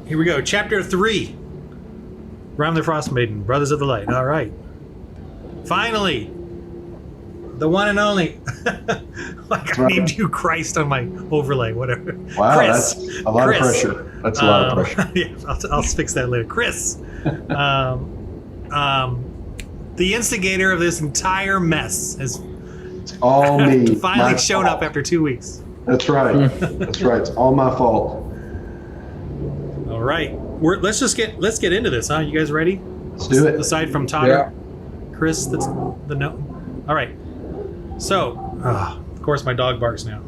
Here we go. Chapter 3. Rime the Frostmaiden, Brothers of the Light. All right. Finally, the one and only. Like I named you Christ on my overlay, whatever. Wow, Chris. that's a lot of pressure. That's a lot of pressure. Yeah, I'll fix that later. Chris, the instigator of this entire mess, has all me. finally shown up after 2 weeks. That's right. That's right. It's all my fault. All right, let's get into this, huh? You guys ready? Let's do it. Aside from Trotter, Chris, that's the note. All right. So, of course, my dog barks now.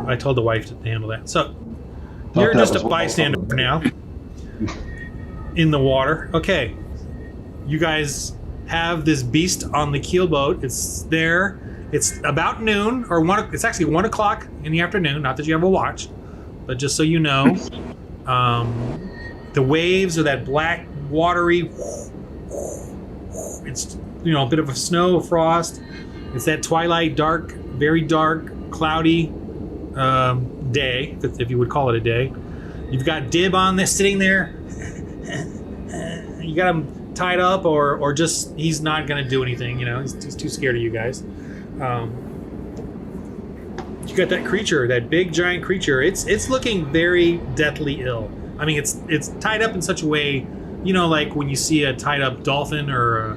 I told the wife to handle that. So, you're just a bystander now in the water. Okay. You guys have this beast on the keelboat. It's there. It's about noon, or it's actually 1 o'clock in the afternoon. Not that you have a watch, but just so you know, the waves are that black, watery. It's a bit of a snow, frost. It's that twilight, dark, very dark, cloudy day, if you would call it a day. You've got Dib on this, sitting there. You got him tied up, or just he's not going to do anything. He's too scared of you guys. You got that creature, that big giant creature. It's looking very deathly ill. I mean, it's tied up in such a way, like when you see a tied up dolphin or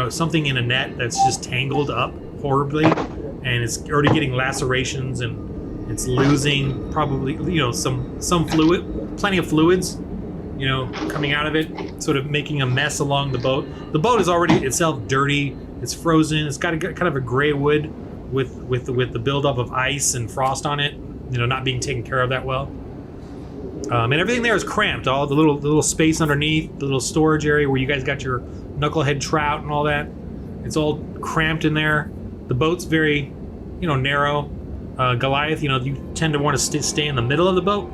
something in a net that's just tangled up horribly, and it's already getting lacerations, and it's losing probably some fluid, plenty of fluids, coming out of it, sort of making a mess along the boat. The boat is already itself dirty. It's frozen. It's got kind of a gray wood with the buildup of ice and frost on it, not being taken care of that well. And everything there is cramped. All the little space underneath, the little storage area where you guys got your knucklehead trout and all that, it's all cramped in there. The boat's very, narrow. Goliath, you tend to want to stay in the middle of the boat,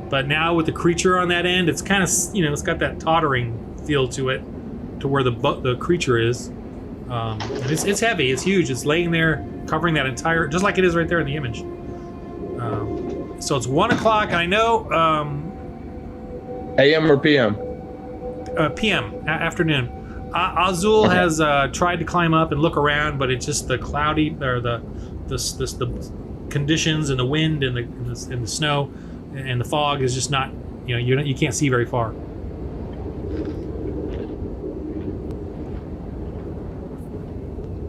but now with the creature on that end, it's kind of, it's got that tottering feel to it, to where the creature is. And it's heavy. It's huge. It's laying there, covering that entire, just like it is right there in the image. So it's 1 o'clock. I know. AM or PM? PM, afternoon. Azul has tried to climb up and look around, but it's just the cloudy, or the conditions and the wind and the snow and the fog is just not, you can't see very far.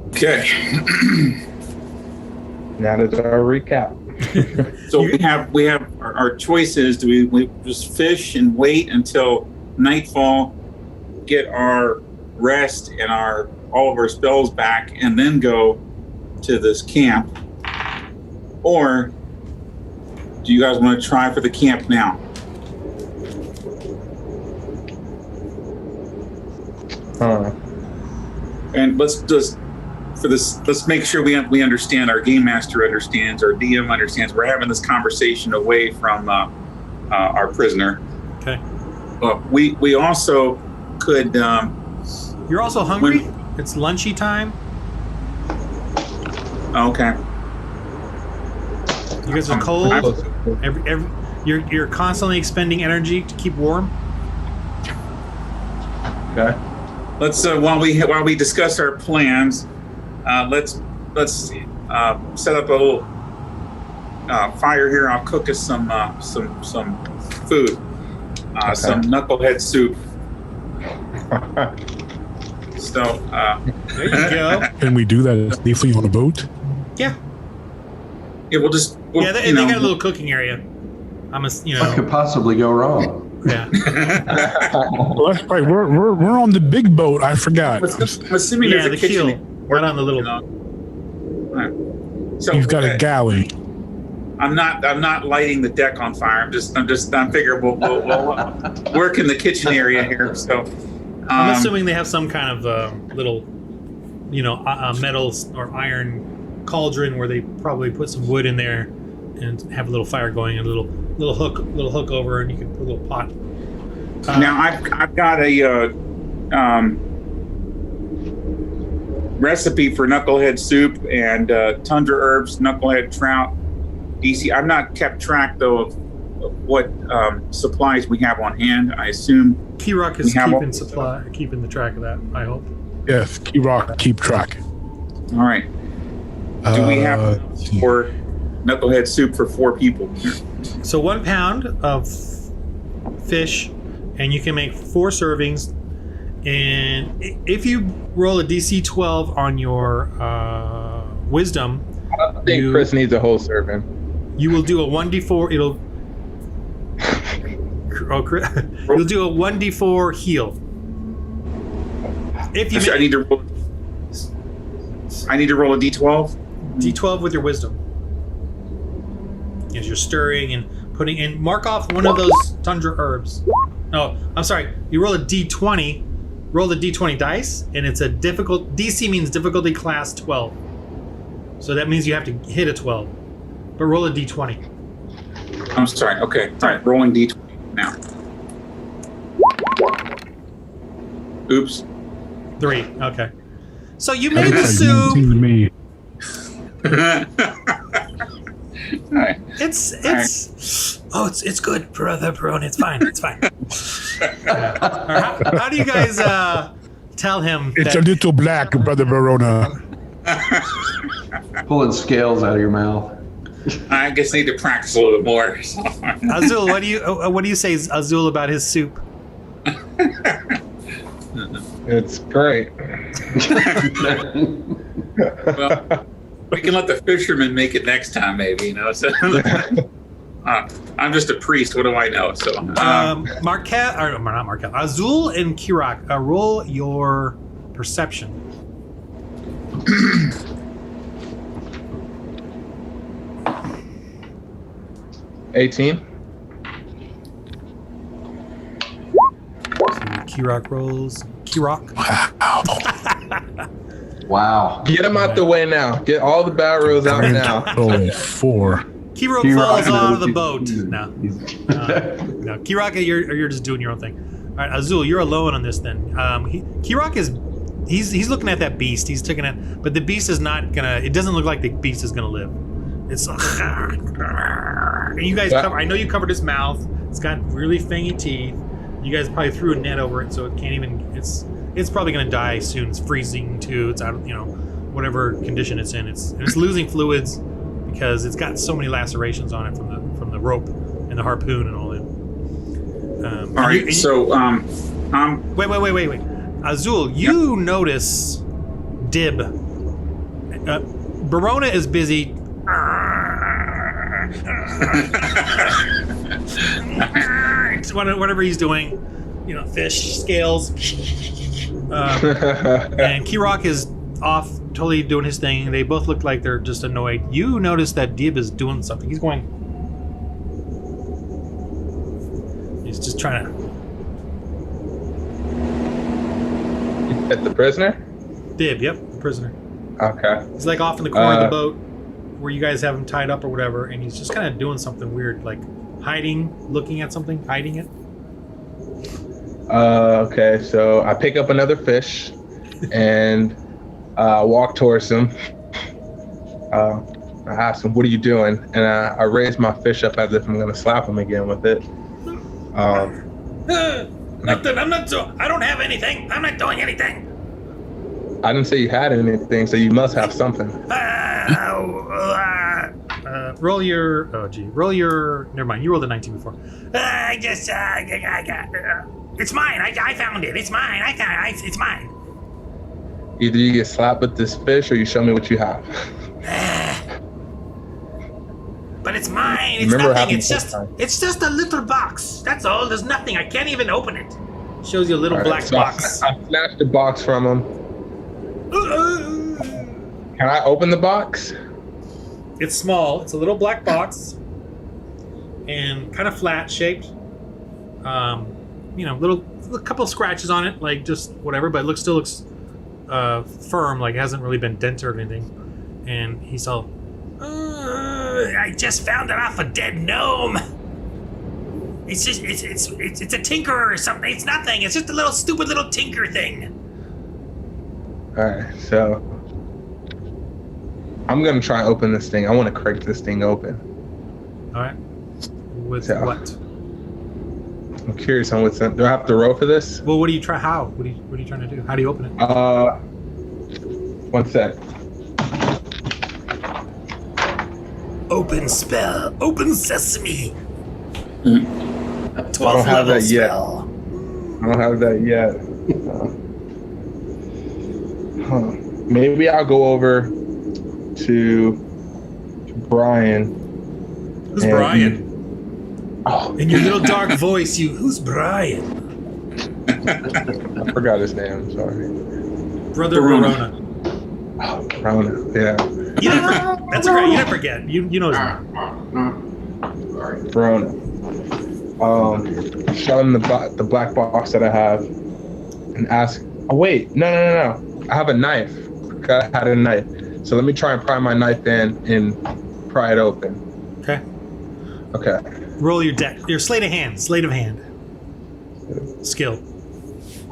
Okay. Now that's our recap. So we have our choices. Do we just fish and wait until nightfall, get our rest and all of our spells back, and then go to this camp? Or do you guys want to try for the camp now? And let's make sure we understand, our game master understands, our DM understands. We're having this conversation away from our prisoner. Okay. We also could. You're also hungry? It's lunchy time. Okay. You guys are cold. You're constantly expending energy to keep warm. Okay. Let's while we discuss our plans, let's set up a little fire here. I'll cook us some food, Okay. some knucklehead soup. So there you go. Can we do that safely on a boat? Yeah. Yeah, we'll They got a little cooking area. What could possibly go wrong? Yeah. Well, that's right. We're on the big boat. I forgot. I'm assuming there's a the kitchen. keel. Right on the little. So You've got a galley. I'm not lighting the deck on fire. I'm figuring we'll work in the kitchen area here. So I'm assuming they have some kind of little, metal or iron cauldron where they probably put some wood in there and have a little fire going, and a little hook over, and you can put a little pot. Now I've got a recipe for knucklehead soup and tundra herbs, knucklehead trout. DC. I've not kept track though of what supplies we have on hand. I assume Kirok is keeping the track of that, I hope. Yes, keep track. All right. Do we have for knucklehead soup for 4 people? So 1 pound of fish, and you can make 4 servings. And if you roll a DC 12 on your wisdom, I think Chris needs a whole serving. You will do a 1d4. You'll do a 1d4 heal. If you I need to roll a d12. D12 with your wisdom. As you're stirring and putting in, mark off one of those tundra herbs. No, I'm sorry. You roll a D20. Roll the D20 dice, and it's a difficult. DC means difficulty class 12. So that means you have to hit a 12. But roll a D20. I'm sorry. Okay. All right. Rolling d20 now. Oops. 3. Okay. So you made the soup. Me. All right. It's good, brother Peroni. It's fine. It's fine. How do you guys tell him? It's a little black, Brother Verona. Pulling scales out of your mouth. I guess I need to practice a little bit more. Azul, what do you say, Azul, about his soup? It's great. Well, we can let the fishermen make it next time, maybe. So I'm just a priest. What do I know? So Marquette, or not Marquette, Azul and Kirok, roll your perception. 18. Kirok rolls. Kirok. Wow. Get them out the way now. Get all the barrels out now. Oh, 4. Kirok falls out of the boat. No. Kirok, you're just doing your own thing. All right, Azul, you're alone on this then. Kirok is he's looking at that beast. He's taking it, but the beast is not gonna. It doesn't look like the beast is gonna live. It's you guys cover. I know you covered his mouth. It's got really fangy teeth. You guys probably threw a net over it, so it can't even. It's probably gonna die soon. It's freezing too. It's out of whatever condition it's in. It's losing fluids because it's got so many lacerations on it from the rope and the harpoon and all that. All right. Wait. Azul, you notice Dib. Barona is busy. Whatever he's doing, fish scales. And Kirok is off, totally doing his thing. They both look like they're just annoyed. You notice that Dib is doing something. He's just trying to. At the prisoner? Dib, yep, the prisoner. Okay. He's like off in the corner of the boat where you guys have him tied up or whatever, and he's just kind of doing something weird, like hiding, looking at something, hiding it. Okay, so I pick up another fish and walk towards him. I ask him, "What are you doing?" And I raise my fish up as if I'm going to slap him again with it. Nothing. I don't have anything. I'm not doing anything. I didn't say you had anything, so you must have something. Roll your. Roll your. Never mind. You rolled a 19 before. I just. It's mine. I found it. It's mine. It's mine. Either you get slapped with this fish, or you show me what you have. But it's mine. It's nothing. It's just a little box. That's all. There's nothing. I can't even open it. Shows you a little black box. I snatched the box from him. Can I open the box? It's small. It's a little black box, and kind of flat shaped. Little couple of scratches on it, like just whatever, but it still looks firm, like it hasn't really been dented or anything. And he's all, I just found it off a dead gnome. It's just it's a tinker or something. It's nothing. It's just a little stupid little tinker thing. All right, so I'm gonna try and open this thing. I want to crack this thing open. All right. With Yeah. what? I'm curious on what's in. Do I have to roll for this? Well, what do you try? How? What are you trying to do? How do you open it? 1 sec. Open spell. Open sesame. I don't have that yet. I don't have that yet. Maybe I'll go over to Brian. Who's Brian? Oh, In your little dark voice, who's Brian? I forgot his name. I'm sorry. Brother Verona. Oh, Rona. Yeah. You never, that's great. You never forget. You know his name. Verona. Show him the black box that I have, and ask. Oh wait, no. I have a knife. I had a knife. So let me try and pry my knife in and pry it open. Okay. Okay. Roll your deck. Your sleight of hand. Sleight of hand. Skill.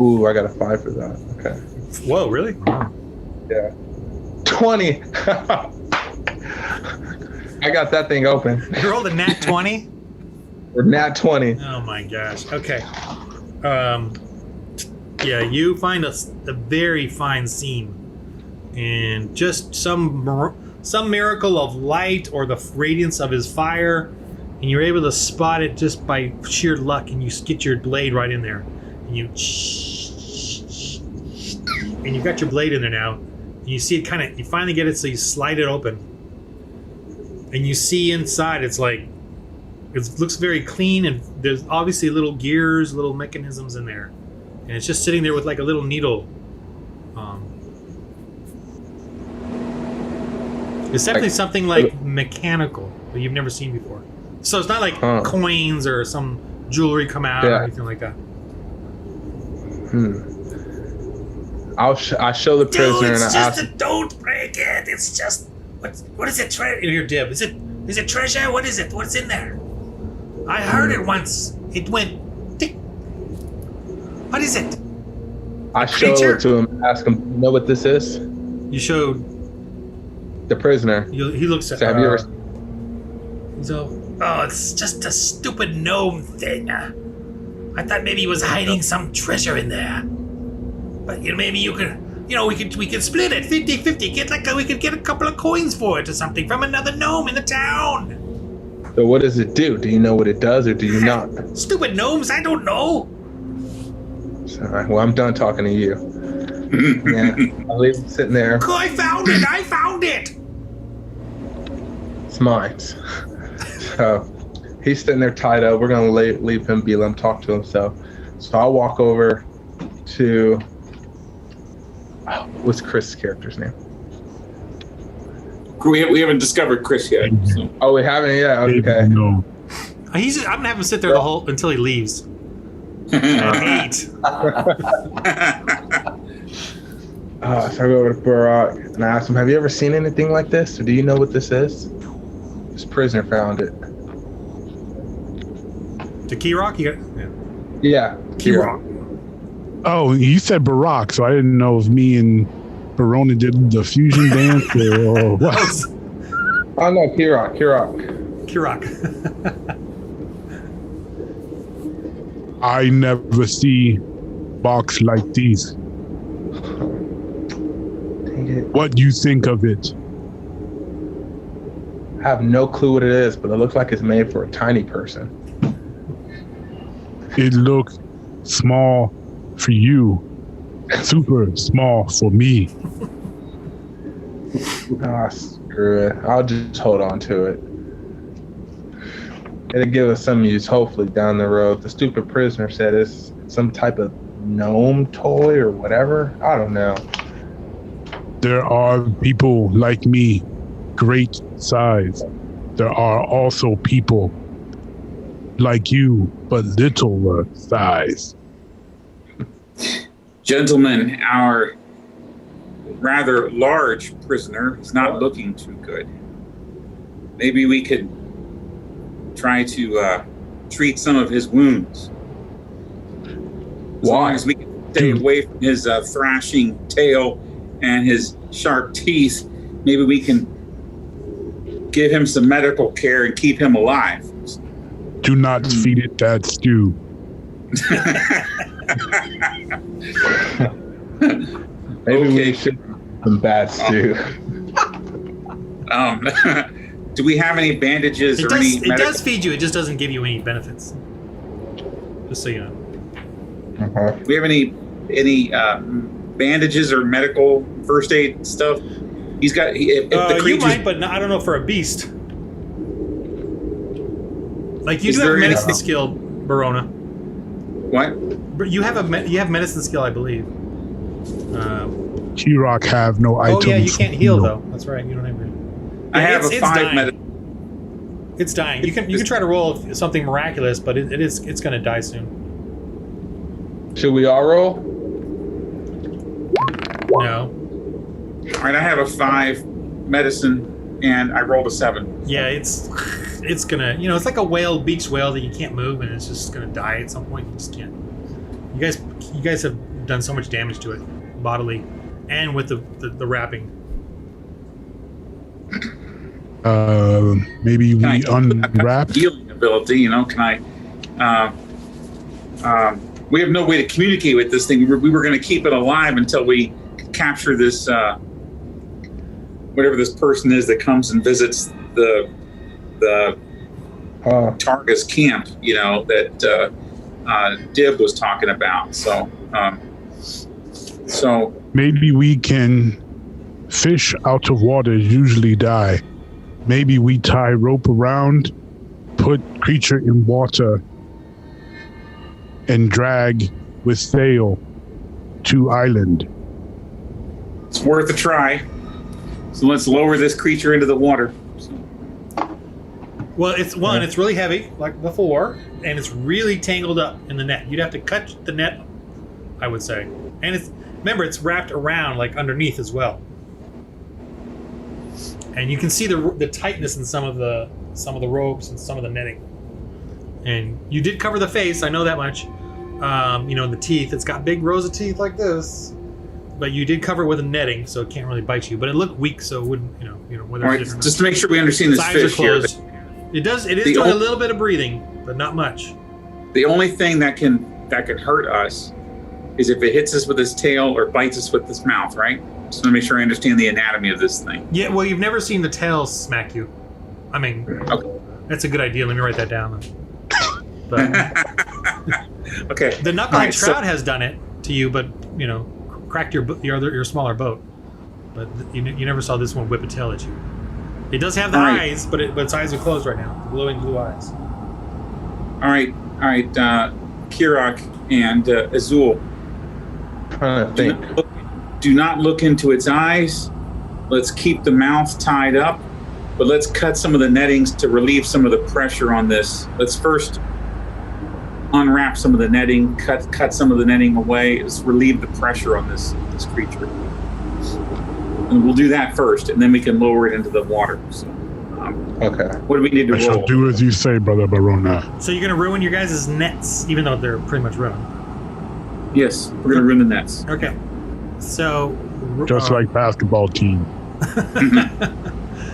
Ooh, I got a 5 for that. Okay. Whoa, really? Yeah. 20. I got that thing open. You rolled a nat 20? Or nat 20. Oh my gosh. Okay. Yeah, you find a very fine seam, and just some miracle of light or the radiance of his fire, and you're able to spot it just by sheer luck, and you get your blade right in there, and you've got your blade in there now, and you see it you finally get it, so you slide it open, and you see inside it looks very clean, and there's obviously little gears, little mechanisms in there. And it's just sitting there with like a little needle. It's definitely something like mechanical that you've never seen before. So it's not like coins or some jewelry come out or anything like that. I show the prisoner and I ask. Don't break it. It's just what is it? Your dib. Is it treasure? What is it? What's in there? I heard it once. It went. Tick. What is it? I show it to him and ask him, you know what this is? You showed the prisoner. He looks at. So have you ever? So, it's just a stupid gnome thing. I thought maybe he was hiding some treasure in there. But maybe you could, we could split it 50-50. We could get a couple of coins for it or something from another gnome in the town. So what does it do? Do you know what it does or do you not? Stupid gnomes, I don't know. Sorry, well, I'm done talking to you. Yeah, I'll leave him sitting there. I found it! It's mine. So he's sitting there tied up. We're going to leave him be, let him talk to himself. So I'll walk over to... what's Chris' character's name? We haven't discovered Chris yet. So. Oh, we haven't? Yeah, okay. No. I'm gonna have him sit there until he leaves. At 8. So I go over to Barak and I ask him, have you ever seen anything like this? Or do you know what this is? This prisoner found it. To Key Rock? Yeah. Key Rock. Oh, you said Barack, so I didn't know if me and Verona did the fusion dance or what. Oh no, Kirok. Key Rock. I never see box like these. Dang it. What do you think of it? I have no clue what it is, but it looks like it's made for a tiny person. It looks small for you, super small for me. Screw it. I'll just hold on to it. It'll give us some use, hopefully, down the road. The stupid prisoner said it's some type of gnome toy or whatever. I don't know. There are people like me, great size. There are also people like you, but littler size. Gentlemen, our rather large prisoner is not looking too good. Maybe we could try to treat some of his wounds. As long as we can stay away from his thrashing tail and his sharp teeth, maybe we can give him some medical care and keep him alive. Do not feed it that stew. Maybe Okay. we should some bad stew. Do we have any bandages It or does. any It medical? does feed you. It just doesn't give you any benefits. Just so you know. Uh-huh. Do we have any bandages or medical first aid stuff? He's got. If the You creature's might, but I don't know for a beast. Like you Is do have there a any- medicine skill, Barona. what? But you have you have medicine skill, I believe. T-Rock have no Oh items. yeah, you can't heal though. That's right. You don't have. I have it's a 5 dying. medical. It's dying. You can try to roll something miraculous, but it's going to die soon. Should we all roll? No. All right, I have a 5 medicine, and I rolled a 7. Yeah, it's gonna, it's like a whale, beach whale that you can't move, and it's just gonna die at some point. You just can't. You guys have done so much damage to it, bodily, and with the wrapping. Maybe Can I we unwrap. healing ability? Can I? We have no way to communicate with this thing. We were going to keep it alive until we capture this, whatever this person is that comes and visits the Targa's camp. That Dib was talking about. So Maybe we can. Fish out of water usually die. Maybe we tie rope around, put creature in water, and drag with sail to island. it's worth a try. So let's lower this creature into the water. Well, it's really heavy, like before, and it's really tangled up in the net. You'd have to cut the net, I would say. And remember, it's wrapped around, like underneath as well. And you can see the tightness in some of the ropes and some of the netting. And you did cover the face, I know that much. The teeth. It's got big rows of teeth like this, but you did cover it with a netting, so it can't really bite you. But it looked weak, so it wouldn't, whether All right, it did or not. just to make sure we understand this Its eyes are fish here. closed. It is The doing a ol- little bit of breathing, but not much. The only thing that can hurt us is if it hits us with its tail or bites us with its mouth, right? Just to make sure I understand the anatomy of this thing. Yeah, well, you've never seen the tail smack you. I mean, Okay. that's a good idea. Let me write that down. But Okay. the knucklehead All right, so- trout has done it to you, but cracked your smaller boat. But you never saw this one whip a tail at you. It does have the All right. eyes, but its eyes are closed right now. Glowing blue eyes. All right. Kirok and Azul. Trying to think. Do not look into its eyes. Let's keep the mouth tied up, but let's cut some of the nettings to relieve some of the pressure on this. Let's first unwrap some of the netting, cut some of the netting away. Let's relieve the pressure on this creature. And we'll do that first, and then we can lower it into the water. So, Okay. what do we need to I shall roll? do as you say, Brother Barona. So you're gonna ruin your guys' nets, even though they're pretty much ruined. Yes, we're going to ruin the nets. Okay. So. Just like basketball team.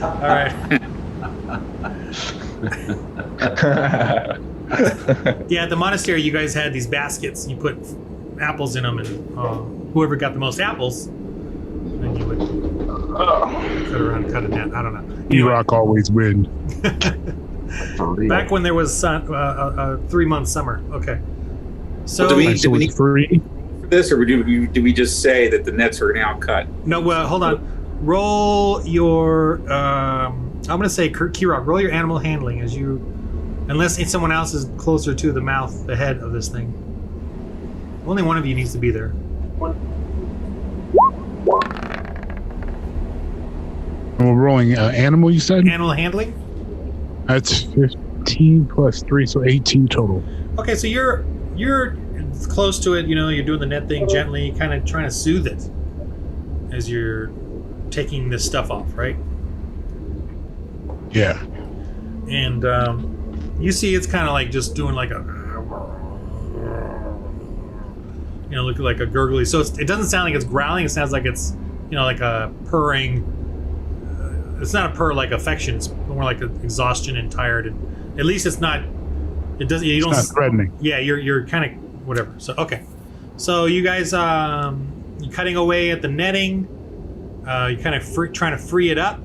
All right. Yeah, at the monastery, you guys had these baskets. You put apples in them, and whoever got the most apples, then you would cut a net. I don't know. Anyway, E-Rock always win. For real. back when there was a 3-month summer. Okay. So Well, do we- So it's free. This, or do we just say that the nets are now cut? no, hold on. Roll your. I'm gonna say Kirok. Roll your animal handling unless someone else is closer to the mouth, the head of this thing. Only one of you needs to be there. We're rolling animal, you said? Animal handling. That's 15 plus 3, so 18 total. Okay, so you're close to it. You're doing the net thing gently, kind of trying to soothe it as you're taking this stuff off, right? Yeah. And you see, it's kind of like just doing like a, looking like a gurgly. So it doesn't sound like it's growling. It sounds like it's, like a purring. It's not a purr like affection. It's more like exhaustion and tired. And at least it's not It doesn't. You don't. It's not threatening. Yeah, you're kind of whatever. So okay, so you guys you cutting away at the netting. You kind of trying to free it up.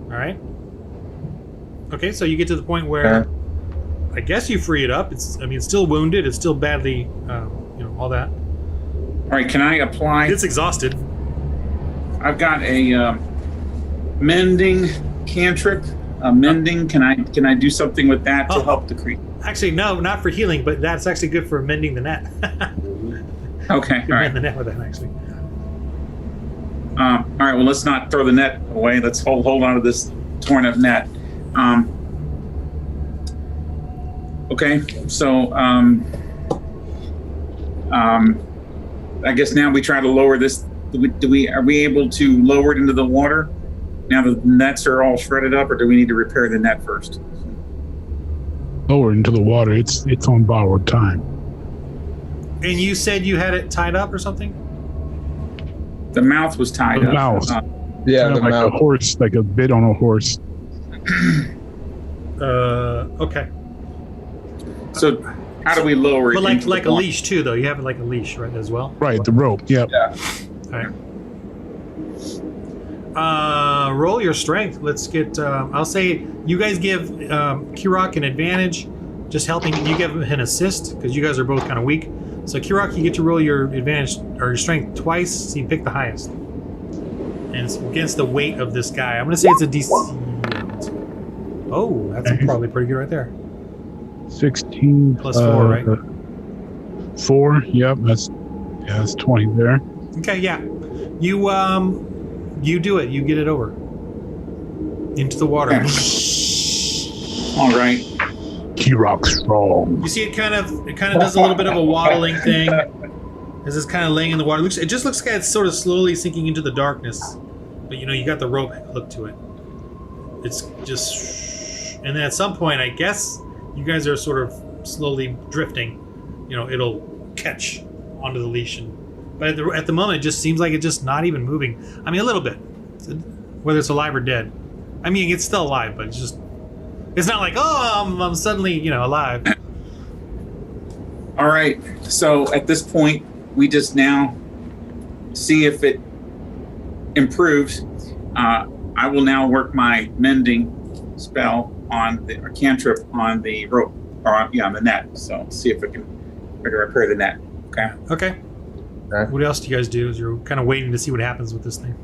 All right. Okay, so you get to the point where I guess you free it up. It's still wounded. It's still badly, all that. All right, can I apply? It's exhausted. I've got a mending cantrip. Mending. Can I do something with that to help the creature? Actually, no, not for healing, but that's actually good for mending the net. Okay, all right. Mend the net with that, actually. All right. Well, let's not throw the net away. Let's hold on to this torn up net. Okay. So I guess now we try to lower this. Are we able to lower it into the water? Now the nets are all shredded up, or do we need to repair the net first? Lower into the water. It's on borrowed time. And you said you had it tied up or something? The mouth was tied The up. mouth. Yeah, Kind the of like mouth. a horse, like a bit on a horse. Okay. So how do we lower it? But like into the a water? leash too, though. You have it like a leash, right, as well? Right, the rope. Yep. Yeah. All right. Roll your strength. Let's get. I'll say you guys give Kirok an advantage, just helping. You give him an assist because you guys are both kind of weak. So Kirok, you get to roll your advantage or your strength twice. So you pick the highest, and it's against the weight of this guy. I'm gonna say it's a DC. Oh, that's probably pretty good right there. 16 Plus 4, right? 4. Yep. That's 20 there. Okay, yeah. You do it. You get it over into the water. Okay. All right. Kirok strong. You see, it kind of does a little bit of a waddling thing as it's kind of laying in the water. It just looks like it's sort of slowly sinking into the darkness, but you got the rope hook to it. It's just, and then at some point, I guess you guys are sort of slowly drifting. It'll catch onto the leash, but at the moment, it just seems like it's just not even moving. I mean, a little bit, whether it's alive or dead. I mean, it's still alive, but it's not like, oh, I'm suddenly, alive. All right. So at this point, we just now see if it improves. I will now work my mending spell on the cantrip on the rope, or on the net. So see if I can repair the net. Okay. Okay. What else do you guys do? Is you're kind of waiting to see what happens with this thing.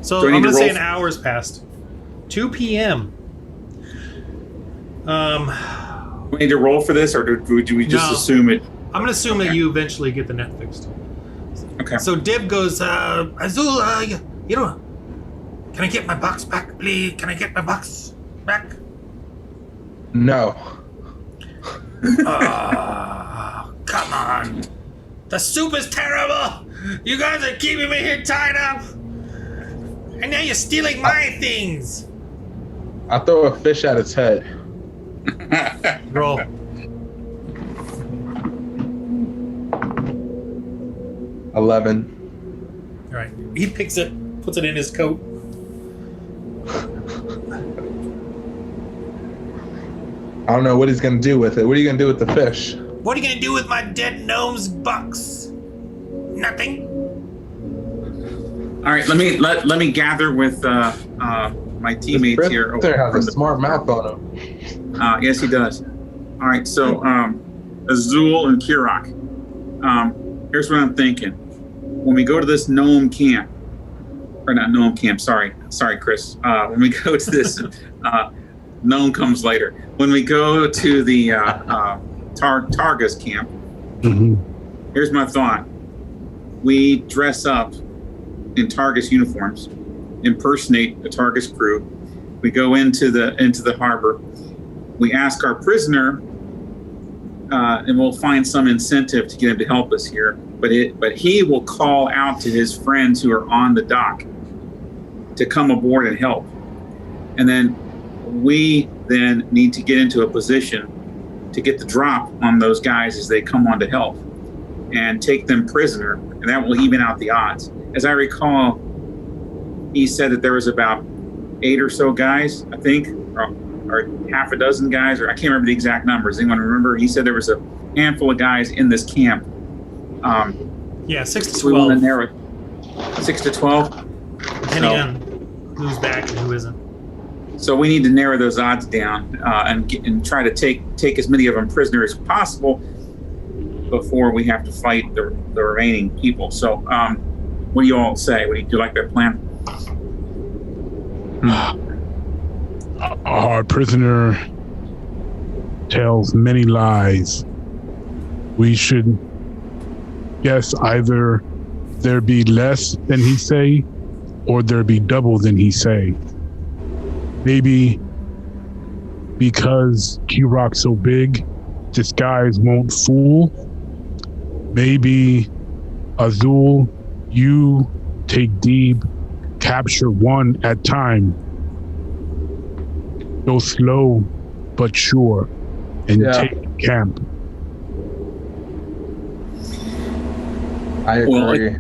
So Do I I'm need going to to say roll an hour's passed. 2 p.m. We need to roll for this, or do we just No. assume it? I'm going to assume that you eventually get the net fixed. Okay. So Dib goes, Azul, can I get my box back, please? Can I get my box back? No. Come on. The soup is terrible. You guys are keeping me here tied up. And now you're stealing my things. I throw a fish at its head. Roll. $11. All right. He picks it, puts it in his coat. I don't know what he's gonna do with it. What are you gonna do with the fish? What are you gonna do with my dead gnome's bucks? Nothing. All right. Let me gather with my teammates here. There has a smart mouth on him. Yes, he does. All right. So Azul and Kirok. Here's what I'm thinking. When we go to this gnome camp, or not gnome camp. Sorry, Chris. When we go to this, gnome comes later. When we go to the Targa's camp, here's my thought. We dress up in Targus uniforms, impersonate the Targus crew. We go into the harbor. We ask our prisoner, and we'll find some incentive to get him to help us here. But he will call out to his friends who are on the dock to come aboard and help. And then we then need to get into a position to get the drop on those guys as they come on to help and take them prisoner, and that will even out the odds. As I recall, he said that there was about 8 or so guys, I think, or half a dozen guys, or I can't remember the exact numbers. Anyone remember? He said there was a handful of guys in this camp. Yeah, 6 to So we want to 12, narrow 6 to 12. depending on who's back and who isn't. So we need to narrow those odds down and try to take as many of them prisoner as possible before we have to fight the remaining people. So what do you all say? Do you like that plan? Our prisoner tells many lies. We should guess either there be less than he say, or there be double than he say. Maybe because Kirok's so big, disguise won't fool. Maybe Azul, you take Deeb, capture one at time. Go slow but sure, and take camp. I agree.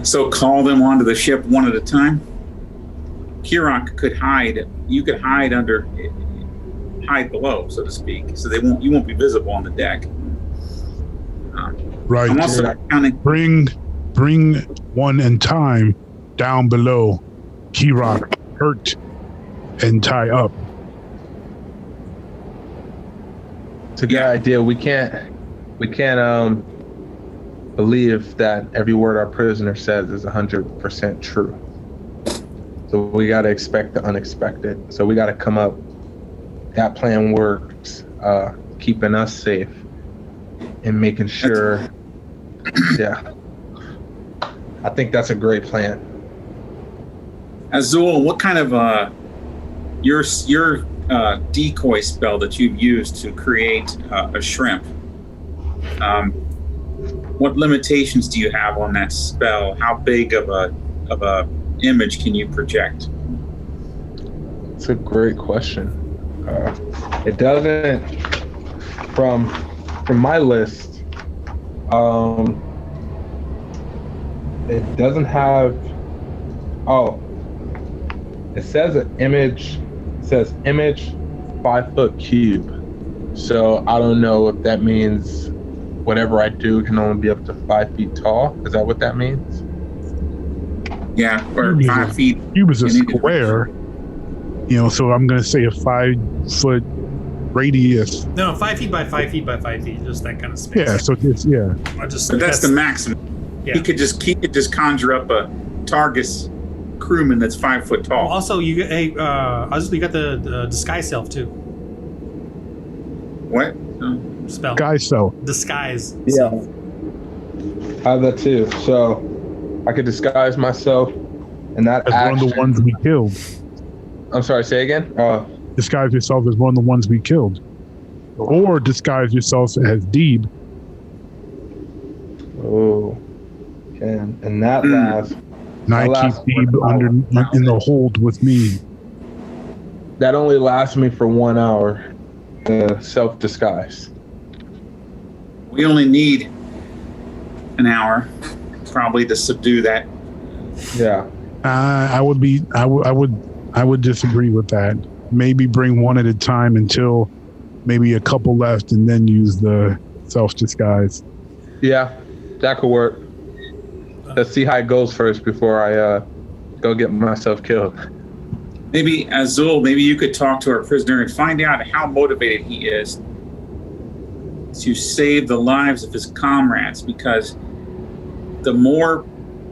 So call them onto the ship one at a time. Kirok could hide. You could hide below, so to speak, so you won't be visible on the deck. Right. I'm also counting. Bring one in time down below. Kirok hurt and tie up. It's a good idea. We can't believe that every word our prisoner says is 100% true. So we got to expect the unexpected. So we got to come up. That plan works, keeping us safe and making sure. Yeah, I think that's a great plan. Azul, what kind of your decoy spell that you've used to create a shrimp? What limitations do you have on that spell? How big of a image can you project? It's a great question. It doesn't, from my list, it doesn't have. It says image 5 foot cube. So I don't know if that means whatever I do can only be up to 5 feet tall. Is that what that means? Yeah, or 5 feet. Cube is a square, so I'm going to say a 5 foot radius. No, 5 feet by 5 feet by 5 feet, just that kind of space. Yeah, so it's, But that's the maximum. Yeah. He could just conjure up a Targus crewman that's 5 foot tall. Well, also, you got the disguise self too. What? Spell. Guy self. Disguise. Yeah. Self. I have that too. So I could disguise myself, and that As one of the ones we killed. I'm sorry. Say again. Disguise yourself as one of the ones we killed, or disguise yourself as Deeb. Oh, and that lasts. And I keep Deeb in the hold with me. That only lasts me for 1 hour. Self disguise. We only need an hour, probably, to subdue that. Yeah. I would disagree with that. Maybe bring one at a time until maybe a couple left, and then use the self disguise. Yeah, that could work. Let's see how it goes first before I go get myself killed. Maybe Azul, maybe you could talk to our prisoner and find out how motivated he is to save the lives of his comrades, because the more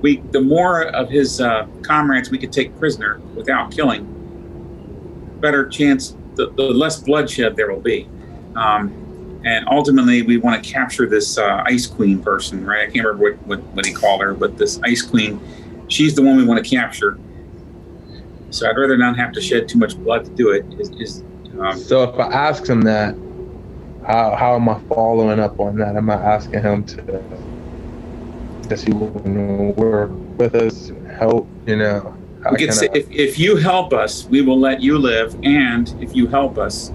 of his comrades we could take prisoner without killing, better chance, the less bloodshed there will be. And ultimately, we want to capture this Ice Queen person, right? I can't remember what he called her, but this Ice Queen, she's the one we want to capture. So I'd rather not have to shed too much blood to do it. So if I ask him that, how am I following up on that? Am I asking him does he want to work with us, help, We could say, if you help us, we will let you live. And if you help us,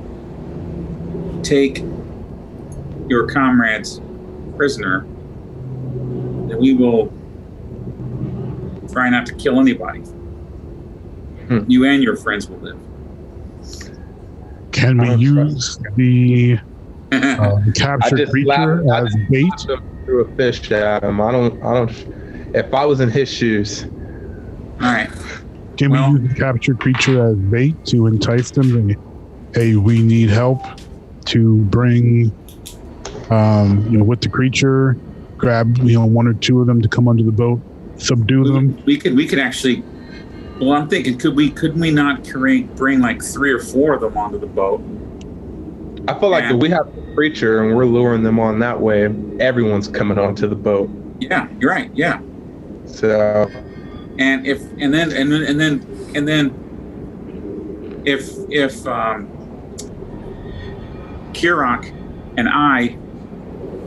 take your comrades prisoner, then we will try not to kill anybody. You and your friends will live. Can we use the I captured just creature laughed. as bait? Threw a fish at him. I don't. If I was in his shoes, All right. Can we use the captured creature as bait to entice them? And, hey, we need help to bring, with the creature, grab, one or two of them to come under the boat, subdue them. We could actually. Well, I'm thinking, could we not bring like 3 or 4 of them onto the boat? I feel like if we have the creature and we're luring them on that way, everyone's coming onto the boat. Yeah, you're right. Yeah. So. And then if Kirok and I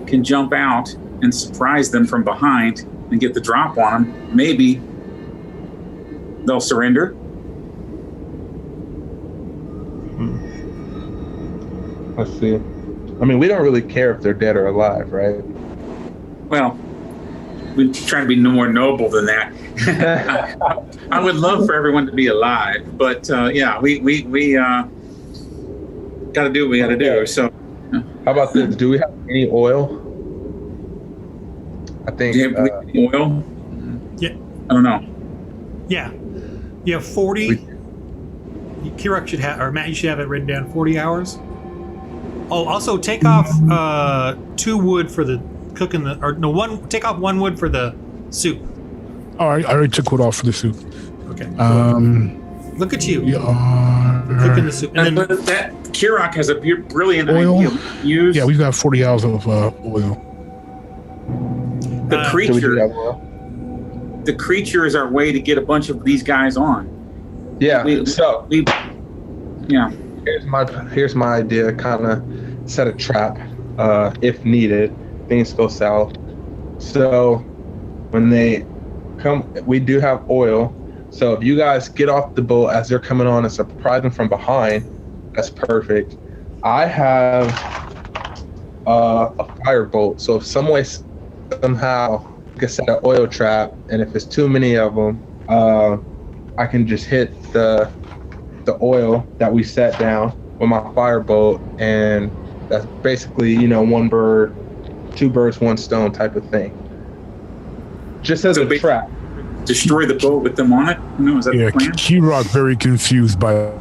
can jump out and surprise them from behind and get the drop on them, maybe they'll surrender. Let's see. I mean, we don't really care if they're dead or alive, right? Well, we try to be no more noble than that. I would love for everyone to be alive, but yeah, we got to do what we got to do. So, how about this? Do we have any oil? I think. Oil? Yeah. I don't know. Yeah. You have 40. Kirok should have, or Matt, you should have it written down. 40 hours. Oh, also take off 2 wood for the cooking the, or no, one. Take off 1 wood for the soup. All right, I already took wood off for the soup. Okay. Look at you. We are Cooking the soup. And then But that Kirok has a brilliant Oil? idea. Use yeah, we've got 40 hours of oil. the Do we do creature. have oil? The creature is our way to get a bunch of these guys on. Yeah. Yeah. Here's my idea. Kind of set a trap if needed. Things go south. So when they come, we do have oil. So if you guys get off the boat as they're coming on and surprise them from behind, that's perfect. I have a firebolt. So if somehow I can set an oil trap, and if it's too many of them, I can just hit the oil that we set down with my firebolt, and that's basically 1 bird, 2 birds, 1 stone type of thing. Just as a trap. Destroy the boat with them on it? No, is that Yeah, the plan? Kirok very confused by No.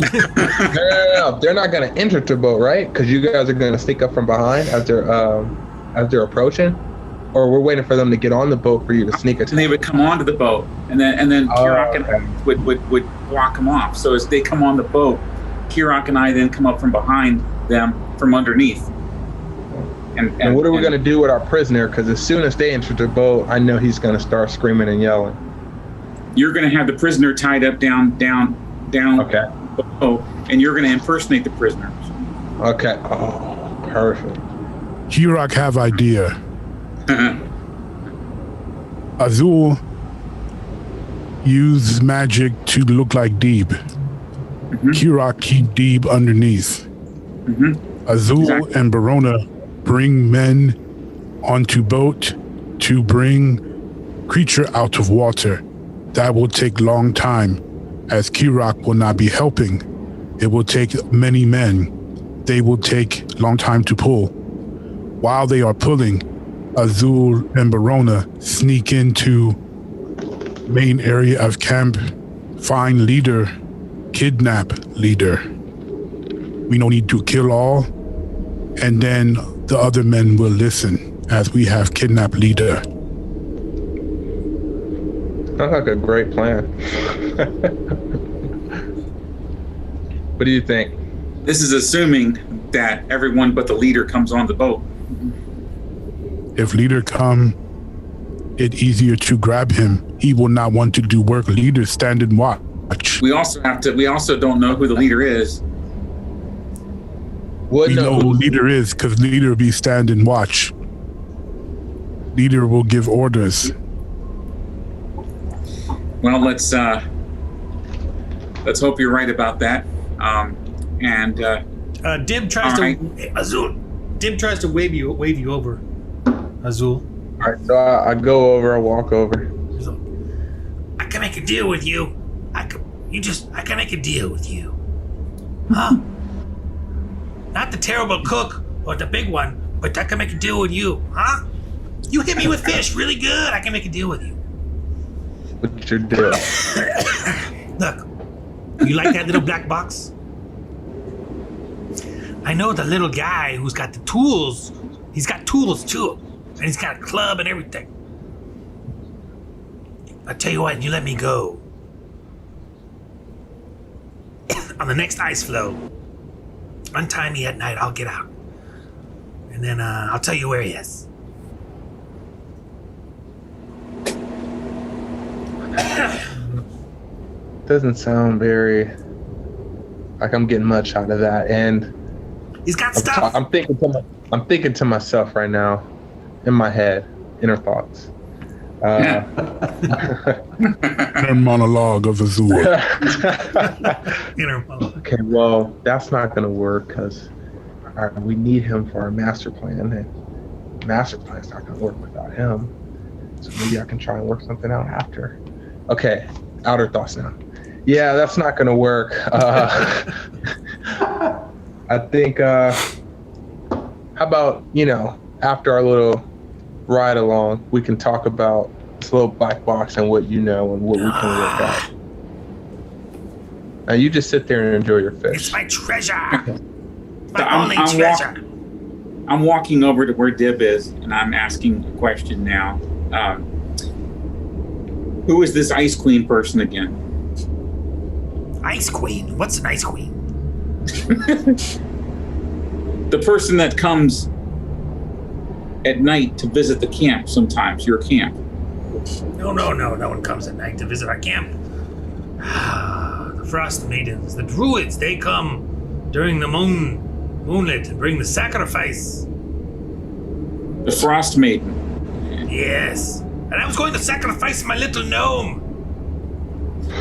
They're not gonna enter the boat, right? Because you guys are gonna sneak up from behind as they're approaching, or we're waiting for them to get on the boat for you to sneak And attack. they would come onto the boat, and then Kirok okay. and would block them off. So as they come on the boat, Kirok and I then come up from behind them from underneath. And what are we gonna do with our prisoner? Because as soon as they enter the boat, I know he's gonna start screaming and yelling. You're going to have the prisoner tied up down Okay. below, and you're going to impersonate the prisoner. Okay. Oh, perfect. Kirok have idea. Azul use magic to look like Deeb. Kirok keep Deeb underneath. Azul Exactly. and Barona bring men onto boat to bring creature out of water. That will take long time, as Kirok will not be helping. It will take many men. They will take long time to pull. While they are pulling, Azul and Barona sneak into main area of camp, find leader, kidnap leader. We don't need to kill all, and then the other men will listen as we have kidnapped leader. Sounds like a great plan. What do you think? This is assuming that everyone but the leader comes on the boat. If leader come, it's easier to grab him. He will not want to do work. Leader stand and watch. We also don't know who the leader is. We know who leader is because leader be stand and watch. Leader will give orders. Well, let's hope you're right about that. Dim tries all to Azul. Dim tries to wave you over. Azul. All right, so I go over, I walk over. I can make a deal with you. I can make a deal with you. Huh? Not the terrible cook or the big one, but I can make a deal with you, huh? You hit me with fish really good. I can make a deal with you. What's your deal? Look, you like that little black box? I know the little guy who's got the tools. He's got tools too, and he's got a club and everything. I tell you what, you let me go. On the next ice floe, untie me at night, I'll get out. And then I'll tell you where he is. Doesn't sound very like I'm getting much out of that. And He's got stuff. I'm thinking to myself right now, in my head, inner thoughts. Inner monologue of Azure. Inner monologue. Okay, well, that's not going to work because we need him for our master plan, and master plan's not going to work without him. So maybe I can try and work something out after. Okay, outer thoughts now. Yeah, that's not going to work. I think, how about, after our little ride along, we can talk about this little black box and what you know and what we can work out. Now you just sit there and enjoy your fish. It's my treasure. My I'm- only I'm treasure. I'm walking over to where Dib is, and I'm asking a question now. Who is this Ice Queen person again? Ice Queen? What's an Ice Queen? The person that comes at night to visit the camp sometimes, your camp. No one comes at night to visit our camp. The Frostmaidens, the druids, they come during the moonlit and bring the sacrifice. The Frostmaiden. Yes. And I was going to sacrifice my little gnome.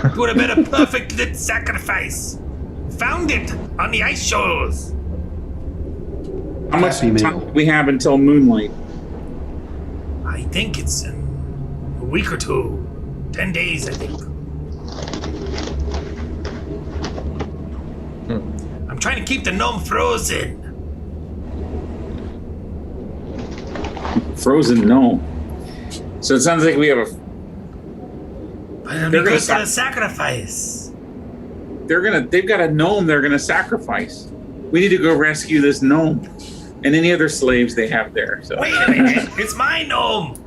It would have been a perfect lit sacrifice. Found it on the ice shores. How much time do we have until moonlight? I think it's in a week or two. 10 days, I think. I'm trying to keep the gnome frozen. Frozen gnome. So it sounds like we have Because of the sacrifice. they've got a gnome they're gonna sacrifice. We need to go rescue this gnome and any other slaves they have there. So Wait a minute, it's my gnome.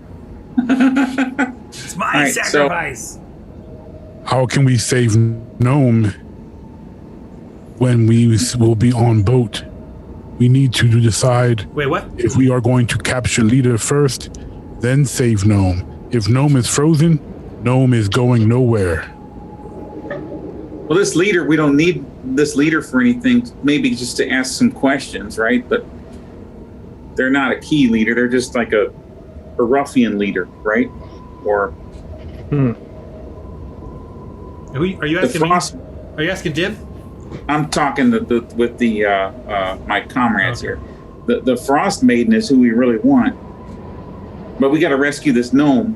It's my All right, sacrifice. How can we save Gnome when we will be on boat? We need to decide Wait, what? if we are going to capture leader first, then save Gnome. If Gnome is frozen, Gnome is going nowhere. Well, this leader, we don't need this leader for anything. Maybe just to ask some questions, right? But they're not a key leader. They're just like a ruffian leader, right? Or Are you asking me? Are you asking Dib? I'm talking with my comrades here. The Frostmaiden is who we really want, but we got to rescue this gnome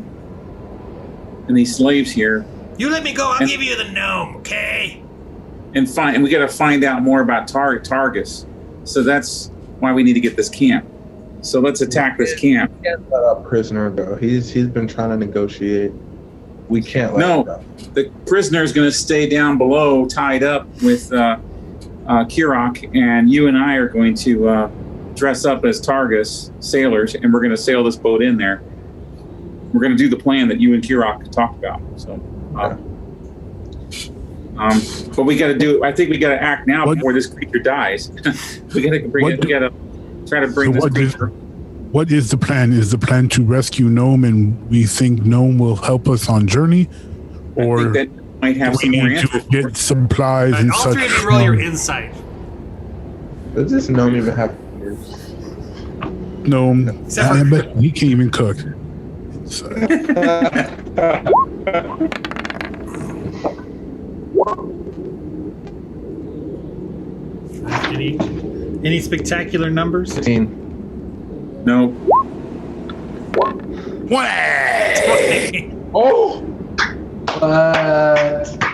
and these slaves here. You let me go, I'll give you the gnome, okay? And we got to find out more about Targus. So that's why we need to get this camp. So let's attack this camp. We can't let up prisoner though. He's been trying to negotiate. We can't let him go. The prisoner is going to stay down below, tied up with Kirok, and you and I are going to dress up as Targus sailors, and we're going to sail this boat in there. We're going to do the plan that you and Kirok talked about. So, but we got to do. I think we got to act now before this creature dies. We got to bring it. We got to try to bring this creature. What is the plan? Is the plan to rescue Gnome and we think Gnome will help us on journey? Or I think that might have we some more need answers. to get supplies and All such? three of you roll your insight. Does this gnome even have ears? Gnome, Except I for- bet he can't even cook. So, Any spectacular numbers? 15. No. Oh!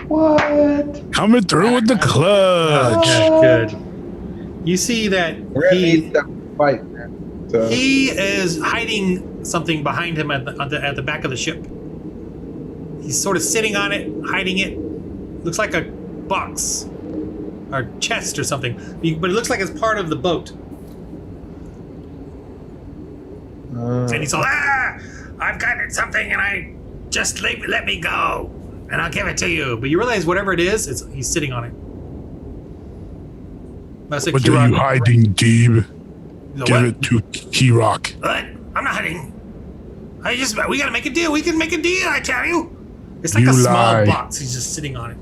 What? coming through with the clutch. Okay, good. You see that We're gonna need that fight, man. So, he is hiding something behind him at the back of the ship. He's sort of sitting on it, hiding it. Looks like a box or chest or something, but it looks like it's part of the boat. And he's all, I've gotten something, and I just let me go, and I'll give it to you. But you realize whatever it is, he's sitting on it. That's What are you hiding, Deeb? Give it to Kirok. What? I'm not hiding. We gotta make a deal. We can make a deal, I tell you. It's like You a small lie. box. He's just sitting on it.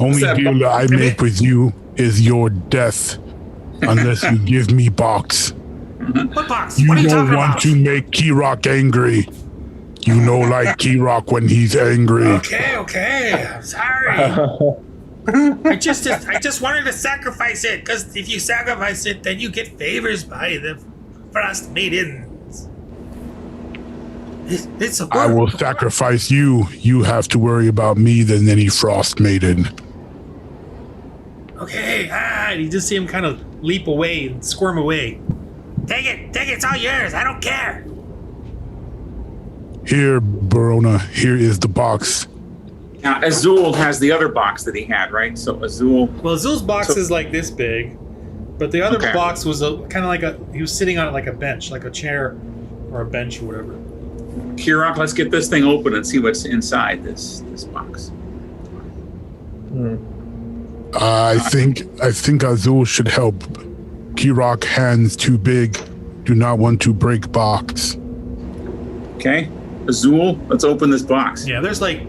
Only deal that I make with you is your death, unless you give me box. What box? You What are you don't talking want about? to make Kirok angry. You know, like Kirok when he's angry. Okay. I'm sorry. I just wanted to sacrifice it, because if you sacrifice it, then you get favors by the Frostmaidens. It's a I will sacrifice you. You have to worry about me than any Frostmaiden. Okay. And you just see him kind of leap away and squirm away. Take it. It's all yours. I don't care. Here, Barona, here is the box. Now, Azul has the other box that he had, right? So Azul. Well, Azul's box is like this big, but the other Okay. box was kind of like he was sitting on it like a bench, like a chair or a bench or whatever. Kirok, let's get this thing open and see what's inside this box. I think Azul should help. Kirok, hands too big. Do not want to break box. Okay, Azul, let's open this box. Yeah, there's like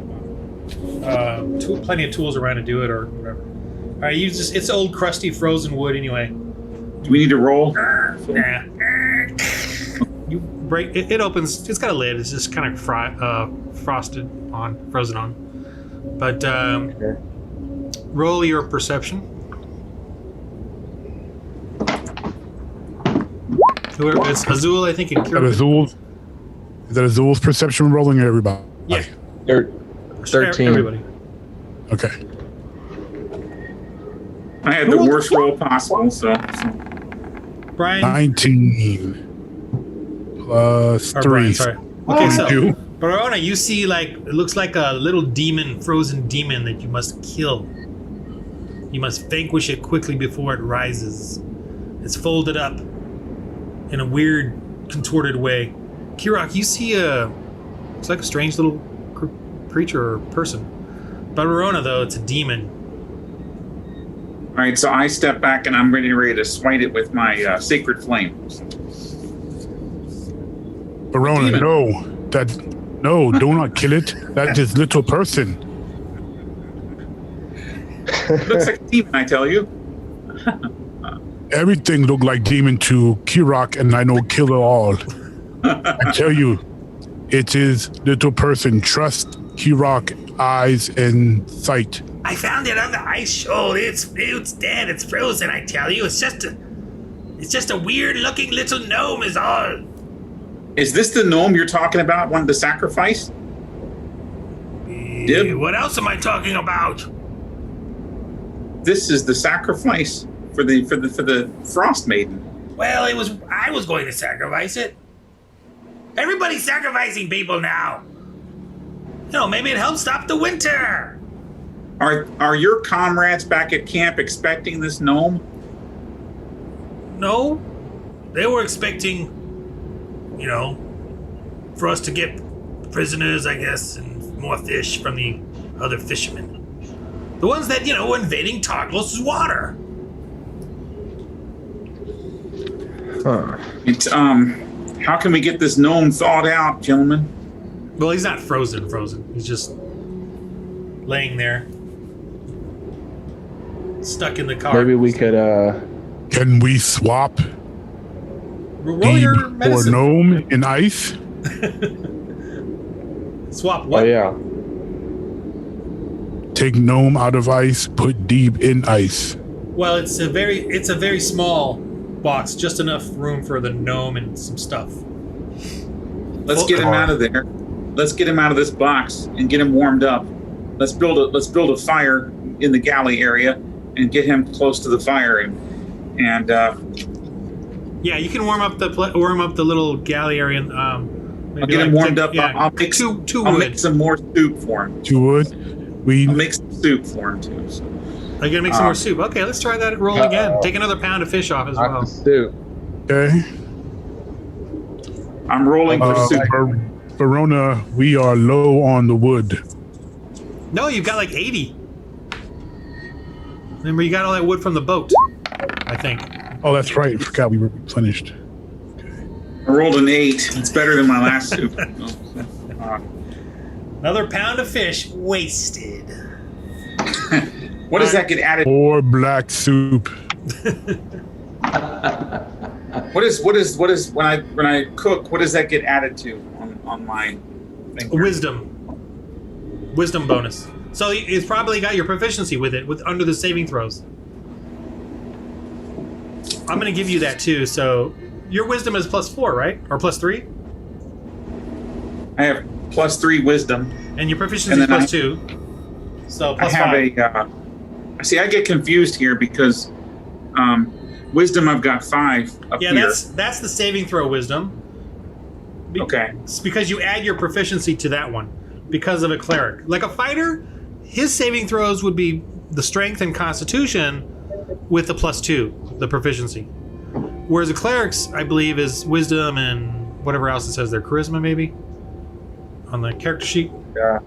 plenty of tools around to do it or whatever. All right, it's old crusty frozen wood anyway. Do we need to roll? Nah. You break it. It opens. It's got a lid. It's just kind of frozen on. But roll your perception. Whoever it's Azul, I think. Is that Azul's perception rolling, everybody? Yeah. 13. Everybody. Okay. I had the worst roll possible, so. Brian. 19 plus Or 3. Brian, sorry. Okay, so 22. Barona, you see it looks like a little demon, frozen demon that you must kill. You must vanquish it quickly before it rises. It's folded up in a weird, contorted way. Kirok, you see it's like a strange little creature or person. But Barona, though, it's a demon. All right, so I step back and I'm ready to smite it with my sacred flame. Barona, Demon. no, do not kill it. That is little person. It looks like a demon, I tell you. Everything look like demon to Kirok, and I know kill it all. I tell you, it is little person. Trust Kirok eyes and sight. I found it on the ice shoal. It's dead. It's frozen. I tell you, it's just a weird-looking little gnome. Is all. Is this the gnome you're talking about? One of the sacrifice? Dib? What else am I talking about? This is the sacrifice for the Frostmaiden. Well, I was going to sacrifice it. Everybody's sacrificing people now. Maybe it helps stop the winter. Are your comrades back at camp expecting this gnome? No, they were expecting, for us to get prisoners, I guess, and more fish from the other fishermen. The ones that, were invading Targlos' water. Huh. It's how can we get this gnome thawed out, gentlemen? Well, he's not frozen. He's just laying there, stuck in the car. Maybe we could Can we swap roll your Deeb or medicine. gnome in ice? Swap what? oh yeah. Take gnome out of ice, put Deeb in ice. Well, it's a very small box, just enough room for the gnome and some stuff. Let's get him out of there. Let's get him out of this box and get him warmed up. Let's build a fire in the galley area and get him close to the fire and Yeah, you can warm up the little galley area. Maybe I'll get him warmed up. Yeah, I'll make two I'll wood. make some more soup for him. 2 wood. I'll make some soup for him too. So. Are you gonna make some more soup? Okay, let's try that roll again. Take another pound of fish off as Not well. the stew. Okay. I'm rolling for soup. Verona, we are low on the wood. No, you've got like 80. Remember, you got all that wood from the boat, I think. Oh, that's right. I forgot we were replenished. I rolled an 8. It's better than my last soup. Another pound of fish wasted. What does that get added? Or black soup. What is when I cook? What does that get added to on my thing? Wisdom bonus. So it's probably got your proficiency with it under the saving throws. I'm going to give you that too. So your wisdom is +4, right? Or +3? I have +3 wisdom. And your proficiency is +2. So +5. See, I get confused here because wisdom I've got 5 up here. Yeah, that's the saving throw wisdom. Okay. It's because you add your proficiency to that one because of a cleric. Like a fighter, his saving throws would be the strength and constitution with the +2, the proficiency. Whereas a cleric's, I believe, is wisdom and whatever else it says there, charisma maybe on the character sheet. Yeah.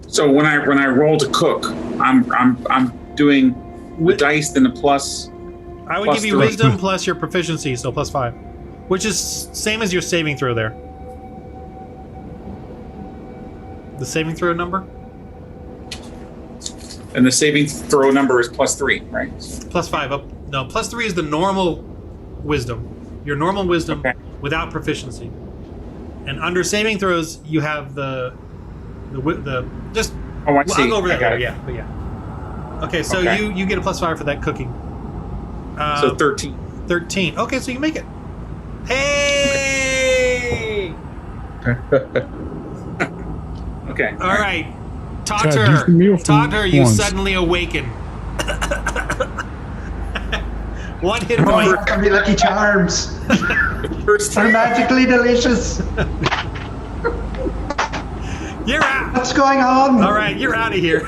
So when I roll to cook, I'm doing the dice then the plus. I would plus give you 3. wisdom plus your proficiency, so +5, which is same as your saving throw there. The saving throw number? And the saving throw number is +3, right? +5 up. No, +3 is the normal wisdom. Your normal wisdom without proficiency. And under saving throws, you have the just. Oh, I see. I'll go over that later. it. Yeah, but yeah. Okay, so you get a +5 for that cooking. So 13. 13. Okay, so you make it. Hey! Okay. All right. Chad, Trotter, use the meal for Trotter, you once. suddenly awaken. 1 hit Oh, point. here come the Lucky Charms. First They're magically delicious. You're out. What's going on? All right, you're out of here.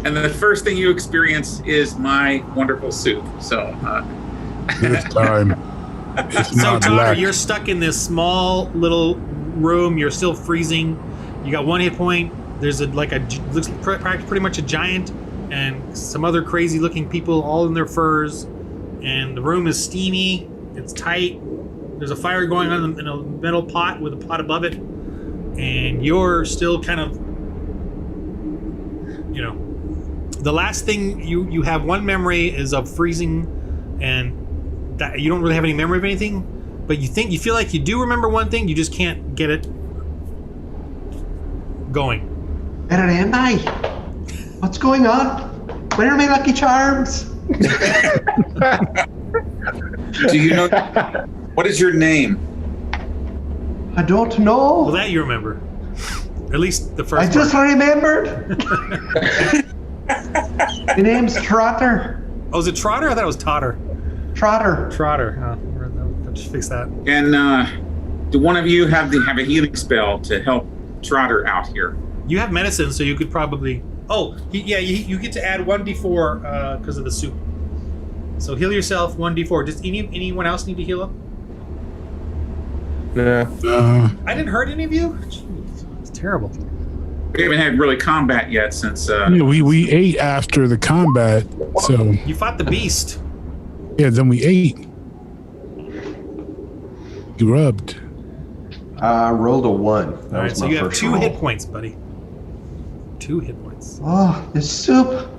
and the first thing you experience is my wonderful soup. So This time. It's So, not Trotter, black. you're stuck in this small little room. You're still freezing. You got 1 hit point. There's looks pretty much a giant and some other crazy looking people all in their furs. And the room is steamy. It's tight. There's a fire going on in a metal pot with a pot above it. And you're still kind of, the last thing you have one memory is of freezing, and that you don't really have any memory of anything, but you feel like you do remember one thing, you just can't get it going. Where am I? What's going on? Where are my Lucky Charms? do you know what is your name? I don't know. Well, that you remember. At least the first I just part. remembered. My name's Trotter. Oh, is it Trotter? I thought it was Totter. Trotter. Trotter. Oh, I'll just fix that. And do one of you have a healing spell to help Trotter out here? You have medicine, so you could probably... Oh, you get to add 1d4 because of the soup. So heal yourself 1d4. Does anyone else need to heal up? Yeah. I didn't hurt any of you? Jeez, it's terrible. We haven't had really combat yet since. Yeah, we ate after the combat, so You fought the beast. yeah. Then we ate. You rubbed. Rolled a 1. That All right, was so my you have first 2 roll. hit points, buddy. 2 hit points. Oh, this soup.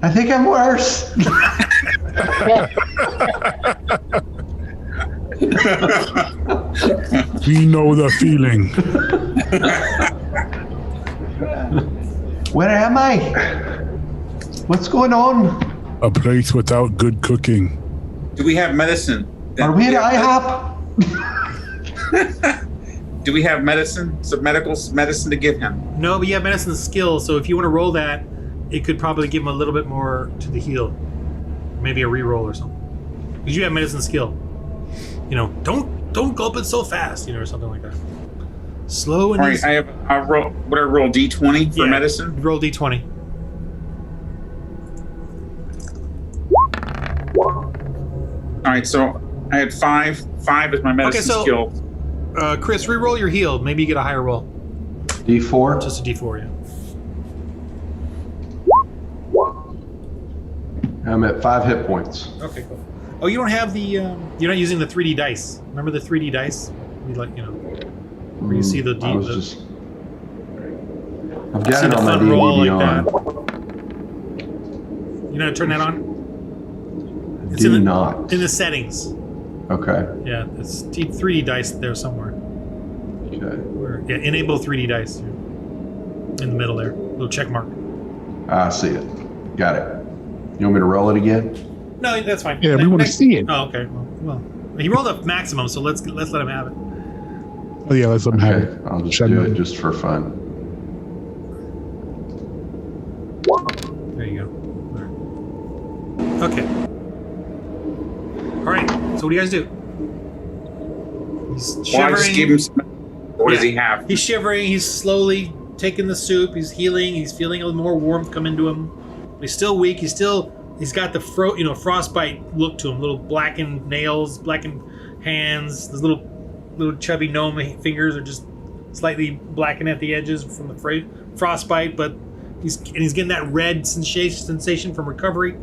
I think I'm worse. We know the feeling. Where am I? What's going on? A place without good cooking. Do we have medicine? Are we at IHOP? Do we have medicine? Some medicine to give him? No, but you have medicine skill, so if you want to roll that, it could probably give him a little bit more to the heal. Maybe a reroll or something. Because you have medicine skill. Don't gulp it so fast, or something like that. Slow and easy. All right, I'll roll. Would I roll D20 for medicine? Roll D20. All right, so I had 5. 5 is my medicine skill. Chris, reroll your heal. Maybe you get a higher roll. D4? Just a D4, yeah. I'm at 5 hit points. Okay, cool. Oh, you don't have the. You're not using the 3D dice. Remember the 3D dice? Where you see the D. I've got it on my DVD on. You know how to turn that on? It's not. In the settings. Okay. Yeah, it's 3D dice there somewhere. Okay. Enable 3D dice. In the middle there. Little check mark. I see it. Got it. You want me to roll it again? No, that's fine. Yeah, we want to see it. Oh, okay. Well, he rolled a maximum, so let's let him have it. Oh yeah, let's let him have it. I'll just do it just for fun. There you go. All right. Okay. All right. So what do you guys do? He's shivering. Well, I just gave him some. What does he have? He's shivering. He's slowly taking the soup. He's healing. He's feeling a little more warmth come into him. He's still weak. He's got the frostbite look to him. Little blackened nails, blackened hands. His little chubby gnome fingers are just slightly blackened at the edges from the frostbite. But he's getting that red sensation from recovery.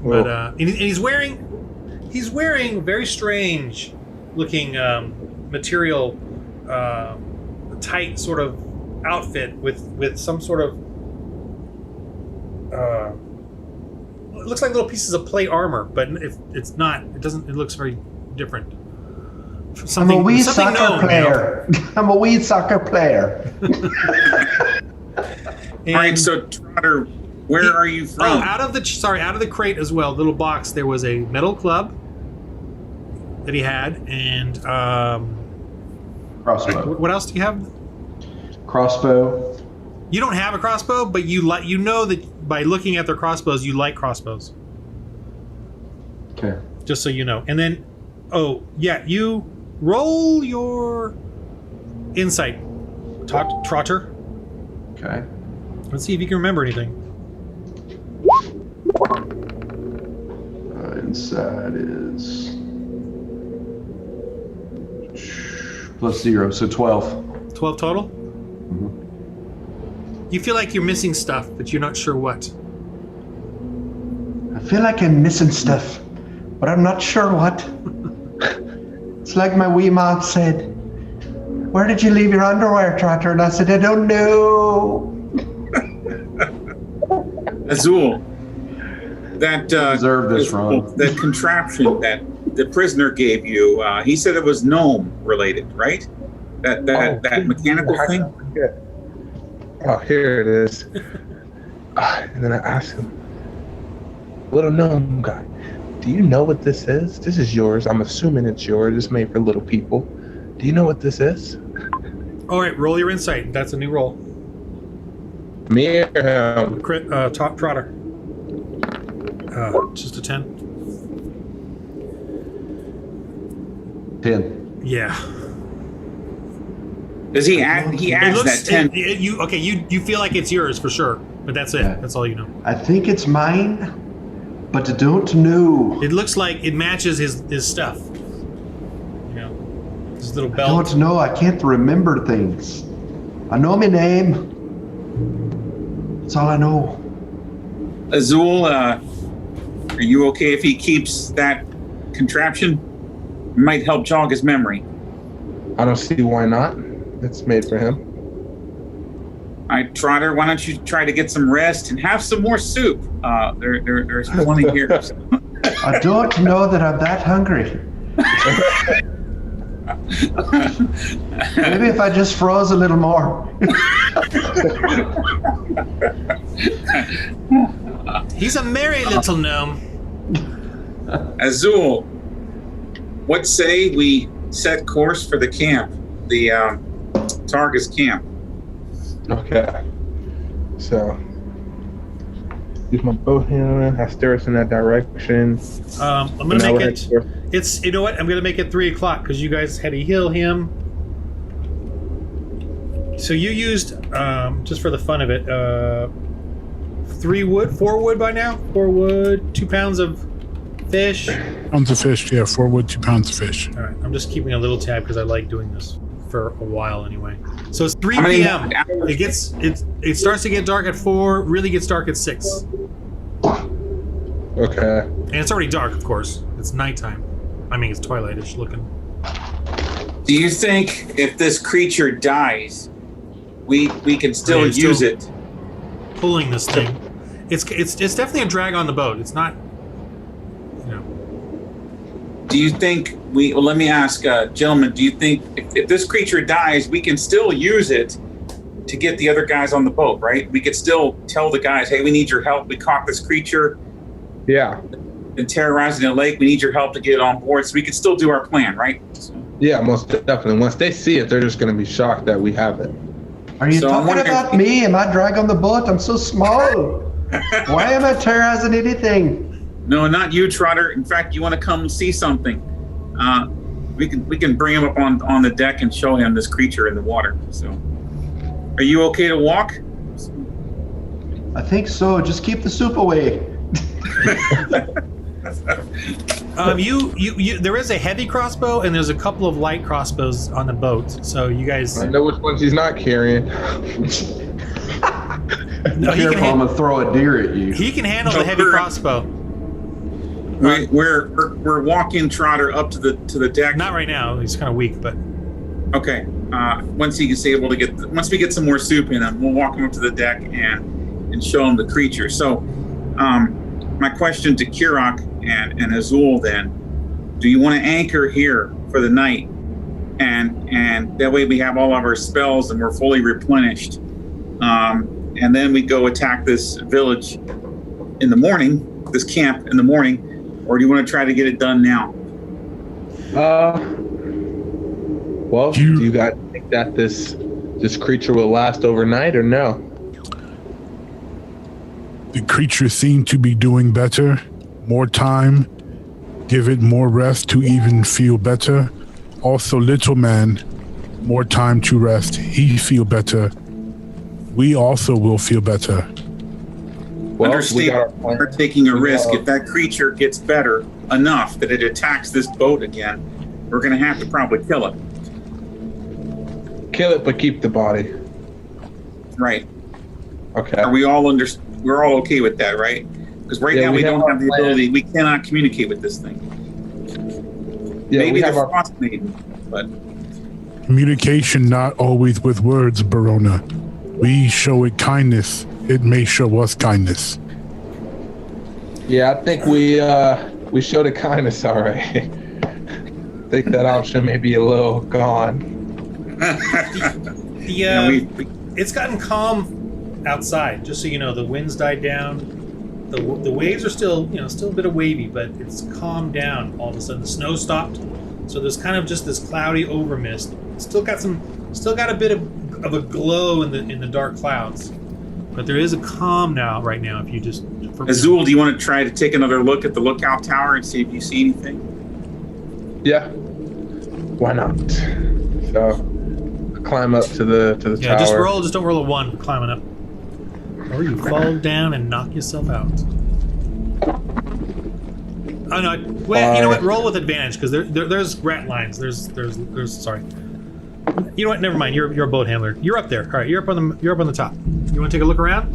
But and he's wearing very strange looking material, tight sort of outfit with some sort of. It looks like little pieces of plate armor, but if it's not, it doesn't. It looks very different. I'm a weed soccer player. I'm a weed soccer player. All right, so Trotter, where are you from? Oh, out of the crate as well. Little box. There was a metal club that he had, and crossbow. What else do you have? Crossbow. You don't have a crossbow, but you know that by looking at their crossbows, you like crossbows. Okay. Just so you know. And then, you roll your insight, Trotter. Okay. Let's see if you can remember anything. Insight is +0, so 12. 12 total? You feel like you're missing stuff, but you're not sure what. I feel like I'm missing stuff, but I'm not sure what. It's like my wee mom said, "Where did you leave your underwear, Trotter?" And I said, "I don't know." Azul, that deserve this, Ron. That contraption that the prisoner gave you, he said it was gnome related, right? That mechanical thing. Yeah. Oh, here it is. And then I asked him, "Little gnome guy, do you know what this is? This is yours. I'm assuming it's yours. It's made for little people. Do you know what this is?" All right, roll your insight. That's a new roll. Me or him? Trotter. Just a 10. 10. Yeah. Does he add? He adds that 10. You feel like it's yours for sure, but that's it. Yeah. That's all you know. I think it's mine, but I don't know. It looks like it matches his stuff. His little I belt. don't know. I can't remember things. I know my name. That's all I know. Azul, are you okay if he keeps that contraption? It might help jog his memory. I don't see why not. It's made for him. All right, Trotter, why don't you try to get some rest and have some more soup? There's plenty here. I don't know that I'm that hungry. Maybe if I just froze a little more. He's a merry little gnome. Azul, what say we set course for the camp, the Targus camp? Okay. So use my boat handler. I steer us in that direction. I'm gonna make it. It's, you know what? I'm gonna make it 3 o'clock because you guys had to heal him. So you used, just for the fun of it, 4 wood by now. 4 wood, 2 pounds of fish. Pounds of fish, yeah. 4 wood, 2 pounds of fish. All right, I'm just keeping a little tab because I like doing this for a while anyway. So it's 3 How many p.m. hours? It starts to get dark at 4. Really gets dark at 6. Okay. And it's already dark, of course. It's nighttime. I mean, it's twilightish looking. Do you think if this creature dies, we can still Yeah, it's use still- it? Pulling this thing. It's definitely a drag on the boat. It's not, you know. Do you think well, let me ask, gentlemen, do you think if this creature dies, we can still use it to get the other guys on the boat, right? We could still tell the guys, hey, we need your help. We caught this creature Yeah. and terrorizing the lake. We need your help to get it on board. So we could still do our plan, right? So, Yeah, most definitely. Once they see it, they're just going to be shocked that we have it. Are you So I'm talking wondering- about me? Am I drag on the boat? I'm so small. Why am I terrorizing anything? no, not you, Trotter. In fact, you want to come and see something? We can bring him up on the deck and show him this creature in the water. So, are you okay to walk? I think so. Just keep the soup away. There is a heavy crossbow and there's a couple of light crossbows on the boat. So you guys, I know which ones he's not carrying. no, he Careful, I'm gonna throw a deer at you. can handle the Oh, heavy sure. crossbow. We're walking Trotter up to the deck. Not right now. He's kind of weak, but Okay. Once he's able to once we get some more soup in him, we'll walk him up to the deck and show him the creature. So, my question to Kirok and Azul then: do you want to anchor here for the night, and that way we have all of our spells and we're fully replenished, and then we go attack this village in the morning, this camp in the morning, or do you want to try to get it done now? Well, do you guys think that this creature will last overnight or no? The creature seemed to be doing better. More time. Give it more rest to even feel better. Also, little man, more time to rest. He feel better. We also will feel better. Well, we Understand, got our plan. we're taking a risk. If that creature gets better enough that it attacks this boat again, we're going to have to probably kill it. Kill it, but keep the body. Right. Okay. Are we all we're all okay with that, right? Because right Yeah, now we we have don't our have the plan. ability. We cannot communicate with this thing. Yeah, Maybe we the have our Frostmaiden, but Communication not always with words, Barona. We show it kindness. It may show us kindness. Yeah, I think we showed a kindness already. I think that option may be a little gone. it's gotten calm outside. Just so you know, the wind's died down. The waves are still a bit of wavy, but it's calmed down. All of a sudden, the snow stopped. So there's kind of just this cloudy overmist. Still got a bit of a glow in the dark clouds, but there is a calm right now. If you just Azul, do you want to try to take another look at the lookout tower and see if you see anything? Yeah. Why not? So I climb up to the tower. just don't roll a 1 for climbing up, or you fall down and knock yourself out. Oh no! Well, you know what? Roll with advantage because there's rat lines. There's sorry. You know what? Never mind. You're a boat handler. You're up there. All right, you're up on the top. You want to take a look around?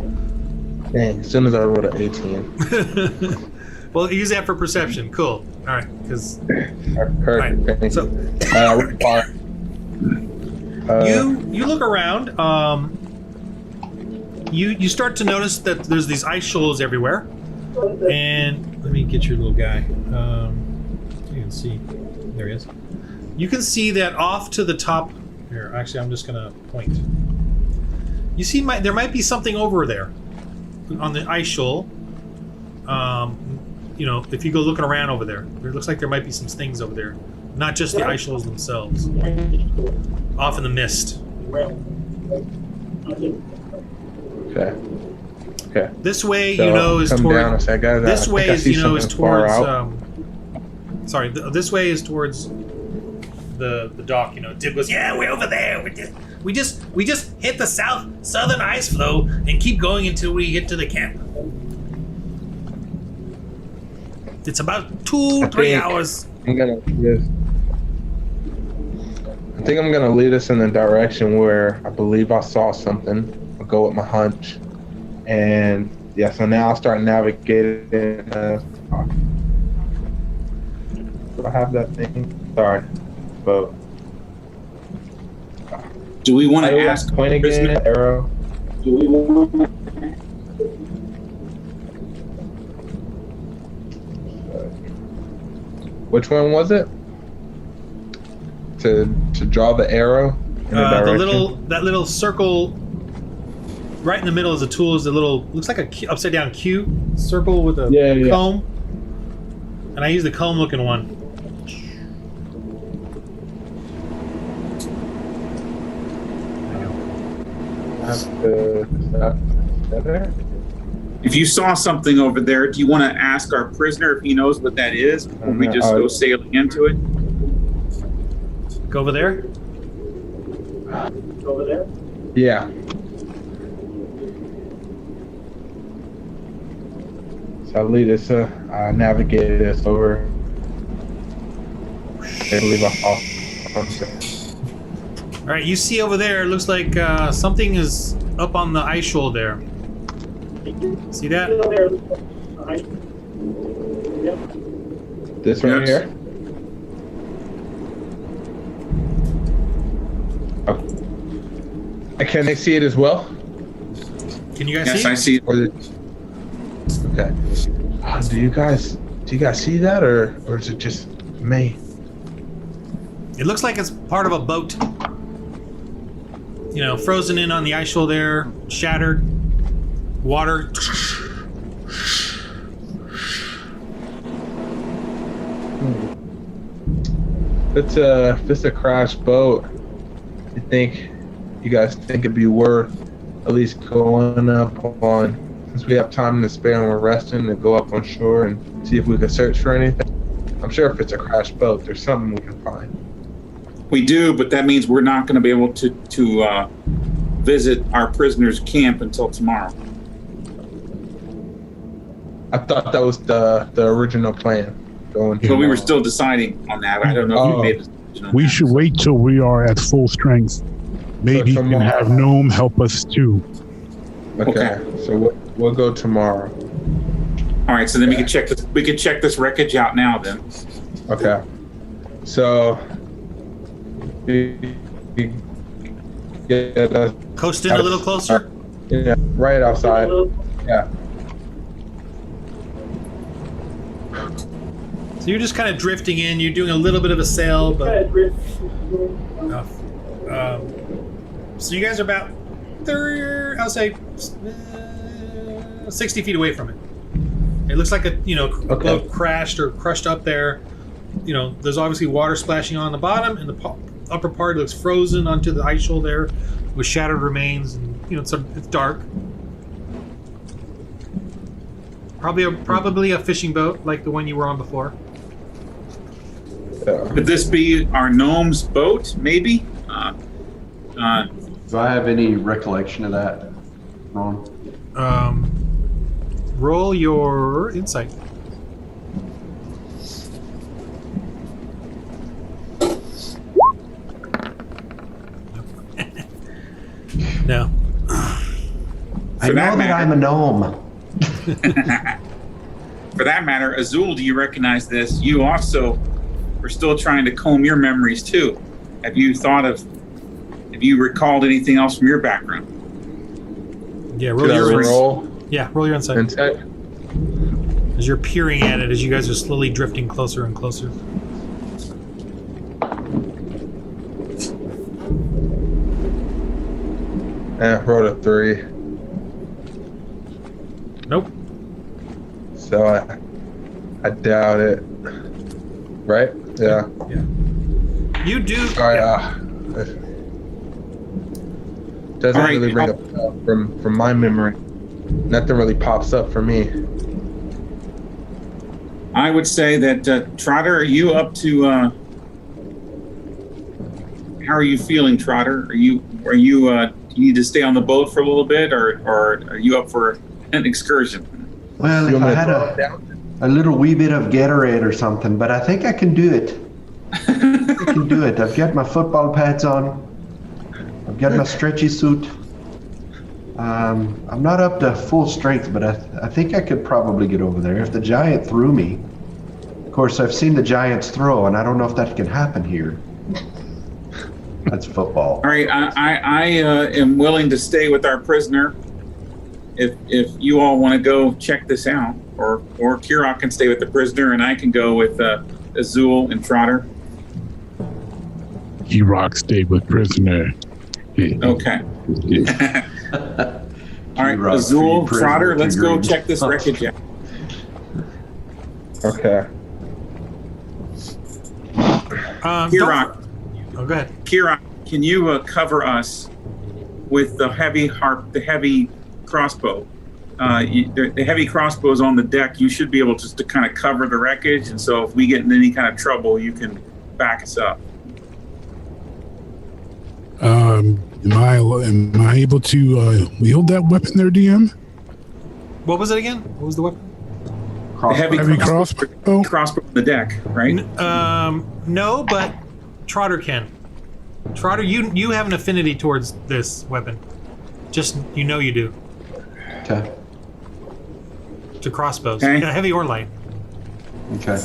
Dang, as soon as I rolled an 18. Well, use that for perception. Cool. All right, because Perfect. right, so you look around. You start to notice that there's these ice shoals everywhere, and let me get your little guy. You can see. There he is. You can see that off to the top. Here, actually, I'm just gonna point. You see, there might be something over there on the ice shoal. If you go looking around over there, it looks like there might be some things over there, not just the ice shoals themselves. Off in the mist. Okay. Okay. This way, So you know, is come toward. down and say, guys, This I think way I is, see you know, is something far towards. out. Sorry, this way is towards the dock. You know, Dib goes, yeah, we're over there. We just hit the southern ice floe and keep going until we get to the camp. It's about 2-3 hours. I think I'm gonna lead us in the direction where I believe I saw something. I'll go with my hunch, and yeah. So now I'll start navigating. Do I have that thing? Sorry, but Do we want how to do I ask point again? Arrow. Do we want Which one was it? To draw the arrow in the direction. That little circle right in the middle is a tool. Is a little looks like a upside down Q circle with a comb, and I use the comb looking one. If you saw something over there, do you want to ask our prisoner if he knows what that is before we just go sailing into it? Go over there? Go over there? Yeah. So I'll lead us, navigate us over. I believe I saw something. All right, you see over there, it looks like something is up on the ice shoal there. See that? This right here? Oh. Can they see it as well? Can you guys Yes, see? I see it. Okay. Do you guys see that, or is it just me? It looks like it's part of a boat. You know, frozen in on the ice shoal there, shattered, water. If it's a crashed boat, you guys think it'd be worth at least going up on, since we have time to spare and we're resting, to go up on shore and see if we can search for anything? I'm sure if it's a crashed boat, there's something we can find. We do, but that means we're not going to be able to visit our prisoners' camp until tomorrow. I thought that was the original plan. Going. But we were still deciding on that. I don't know if we made a decision on We that. should wait till we are at full strength. Maybe So you can have Gnome help us too. Okay. So we'll go tomorrow. All right, so then we can check this. We can check this wreckage out now. Then. Okay. So. Yeah. Coast in a little closer. Yeah. Right outside. Yeah. So you're just kind of drifting in. You're doing a little bit of a sail, but. So you guys are about 30, I'll say 60 feet away from it. It looks like a boat crashed or crushed up there. You know, there's obviously water splashing on the bottom, and the upper part looks frozen onto the ice shoal there, with shattered remains, and it's dark. Probably a fishing boat like the one you were on before. Could this be our gnome's boat? Maybe. Do I have any recollection of that, Ron? Roll your insight. No. I know that I'm a gnome. For that matter, Azul, do you recognize this? You also are still trying to comb your memories too. Have you recalled anything else from your background? Yeah, roll your insight. Insight. As you're peering at it, as you guys are slowly drifting closer and closer. Rolled a 3. Nope. So I doubt it. Right? Yeah. Yeah. You do. Sorry. Doesn't All right, really ring a bell from my memory. nothing really pops up for me. I would say that Trotter, are you up to? How are you feeling, Trotter? Are you? Do you need to stay on the boat for a little bit, or are you up for an excursion? Well, if I had a little wee bit of Gatorade or something, but I think I can do it. I can do it. I've got my football pads on. I've got my stretchy suit. I'm not up to full strength, but I think I could probably get over there if the giant threw me. Of course, I've seen the giants throw, and I don't know if that can happen here. That's football. All right, I am willing to stay with our prisoner. If you all want to go check this out, or Kirok can stay with the prisoner, and I can go with Azul and Trotter. Rock stayed with prisoner. Okay. All right, Azul, Trotter, let's go check this wreckage out. Okay. Kirok. Oh, go ahead. Kirok, can you cover us with the heavy crossbow? The heavy crossbow is on the deck. You should be able just to kind of cover the wreckage, and so if we get in any kind of trouble, you can back us up. Am I able to wield that weapon there, DM? What was it again? What was the weapon? The heavy crossbow? Crossbow on the deck, right? No, but Trotter can. Trotter, you have an affinity towards this weapon. Just, you do. Okay. To crossbows. Okay. Yeah, heavy or light. Okay.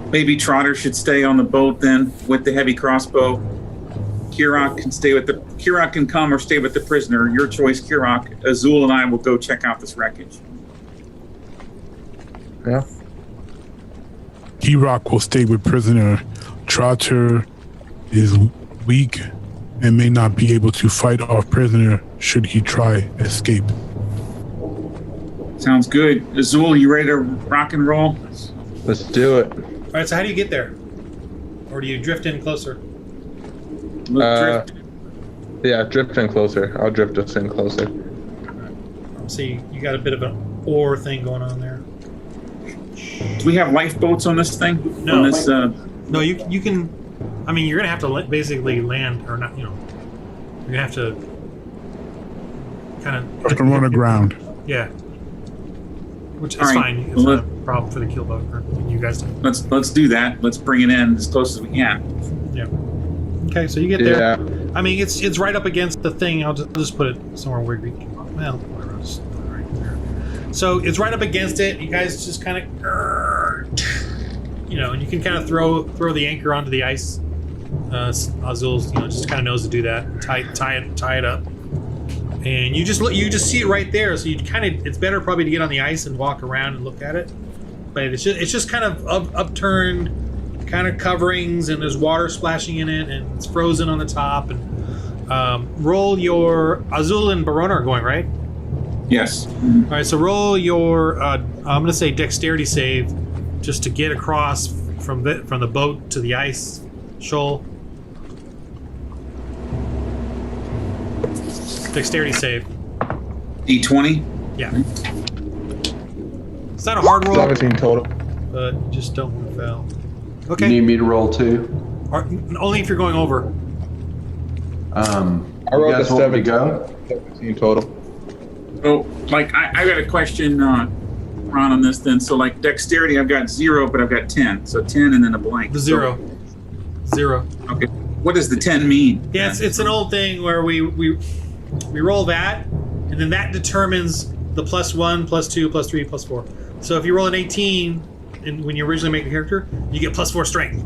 Maybe Trotter should stay on the boat then with the heavy crossbow. Kirok can come or stay with the prisoner. Your choice, Kirok. Azul and I will go check out this wreckage. Yeah. Rock will stay with prisoner. Trotter is weak and may not be able to fight off prisoner should he try escape. Sounds good. Azul, you ready to rock and roll? Let's do it. All right, so how do you get there? Or do you drift in closer? Drift. Yeah, drift in closer. I'll drift us in closer. See, you got a bit of an oar thing going on there. Do we have lifeboats on this thing? No. On this, No, you can. I mean, you're gonna have to basically land, or not. You're gonna have to kind of. I can run aground. Yeah. Which is All right. fine. It's not a problem for the keelboat or you guys do. Let's do that. Let's bring it in as close as we can. Yeah. Okay, so you get there. Yeah. I mean, it's right up against the thing. I'll just put it somewhere where we can. Well, whatever. I'll just put it right there. So it's right up against it. You guys just kind of, and you can kind of throw the anchor onto the ice. Azul's, just kind of knows to do that. Tie it up, and you just see it right there. So it's better probably to get on the ice and walk around and look at it. But it's just kind of upturned, kind of coverings, and there's water splashing in it, and it's frozen on the top. And roll your Azul and Barona are going, right? Yes. All right, so roll your I'm gonna say dexterity save, just to get across from the boat to the ice shoal. Dexterity save. D20. Yeah. It's not a hard roll, 17 total. but you just don't want to fail. You Okay. need me to roll too? Only if you're going over. I You rolled a guys want me to go? 17 total. Oh, I got a question, Ron, on this then. So dexterity, I've got 0, but I've got 10. So 10 and then a blank. The zero. Zero. Okay. What does the 10 mean? Yeah, it's an old thing where we roll that, and then that determines the +1, +2, +3, +4. So if you roll an 18, and when you originally make the character, you get +4 strength.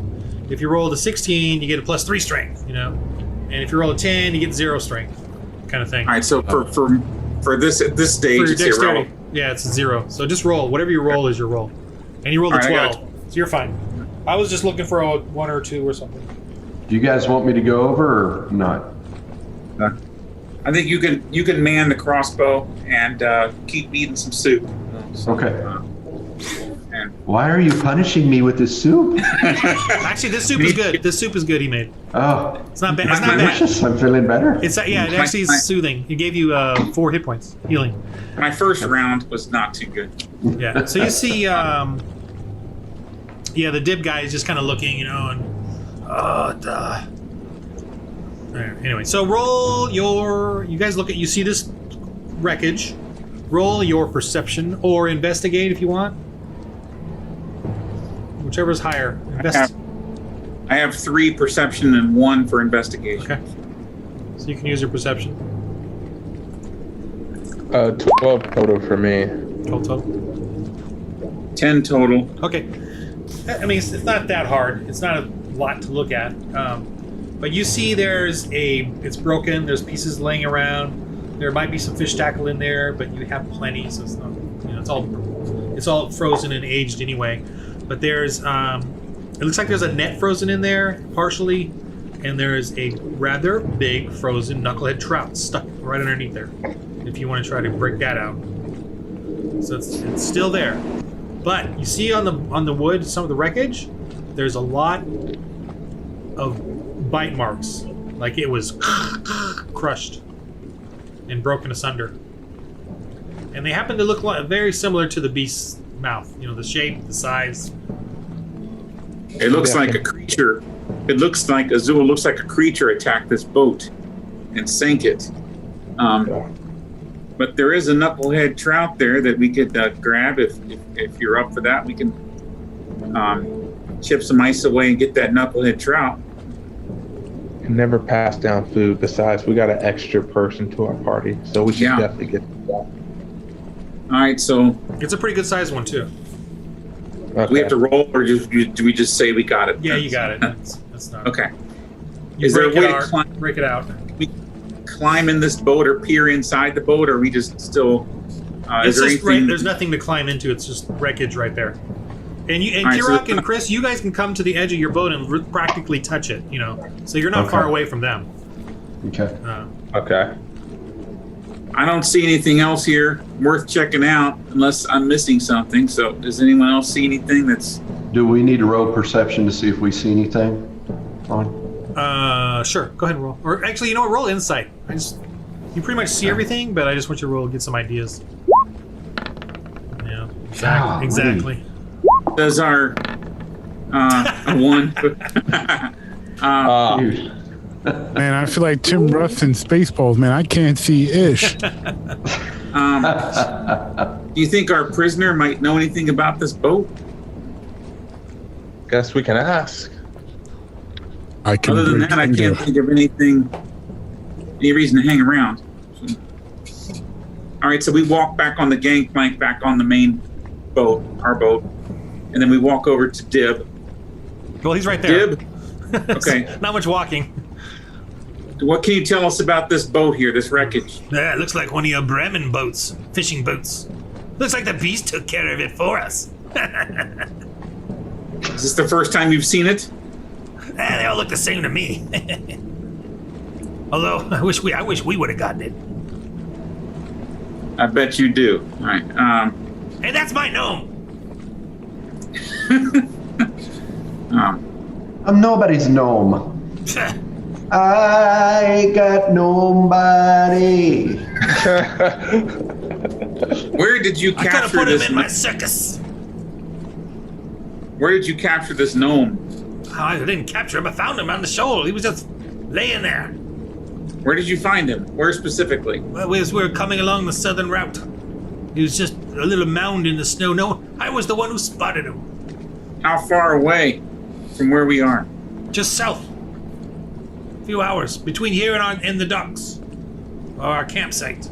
If you roll a 16, you get a +3 strength. And if you roll a 10, you get 0 strength, kind of thing. All right. So for this at this stage, For your it's dexterity, irrelevant. yeah, it's 0. So just roll whatever you roll is your roll, and you rolled a All right, I 12, got so you're fine. I was just looking for a 1 or 2 or something. Do you guys want me to go over or not? I think you can man the crossbow and keep eating some soup. Okay. And Why are you punishing me with this soup? Actually, this soup is good. This soup is good. He made. Oh, It's not bad. It's not bad. delicious. I'm feeling better. It's yeah. It actually is soothing. He gave you 4 hit points healing. my first round was not too good. Yeah. So you see, yeah, the dib guy is just kind of looking, and anyway. So roll your. You guys look at. You see this wreckage. Roll your perception or investigate if you want. Whichever's higher. I have 3 perception and 1 for investigation. Okay. So you can use your perception. 12 total for me. 12 total. 10 total. Okay. I mean, it's not that hard. It's not a lot to look at. But you see it's broken. There's pieces laying around. There might be some fish tackle in there, but you have plenty, so it's not, it's all frozen and aged anyway. But there's, it looks like there's a net frozen in there, partially, and there's a rather big frozen knucklehead trout stuck right underneath there, if you want to try to break that out. So it's still there. But you see on the wood, some of the wreckage, there's a lot of bite marks, like it was crushed and broken asunder. And they happen to look very similar to the beast's mouth. The shape, the size. It looks like a creature. It looks like Azul looks like a creature attacked this boat and sank it. But there is a knucklehead trout there that we could grab if you're up for that. We can chip some ice away and get that knucklehead trout. Never pass down food. Besides, we got an extra person to our party, so we should definitely get that. All right, so It's a pretty good sized one too. Okay. we have to roll, or do we just say we got it? Yeah, you got it. That's not. Okay. You Is there break a it way to out. climb? Break it out. Climb in this boat or peer inside the boat, or are we just still? It's is there just anything? there's nothing to climb into. It's just wreckage right there. And All right, so Kirok and Chris, you guys can come to the edge of your boat and practically touch it. So you're not far away from them. Okay. Okay. I don't see anything else here worth checking out, unless I'm missing something. So, does anyone else see anything that's? Do we need to roll perception to see if we see anything? Sure. Go ahead and roll. Or actually, roll insight. You pretty much see everything, but I just want you to roll, get some ideas. Yeah. Exactly. Does our one? Dude. Man, I feel like Tim Russ in Spaceballs, man. I can't see ish. Do you think our prisoner might know anything about this boat? Guess we can ask. I can Other than break that, I into- can't think of any reason to hang around. All right, so we walk back on the gangplank, back on the main boat, our boat, and then we walk over to Dib. Well, he's right there. Dib, okay. Not much walking. What can you tell us about this boat here, this wreckage? Yeah, it looks like one of your Bremen boats, fishing boats. Looks like the beast took care of it for us. Is this the first time you've seen it? They all look the same to me. Although I wish we would have gotten it. I bet you do. All right. Hey, that's my gnome. I'm nobody's gnome. I got nobody. Where did you I could have capture put him this? in my circus. Where did you capture this gnome? I didn't capture him. I found him on the shoal. He was just laying there. Where did you find him? Where specifically? Well, we were coming along the southern route. He was just a little mound in the snow. No, I was the one who spotted him. How far away from where we are? Just south. A few hours between here and the docks, our campsite.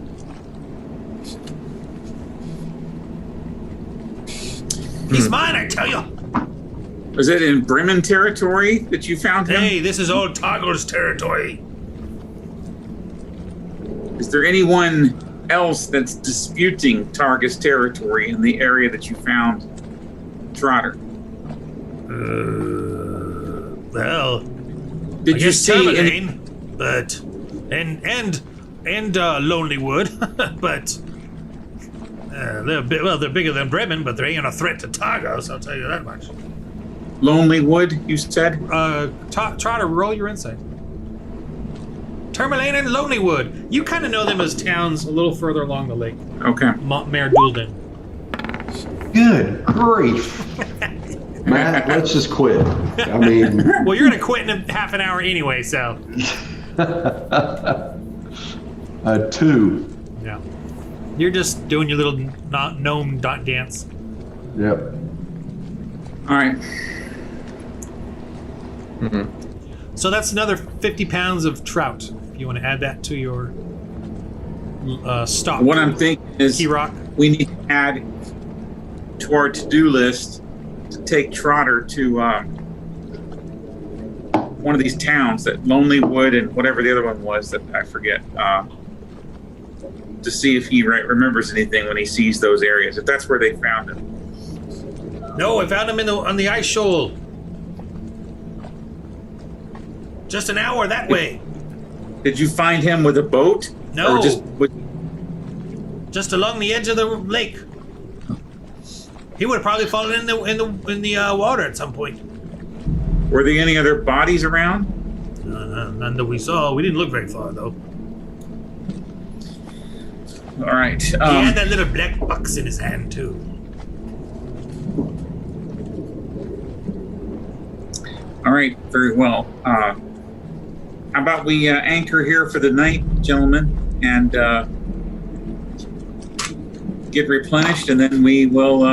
He's mine, I tell you. Was it in Bremen territory that you found him? Hey, this is old Toggle's territory. Is there anyone else that's disputing Targus territory in the area that you found Trotter? Well, Did you see any? Termalaine, but and Lonely Wood, but They're bigger than Bremen, but they ain't a threat to Targos, I'll tell you that much. Lonely Wood, you said? Trotter, roll your insight. Tourmaline and Lonelywood. You kind of know them as towns a little further along the lake. Okay. Mayor Dulden. Good grief. Matt, let's just quit. I mean... Well, you're going to quit in half an hour anyway, so... 2. Yeah. You're just doing your little gnome dance. Yep. All right. Mm-hmm. So that's another 50 pounds of trout. If you want to add that to your stock. What I'm thinking is Key Rock. we need to add to our to-do list to take Trotter to one of these towns, that Lonely Wood and whatever the other one was that I forget, to see if he remembers anything when he sees those areas, if that's where they found him. No, I found him on the ice shoal. Just an hour that way. Did you find him with a boat? No. Or just along the edge of the lake. He would have probably fallen in the water at some point. were there any other bodies around? None that we saw. We didn't look very far though. All right. He had that little black box in his hand too. All right. Very well. How about we anchor here for the night, gentlemen, and get replenished, and then we will.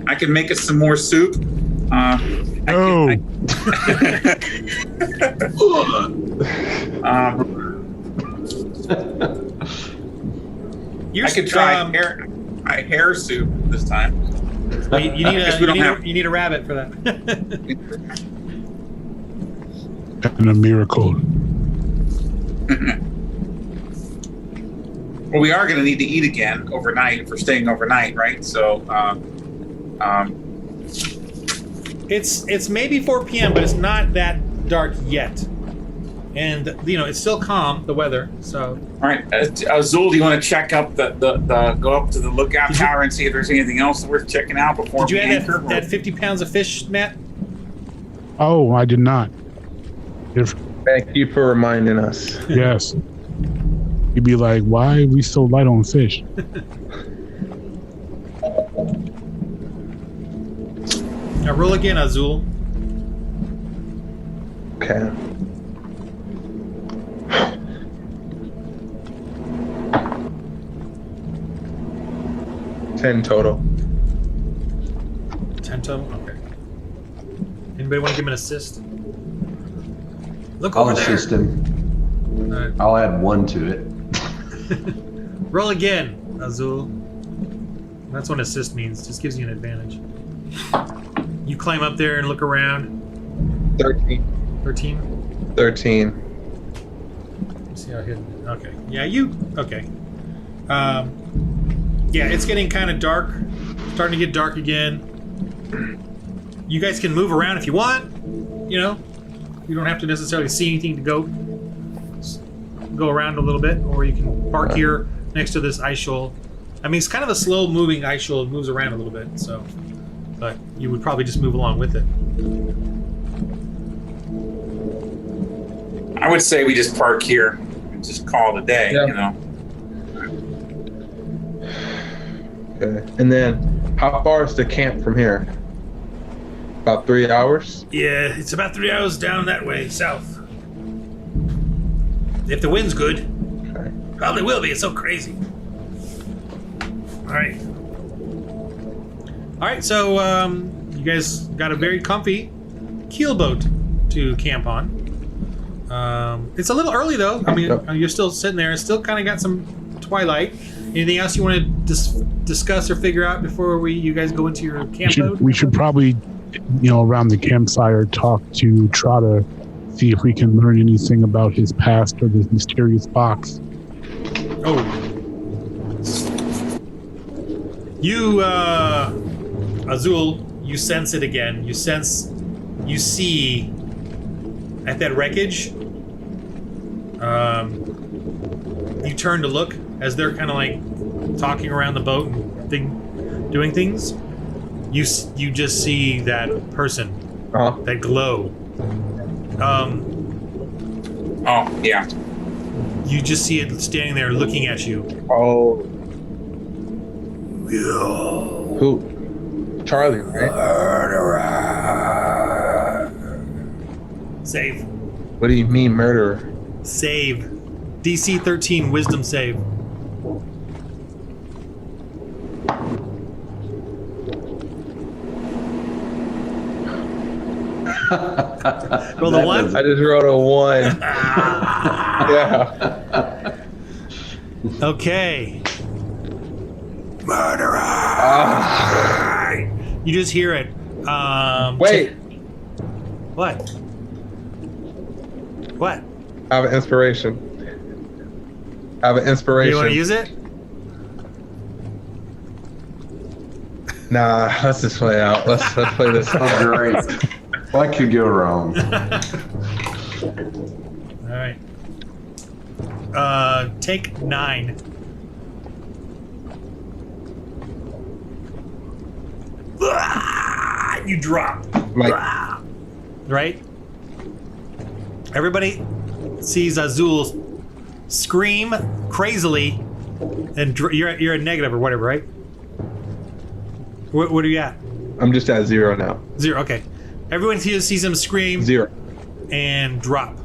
I can make us some more soup. I could try hair soup this time. Well, you need a rabbit for that. And a miracle. Well, we are going to need to eat again overnight if we're staying overnight, right? So, it's maybe 4 p.m., but it's not that dark yet, and it's still calm, the weather. So, all right, Azul, do you want to check up the go up to the lookout tower and see if there's anything else worth checking out before did you we add anchor? that 50 pounds of fish, Matt? Oh, I did not. Thank you for reminding us. Yes. You'd be like, why are we so light on fish? Now roll again, Azul. Okay. $10 total. 10 total? Okay. Anybody want to give him an assist? Look I'll over there. assist him. All right. I'll add 1 to it. Roll again, Azul. That's what assist means. Just gives you an advantage. You climb up there and look around. 13. 13? 13. Let's see how hidden. Okay. Yeah, okay. Yeah, it's getting kind of dark. Starting to get dark again. You guys can move around if you want. You don't have to necessarily see anything to go around a little bit, or you can park here next to this ice shoal. I mean, it's kind of a slow-moving ice shoal. It moves around a little bit, so. But you would probably just move along with it. I would say we just park here and just call it a day. Yeah. Okay. And then, how far is the camp from here? About 3 hours? Yeah, it's about 3 hours down that way, south. If the wind's good. Okay. Probably will be, it's so crazy. Alright. Alright, so you guys got a very comfy keelboat to camp on. It's a little early though. I mean, you're still sitting there. It's still kind of got some twilight. Anything else you want to discuss or figure out before you guys go into your camp boat? We should probably, around the campfire, talk to Trotter, see if we can learn anything about his past or this mysterious box. Oh. You, Azul, you sense it again. You see at that wreckage, you turn to look as they're kind of like talking around the boat and doing things, you just see that person, that glow. Oh, yeah. You just see it standing there looking at you. Oh. Yeah. Who? Charlie, right? Save. What do you mean, murderer? Save. DC 13 wisdom save. Roll the 1? I just rolled a 1. Yeah. Okay. Murderer. You just hear it. Wait. What? What? I have an inspiration. You want to use it? Nah, let's just play out. Let's play this. Oh, great. What could go wrong? All right. Take 9. You drop. Right? Everybody sees Azul scream crazily, and you're at negative or whatever, right? What are you at? I'm just at 0 now. 0. Okay. Everyone sees him scream 0 and drop.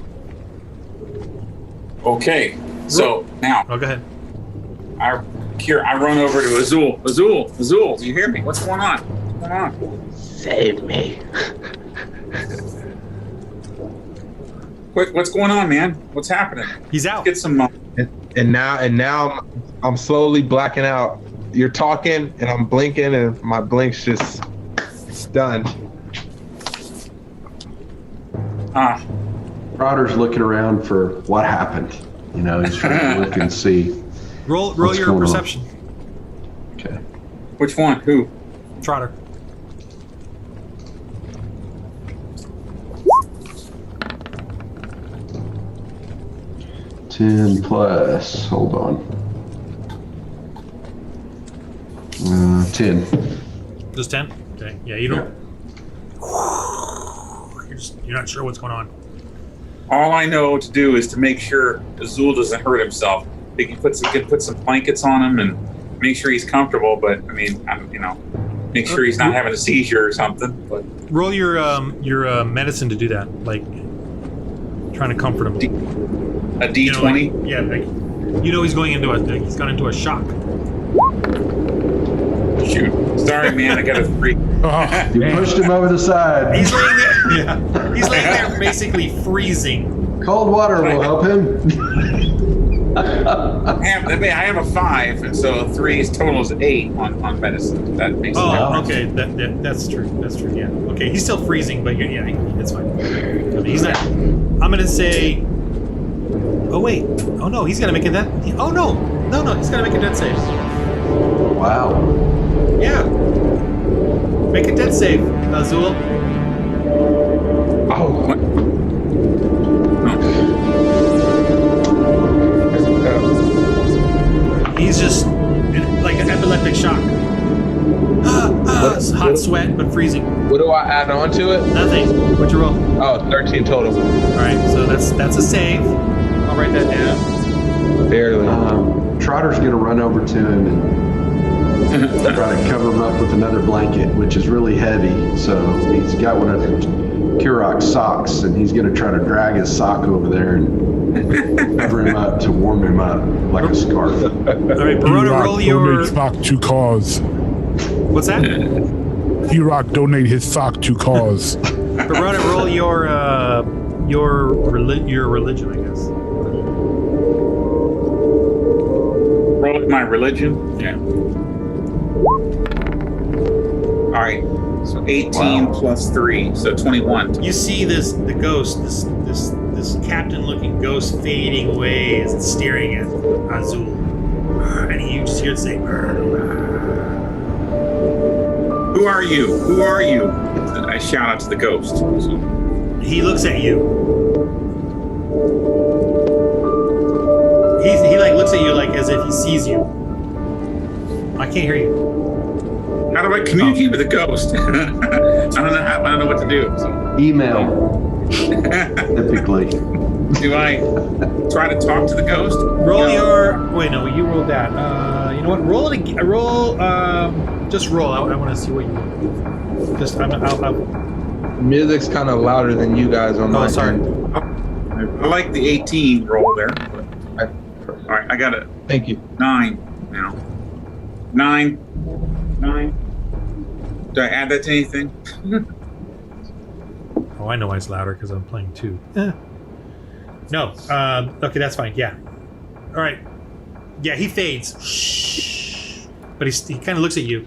Okay. So now Oh, go ahead. I run over to Azul. Azul, do you hear me? What's going on? What's going on? Save me. What's going on, man? What's happening? He's out. Get some. And now I'm slowly blacking out. You're talking and I'm blinking and my blink's just stunned. Trotter's looking around for what happened. You know, he's trying to look and see. Roll What's your going on? perception. Okay. Which one? Who? Trotter. Ten plus. Hold on. 10. Just 10? Okay. Yeah, you don't. You're not sure what's going on. All I know to do is to make sure Azul doesn't hurt himself. They can put some blankets on him and make sure he's comfortable. But I mean, make sure he's not having a seizure or something. But Roll your medicine to do that. Like trying to comfort him. a D20. Yeah, like, he's going into he's gone into a shock. Shoot. Sorry, man. I got a 3. You pushed him over the side. He's laying there. Yeah. He's laying there basically freezing. Cold water will help him. I have a 5, and so 3's total is 8 on medicine. That makes sense. Oh, okay. That's true. That's true. Yeah. Okay. He's still freezing, but yeah, it's fine. He's not. I'm gonna say. Oh wait. Oh no. He's gonna make a death. Oh no. No. He's gonna make a death save. Wow. Yeah. Make a death save, Azul. Oh. He's just in, like an epileptic shock. Hot sweat, but freezing. What do I add on to it? Nothing. What'd you roll? Oh, 13 total. All right, so that's a save. I'll write that down. Barely. Trotter's going to run over to him and try to cover him up with another blanket, which is really heavy. So he's got one of the Kurok's socks, and he's going to try to drag his sock over there and cover him up to warm him up like a scarf. All right, Barona, roll your. Donate sock to cause. What's that? Rock donate his sock to cause. Barona, roll your religion, I guess. Roll my religion. Yeah. All right. So 18 plus 3, so 21. You see the ghost, this captain-looking ghost fading away as it's staring at Azul, and you just hear it say, Who are you? Who are you? I shout out to the ghost. So, he looks at you. He like looks at you like as if he sees you. I can't hear you. How do I communicate with a ghost? I don't know what to do. So. Email. Typically. Do I try to talk to the ghost? Roll your. Wait, no, you rolled that. You know what? Roll it again. Roll. Just roll. I want to see what you. Just. I'll Music's kind of louder than you guys on my sorry. end. I like the 18 roll there. All right, I got it. Thank you. 9 now. 9. Do I add that to anything? Oh, I know why it's louder because I'm playing 2. No. Okay, that's fine. Yeah. All right. Yeah, he fades. Shh. But he kind of looks at you.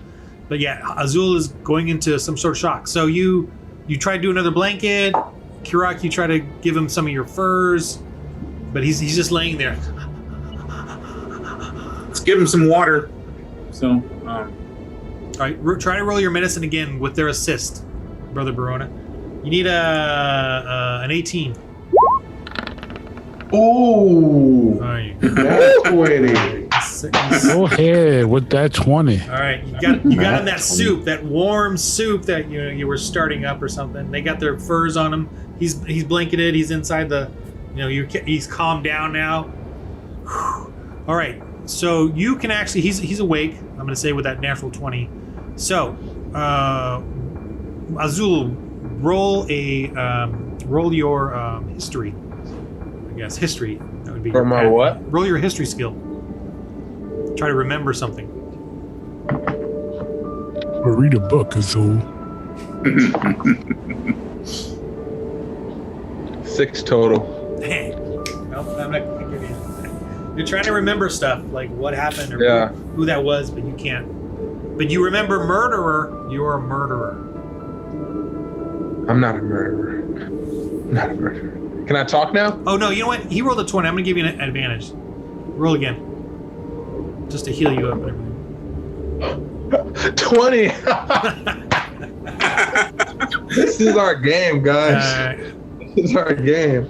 But yeah, Azul is going into some sort of shock. So you try to do another blanket. Kirak, you try to give him some of your furs. But he's just laying there. Let's give him some water. So, all right, try to roll your medicine again with their assist, Brother Barona. You need an 18. Ooh. All right. That's 20. Go ahead with that 20. All right, you got him that soup, that warm soup that you were starting up or something. They got their furs on him. He's blanketed. He's inside the, he's calmed down now. Whew. All right, so you can actually he's awake. I'm gonna say with that natural 20. So, Azul, roll your history. I guess history. That would be For my what? Roll your history skill. Try to remember something. Or read a book, Azul. 6 total. Hey, nope, I'm not gonna give you. You're trying to remember stuff like what happened or who that was, but you can't. But you remember murderer. You're a murderer. I'm not a murderer. Not a murderer. Can I talk now? Oh no, you know what? He rolled a 20. I'm gonna give you an advantage. Roll again. Just to heal you up and everything. 20. This is our game, guys. This is our game.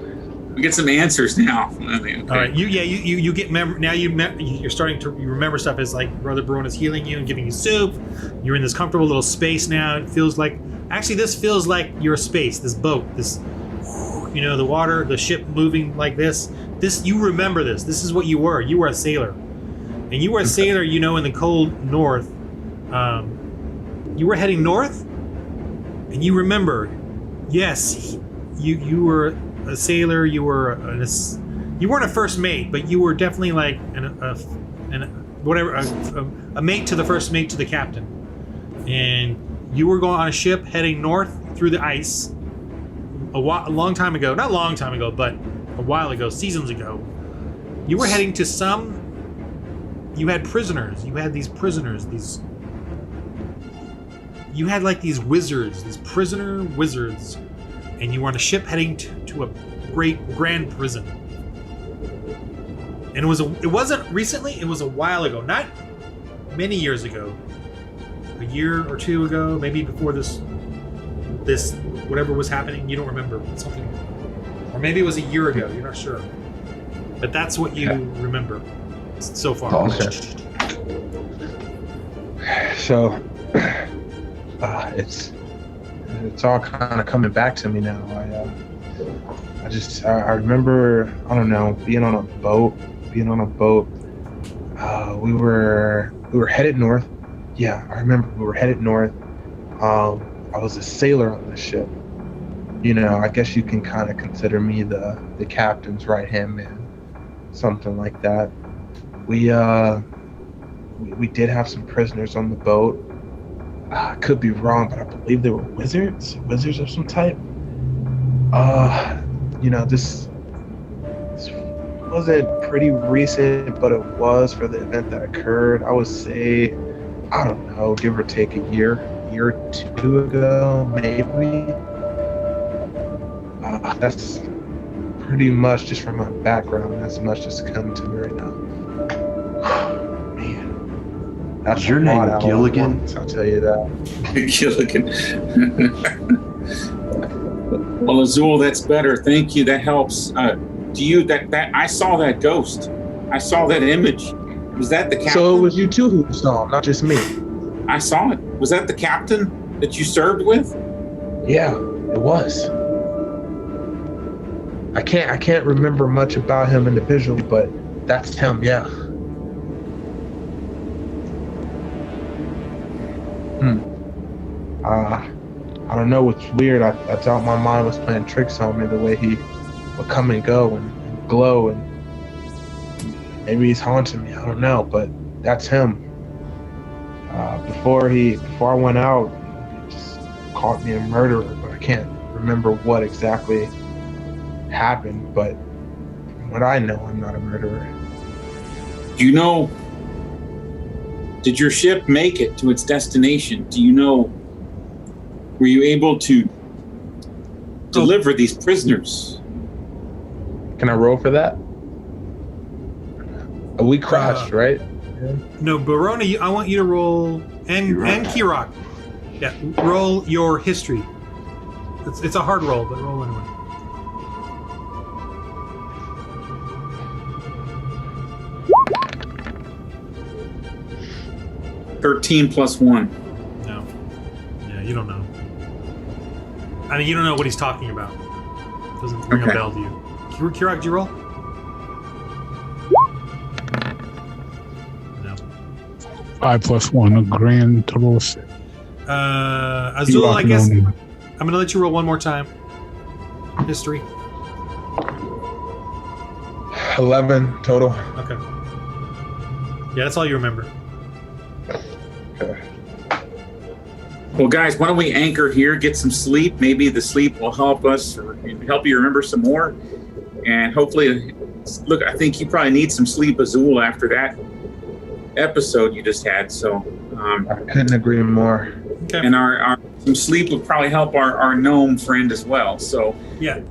we get some answers now. Okay. All right, you get now you're starting to remember stuff as like Brother Barone is healing you and giving you soup. You're in this comfortable little space now. It feels like this feels like your space. This boat, this the water, the ship moving like this. You remember this. This is what you were. You were a sailor. And you were a sailor, in the cold north. You were heading north, and you remember, yes, you were a sailor. You were you weren't a first mate, but you were definitely like a mate to the first mate to the captain. And you were going on a ship heading north through the ice. A long time ago, not a long time ago, but a while ago, seasons ago. You were heading to you had prisoners. You had these prisoners. You had like these wizards, these prisoner wizards, and you were on a ship heading to a great grand prison. And it wasn't recently. It was a while ago, not many years ago. A year or two ago, maybe before this whatever was happening. You don't remember something, or maybe it was a year ago. You're not sure, but that's what you remember so far. Okay. So it's all kind of coming back to me now. I remember, I don't know, being on a boat. We were headed north. Yeah, I remember we were headed north. I was a sailor on the ship. I guess you can kind of consider me the captain's right hand man, something like that. We did have some prisoners on the boat. I could be wrong, but I believe they were wizards of some type. This wasn't pretty recent, but it was for the event that occurred. I would say, I don't know, give or take a year or two ago, maybe. That's pretty much just from my background. That's much just coming to me right now. Man, that's your name Gilligan? I'll tell you that. Gilligan. Well, Azul, that's better. Thank you. That helps. I saw that ghost. I saw that image. Was that the captain? So it was you two who saw him, not just me. I saw it. Was that the captain that you served with? Yeah, it was. I can't remember much about him individually, but that's him, yeah. I don't know what's weird. I thought my mind was playing tricks on me, the way he would come and go and glow, and maybe he's haunting me. I don't know, but that's him. Before I went out, he just called me a murderer, but I can't remember what exactly happened. But from what I know, I'm not a murderer. Do you know? Did your ship make it to its destination? Do you know? Were you able to deliver these prisoners? Can I roll for that? We crashed, right? No, Barona, I want you to roll, and Kirok. Yeah, roll your history. It's a hard roll, but roll anyway. $13 + 1. No. Yeah, you don't know. I mean, you don't know what he's talking about. Doesn't ring a bell to you. Kirok, did you roll? No. 5 + 1, a grand total of 6. Azul, I guess I'm going to let you roll one more time. History. 11 total. Okay. Yeah, that's all you remember. Okay. Well, guys, why don't we anchor here, get some sleep? Maybe the sleep will help us, or help you remember some more. And hopefully, look, I think you probably need some sleep, Azul, after that episode you just had. So, I couldn't agree more. Okay. And our some sleep would probably help our gnome friend as well. So, Yeah.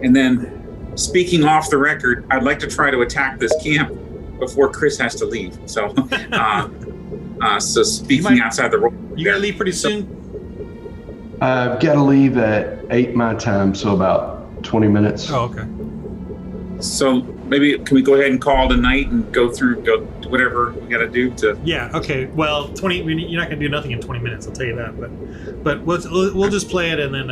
And then, speaking off the record, I'd like to try to attack this camp before Chris has to leave. So, so speaking outside the role. You got to leave pretty soon? I've got to leave at 8 my time, so about 20 minutes. Oh, okay. So maybe can we go ahead and call it a night and go whatever we got to do to. Yeah. Okay. Well, 20. You're not gonna do nothing in 20 minutes. I'll tell you that. But we'll just play it, and then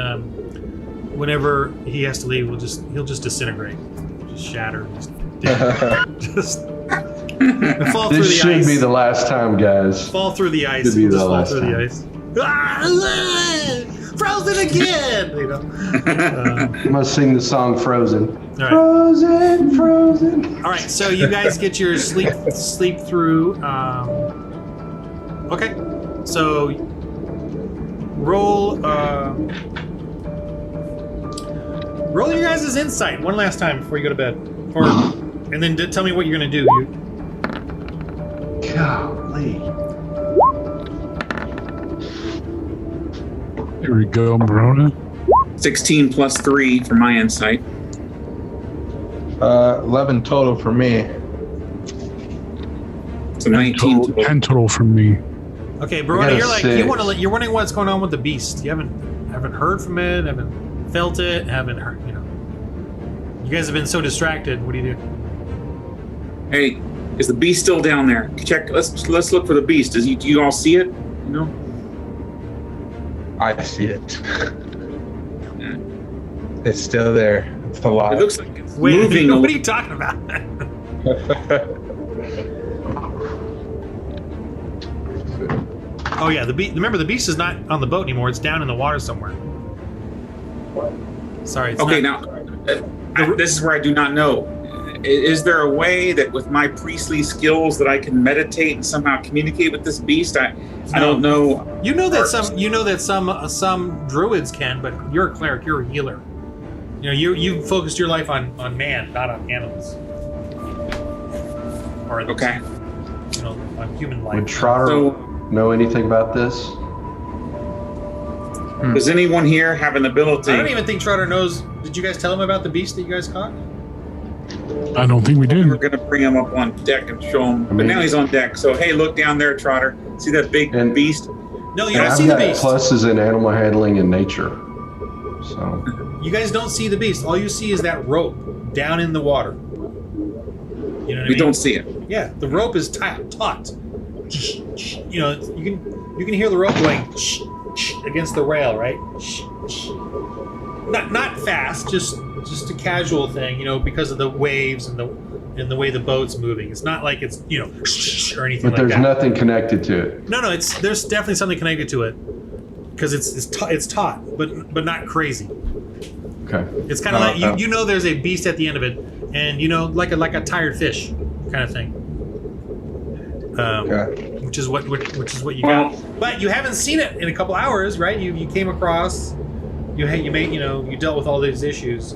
whenever he has to leave, he'll just disintegrate, just shatter, just fall through the ice. This should be the last time, guys. Fall through the ice. Should be the Just fall last through time. the ice. Frozen again. You know. I'm gonna sing the song "Frozen." All right. Frozen, frozen. All right, so you guys get your sleep through. Okay, so roll your guys' insight one last time before you go to bed, and then tell me what you're gonna do. Golly. Here we go, Barona. 16 + 3 for my insight. 11 total for me. So 19 total. 10 total from me. Okay, I Barona, got a you're like 6. you're wondering what's going on with the beast. You haven't heard from it, haven't felt it, haven't heard. You know, you guys have been so distracted. What do you do? Hey, is the beast still down there? Check. Let's look for the beast. Do you all see it? You know. I see it. It's still there. It's alive. It looks like it's Wait, moving. what are you talking about? Oh yeah, remember the beast is not on the boat anymore. It's down in the water somewhere. Sorry. It's Okay, not, now this is where I do not know. Is there a way that with my priestly skills that I can meditate and somehow communicate with this beast? I don't know. You know that some druids can, but you're a cleric. You're a healer. You know, you focused your life on man, not on animals. Or Okay. You know, on human Would life. Trotter know anything about this? Does anyone here have an ability? I don't even think Trotter knows. Did you guys tell him about the beast that you guys caught? I don't think we We're did. going to bring him up on deck and show him. But now he's on deck. So, hey, look down there, Trotter. See that big beast? No, you And don't I've see the got beast. pluses in animal handling and nature. So You guys don't see the beast. All you see is that rope down in the water. You know what I We mean? don't see it. Yeah, the rope is taut. You know, you can hear the rope going against the rail, right? Not fast, just a casual thing, you know, because of the waves and the way the boat's moving. It's not like it's, you know, or anything like that. But there's nothing connected to it. No, there's definitely something connected to it because it's taut, but not crazy. Okay. It's kind of like you know there's a beast at the end of it, and you know like a tired fish kind of thing. Okay. Which is what you got. But you haven't seen it in a couple hours, right? You came across, you dealt with all these issues.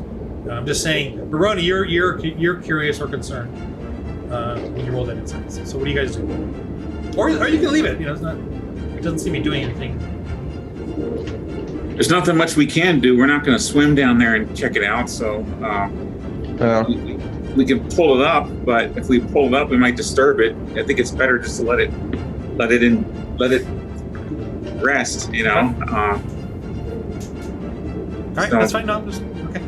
I'm just saying, Baroni, you're curious or concerned when you roll that insight. So what do you guys do? Or you can leave it. You know, it doesn't seem to be doing anything. There's nothing much we can do. We're not going to swim down there and check it out. So we can pull it up, but if we pull it up, we might disturb it. I think it's better just to let it rest. You know. All right, that's fine. No, okay.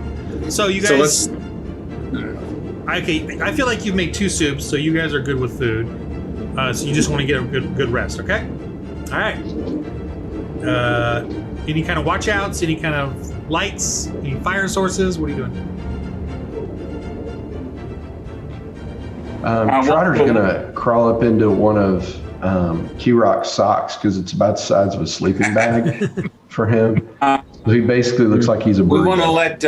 So you guys. So okay, I feel like you've made 2 soups, so you guys are good with food. So you just want to get a good rest, okay? All right. Any kind of watch outs? Any kind of lights? Any fire sources? What are you doing? Trotter's gonna crawl up into one of Keyrock's socks because it's about the size of a sleeping bag for him. So he basically looks like he's a bird. we want to let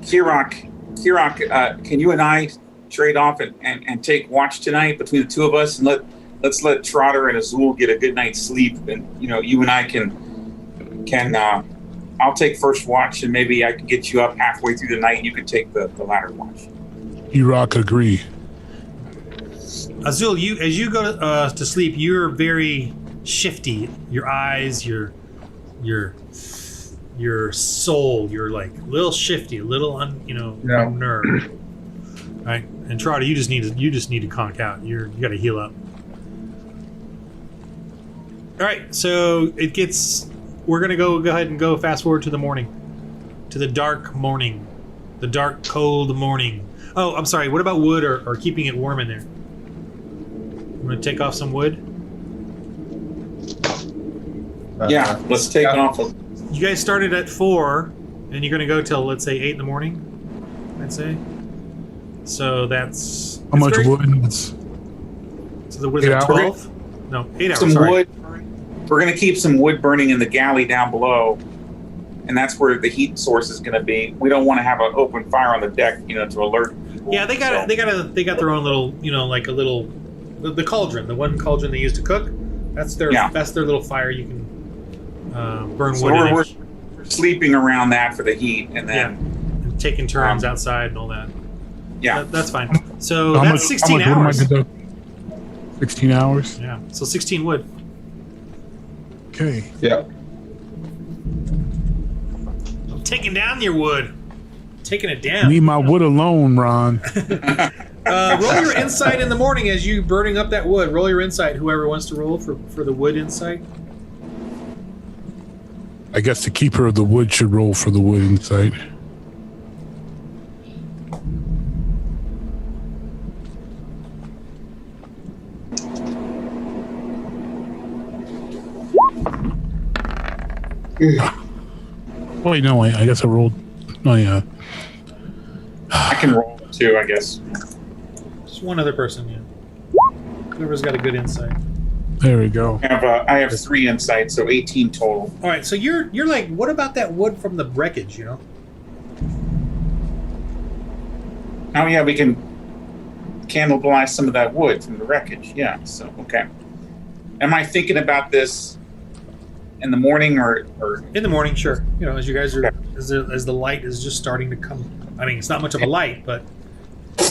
Keyrock, can you and I trade off and take watch tonight between the 2 of us, and let's let Trotter and Azul get a good night's sleep, and you know, you and I can I'll take first watch, and maybe I can get you up halfway through the night, and you can take the latter watch. Rock agree. Azul, as you go to sleep, you're very shifty. Your eyes, your soul, you're like a little shifty, a little unnerved. Right? And Trotter, you just need to conk out. You got to heal up. All right, so we're gonna go ahead and go fast forward to the morning, to the dark morning, the dark cold morning. Oh, I'm sorry. What about wood or keeping it warm in there? I'm gonna take off some wood. Yeah, let's take off. You guys started at 4, and you're gonna go till, let's say, 8 in the morning. I'd say. So that's how much wood? So what is it? 12? No, 8 hours. Some sorry. wood. We're gonna keep some wood burning in the galley down below, and that's where the heat source is gonna be. We don't want to have an open fire on the deck, you know, to alert people. Yeah, they got their own little, you know, like a little the cauldron, the one cauldron they use to cook. That's their little fire. You can burn wood. So we're sleeping around that for the heat, and then and taking turns outside and all that. Yeah, that's fine. So that's 16 hours. 16 hours. Yeah, so 16 wood. Okay. Yeah. I'm taking down your wood. Taking it down. Leave my wood alone, Ron. Roll your insight in the morning as you burning up that wood. Roll your insight. Whoever wants to roll for the wood insight. I guess the keeper of the wood should roll for the wood insight. Wait, no, I guess I rolled. Oh, yeah. I can roll too, I guess. Just one other person, yeah. Whoever's got a good insight. There we go. I have 3 insights, so 18 total. All right, so you're like, what about that wood from the wreckage? You know? Oh yeah, we can cannibalize some of that wood from the wreckage. Yeah. So okay. Am I thinking about this in the morning or in the morning? Sure. You know, as you guys are as the light is just starting to come. I mean, it's not much of a light, but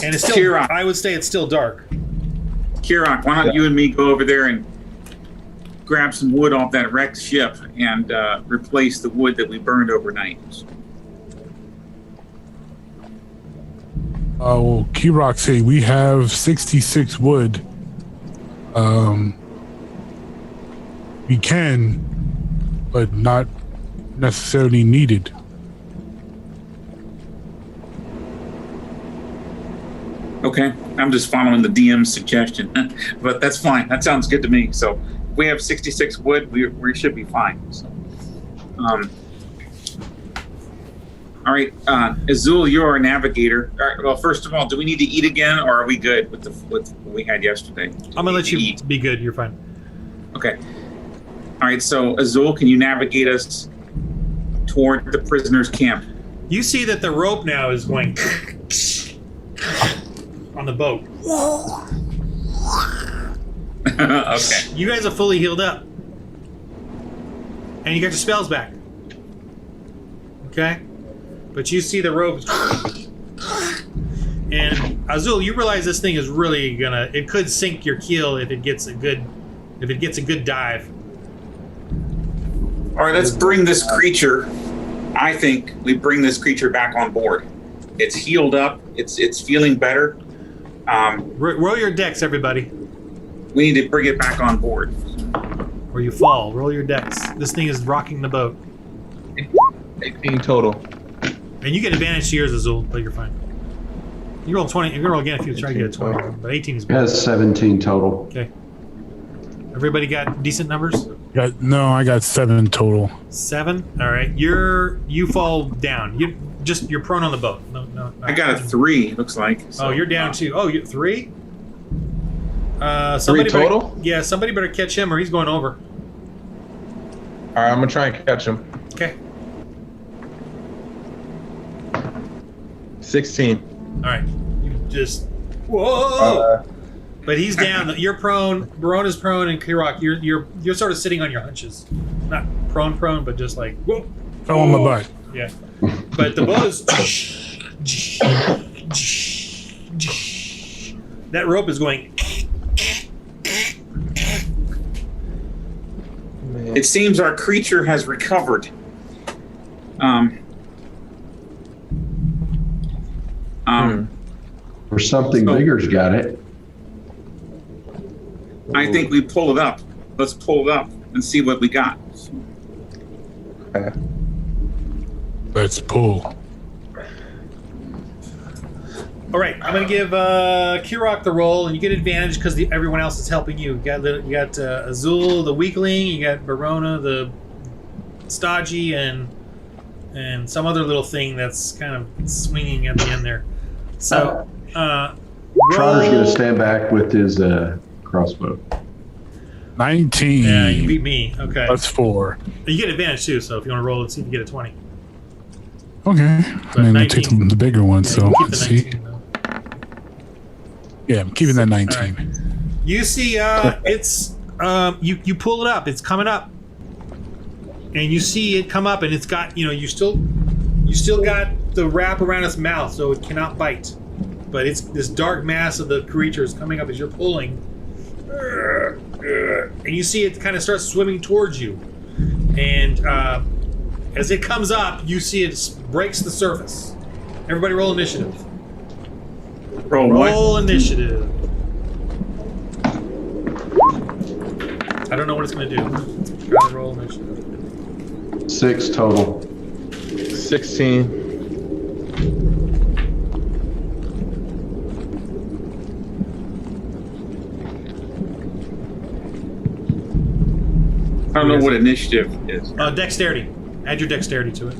and it's still. Kieran. I would say it's still dark. Kieran, why don't you and me go over there and grab some wood off that wrecked ship and replace the wood that we burned overnight? Well, Keyrock say we have 66 wood. We can, but not necessarily needed. Okay, I'm just following the DM's suggestion, but that's fine. That sounds good to me. So if we have 66 wood, we should be fine. So, all right, Azul, you're our navigator. All right, well, first of all, do we need to eat again, or are we good with what we had yesterday? I'm gonna let you eat. be good. You're fine. Okay. All right, so Azul, can you navigate us toward the prisoner's camp? You see that the rope now is going on the boat. Okay. You guys are fully healed up. And you got your spells back. Okay? But you see the rope. And Azul, you realize this thing is really gonna, it could sink your keel if it gets a good dive. All right, let's bring this creature. I think we bring this creature back on board. It's healed up. It's feeling better. Roll your dex, everybody. We need to bring it back on board. Or you fall. Roll your dex. This thing is rocking the boat. 18 total. And you get advantage to yours, Azul, but you're fine. You roll 20. You can roll again if you try to get a 20. But 18 is It better. has 17 total. Okay. Everybody got decent numbers? I got 7 total. 7? All right. You fall down. You're prone on the boat. No. I got a 3. It looks like. So, Oh, you're down too. Oh, you 3? Somebody 3 total? Better, somebody better catch him or he's going over. All right, I'm gonna try and catch him. Okay. 16. All right. You just whoa. But he's down. You're prone. Barona's prone, and Kirok, you're sort of sitting on your hunches. Not prone, but just like whoa. Fell on my butt. Yeah. But the boat is that rope is going. It seems our creature has recovered. Or something So- bigger's got it. I think we pull it up. Let's pull it up and see what we got. Okay. Let's pull. All right, I'm gonna give Kirok the roll, and you get advantage because everyone else is helping you. You got Azul, the weakling. You got Barona, the stodgy, and some other little thing that's kind of swinging at the end there. So, Trotter's going to stand back with his crossbow. 19. Yeah, you beat me. Okay, That's 4. you get advantage too. So if you want to roll, let's see if you get a 20. Okay. But I 19. take the bigger one, Yeah, so you keep let's the see. 19, though. Yeah, I'm keeping that 19. All right. You see, it's you pull it up. It's coming up, and you see it come up, and it's got you still got the wrap around its mouth, so it cannot bite. But it's this dark mass of the creature is coming up as you're pulling, and you see it kind of starts swimming towards you, and as it comes up, you see it breaks the surface. Everybody, roll initiative. Roll what? Roll initiative. I don't know what it's going to do. Gotta roll initiative. 6 total. 16. I don't know what initiative is. Dexterity. Add your dexterity to it.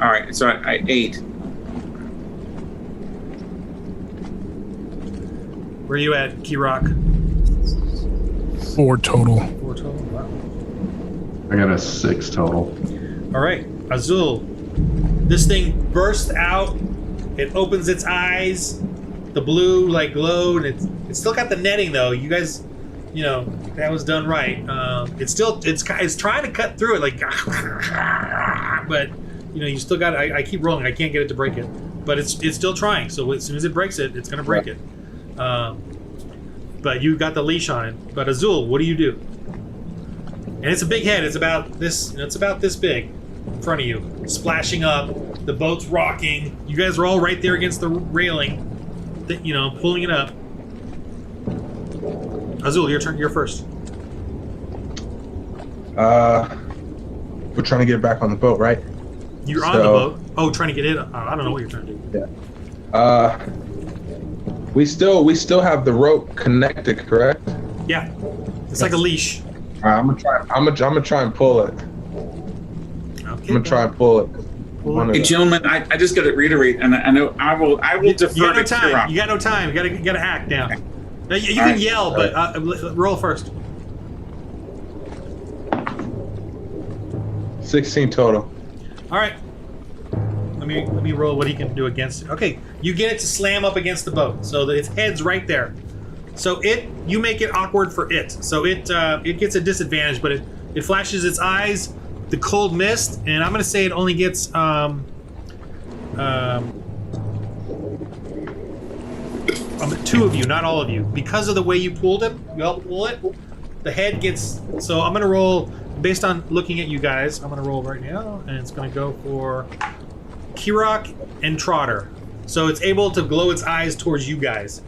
All right, so I 8. Where are you at, Kirok? 4 total. 4 total. Wow. I got a 6 total. All right, Azul. This thing bursts out. It opens its eyes. The blue glowed. It still got the netting though. You guys, that was done right. It's trying to cut through it but you still got. I keep rolling. I can't get it to break it, but it's still trying. So as soon as it breaks it, it's gonna break it. But you got the leash on it. But Azul, what do you do? And it's a big head. It's about this. It's about this big in front of you, splashing up. The boat's rocking. You guys are all right there against the railing, pulling it up. Azul, your turn. You're first. We're trying to get back on the boat, right? You're on the boat. Oh, trying to get in. I don't know what you're trying to do. Yeah. We still have the rope connected, correct? Yeah, it's like a leash. All right, I'm gonna try and pull it. Okay. I'm gonna try and pull it. Hey, gentlemen, I just got to reiterate, and I know I will defer You got no to time. Kira. You got no time. You got to act now. Okay. Now, you All can right. yell, but roll first. 16 total. All right. Let me roll what he can do against it. Okay, you get it to slam up against the boat, so that its head's right there. So you make it awkward for it. So it gets a disadvantage, but it flashes its eyes, the cold mist, and I'm gonna say it only gets two of you, not all of you, because of the way you pulled him. You helped pull it. The head gets. So I'm gonna roll based on looking at you guys. I'm gonna roll right now, and it's gonna go for Kirok and Trotter. So it's able to glow its eyes towards you guys,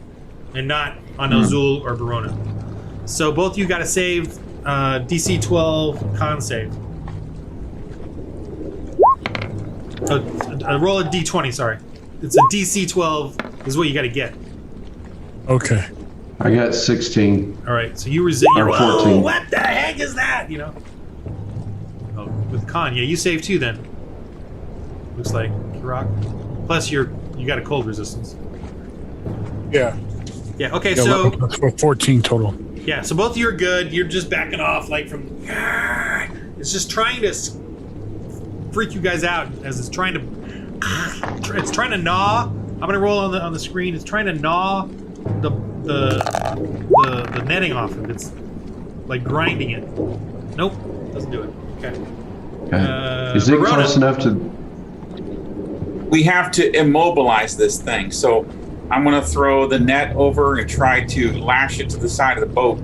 and not on Azul or Verona. So both of you got to save DC 12 con save. Roll a D20. Sorry, it's a DC 12 is what you got to get. Okay. I got 16. All right, so you resist. Or 14. What the heck is that? You know. Oh, with con, yeah, you save too then. Looks like Kirok. Plus you got a cold resistance. Yeah. Yeah. Okay. Yeah, So. that's for 14 total. Yeah, so both of you are good. You're just backing off, like from. It's just trying to freak you guys out as it's trying to. It's trying to gnaw. I'm gonna roll on the screen. It's trying to gnaw the netting off of it. It's like grinding it. Nope, doesn't do it. Okay. Okay. Is it Verona. close enough to? We have to immobilize this thing. So I'm going to throw the net over and try to lash it to the side of the boat.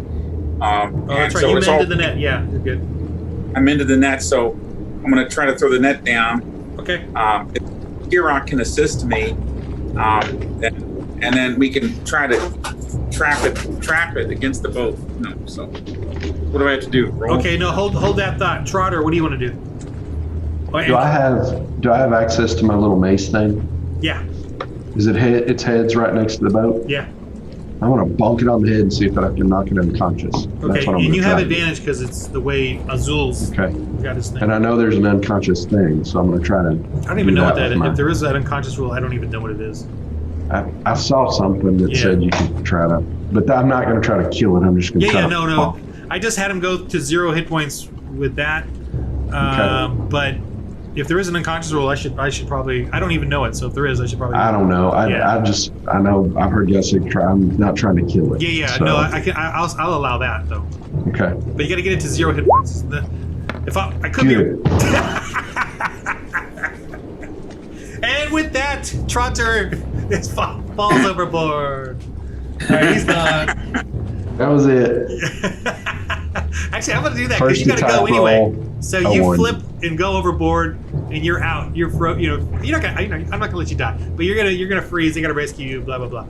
Oh, that's right. You mended the net. Yeah, you're good. I'm into the net, so I'm going to try to throw the net down. Okay. If Kirok can assist me, and then we can try to trap it against the boat. No, so what do I have to do? Roll? Okay. No, hold that thought. Trotter, what do you want to do? Oh, Do I have access to my little mace thing? Yeah. Is it its head's right next to the boat? Yeah. I want to bonk it on the head and see if I can knock it unconscious. Okay. That's what I'm And gonna you try have to do. advantage because it's the way Azul's Okay. got his thing. And I know there's an unconscious thing, so I'm going to try to. I don't even know what that is. with If there is that unconscious rule, I don't even know what it is. I saw something that Yeah. said you could try to, but I'm not going to try to kill it. I'm just going to Yeah, try yeah, to no. bonk. I just had him go to 0 hit points with that. Okay. But if there is an unconscious rule, I should probably. I don't even know it. So if there is, I should probably. I don't know. I know. I've heard you say try. I'm not trying to kill it. Yeah, yeah. so. No, I can. I'll allow that though. Okay. But you got to get it to 0 hit points. If I could Good. be. And with that, Trotter falls overboard. All right, he's gone. That was it. Actually, I'm gonna do that because First you gotta go attack anyway. roll, So I you won. flip and go overboard, and you're out. You're you're not gonna. I'm not gonna let you die, but you're gonna freeze. They gotta rescue you. Blah blah blah.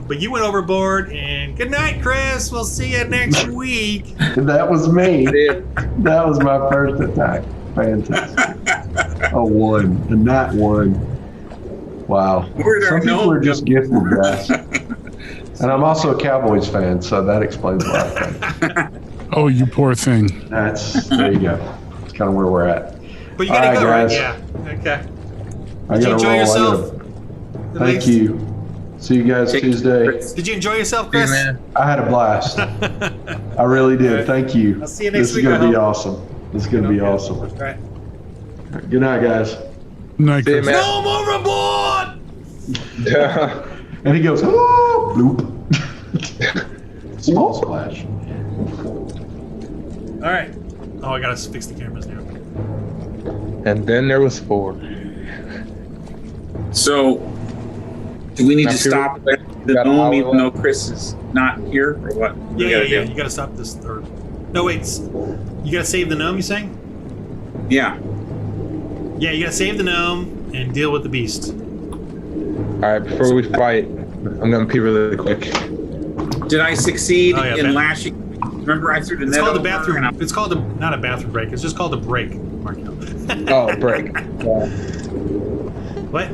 But you went overboard, and good night, Chris. We'll see you next week. That was me. I did. That was my first attack. Fantastic. A 1. A nat 1. Wow. Where'd our Some people gnome are just gifted, guys. And I'm also a Cowboys fan, so that explains a lot of things. Oh, you poor thing. There you go. That's kind of where we're at. But you gotta All right, go, right? guys. Yeah. Okay. I Did you gotta enjoy roll. yourself? At Thank least? you. See you guys Take- Tuesday. Did you enjoy yourself, Chris? Hey, man. I had a blast. I really did. All right. Thank you. I'll see you next This week, is I gonna be hope. awesome. This is gonna be awesome. All right. Good night, guys. Night, See you, Chris. man. No more overboard! And he goes, oh, bloop. Small splash. All right. Oh, I gotta fix the cameras now. And then there was 4. So, do we need Now, to Kira, stop the got a gnome while even though left. Chris is not here, or what? What do we Yeah, gotta yeah. do? You gotta stop this. Or no, wait. You gotta save the gnome. You saying? Yeah. Yeah, you gotta save the gnome and deal with the beast. All right, before we fight, I'm gonna pee really quick. Did I succeed Oh, yeah, in bet. lashing? Remember, I threw the It's net called a over bathroom. and I- It's called not a bathroom break. It's just called a break, Marco. Oh, break. What?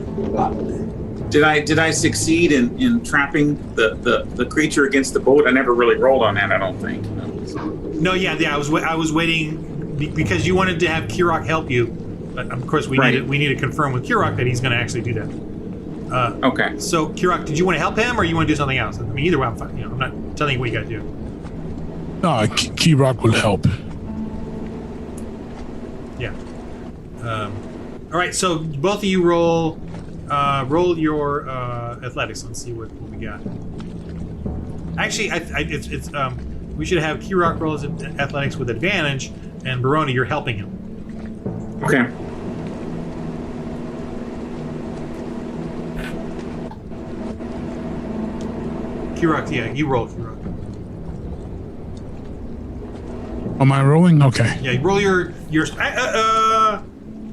Did I succeed in trapping the creature against the boat? I never really rolled on that, I don't think. No, yeah. I was waiting because you wanted to have Kirok help you, but of course we need to confirm with Kirok that he's going to actually do that. Okay. So Kirok, did you want to help him or you want to do something else? I mean, either way, I'm fine. I'm not telling you what you got to do. No, Kirok will help. Yeah. All right. So both of you roll your athletics. Let's see what we got. Actually, it's we should have Kirok roll his athletics with advantage, and Baroni, you're helping him. Okay. Kirok, yeah, you roll, Kirok. Am I rolling? Okay. Yeah, you roll your.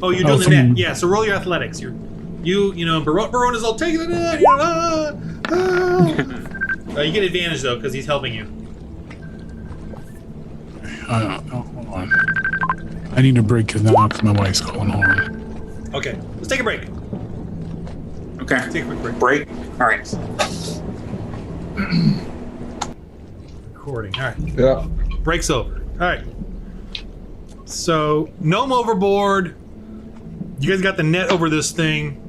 Oh, you're doing the net. Yeah, so roll your athletics. Barona's all taking the net. You get advantage though because he's helping you. Hold on. I need a break because now my wife's calling home. Okay, let's take a break. Okay. Take a quick break. Break. All right. Recording. All right. Yeah. Break's over. All right. So, Gnome overboard. You guys got the net over this thing.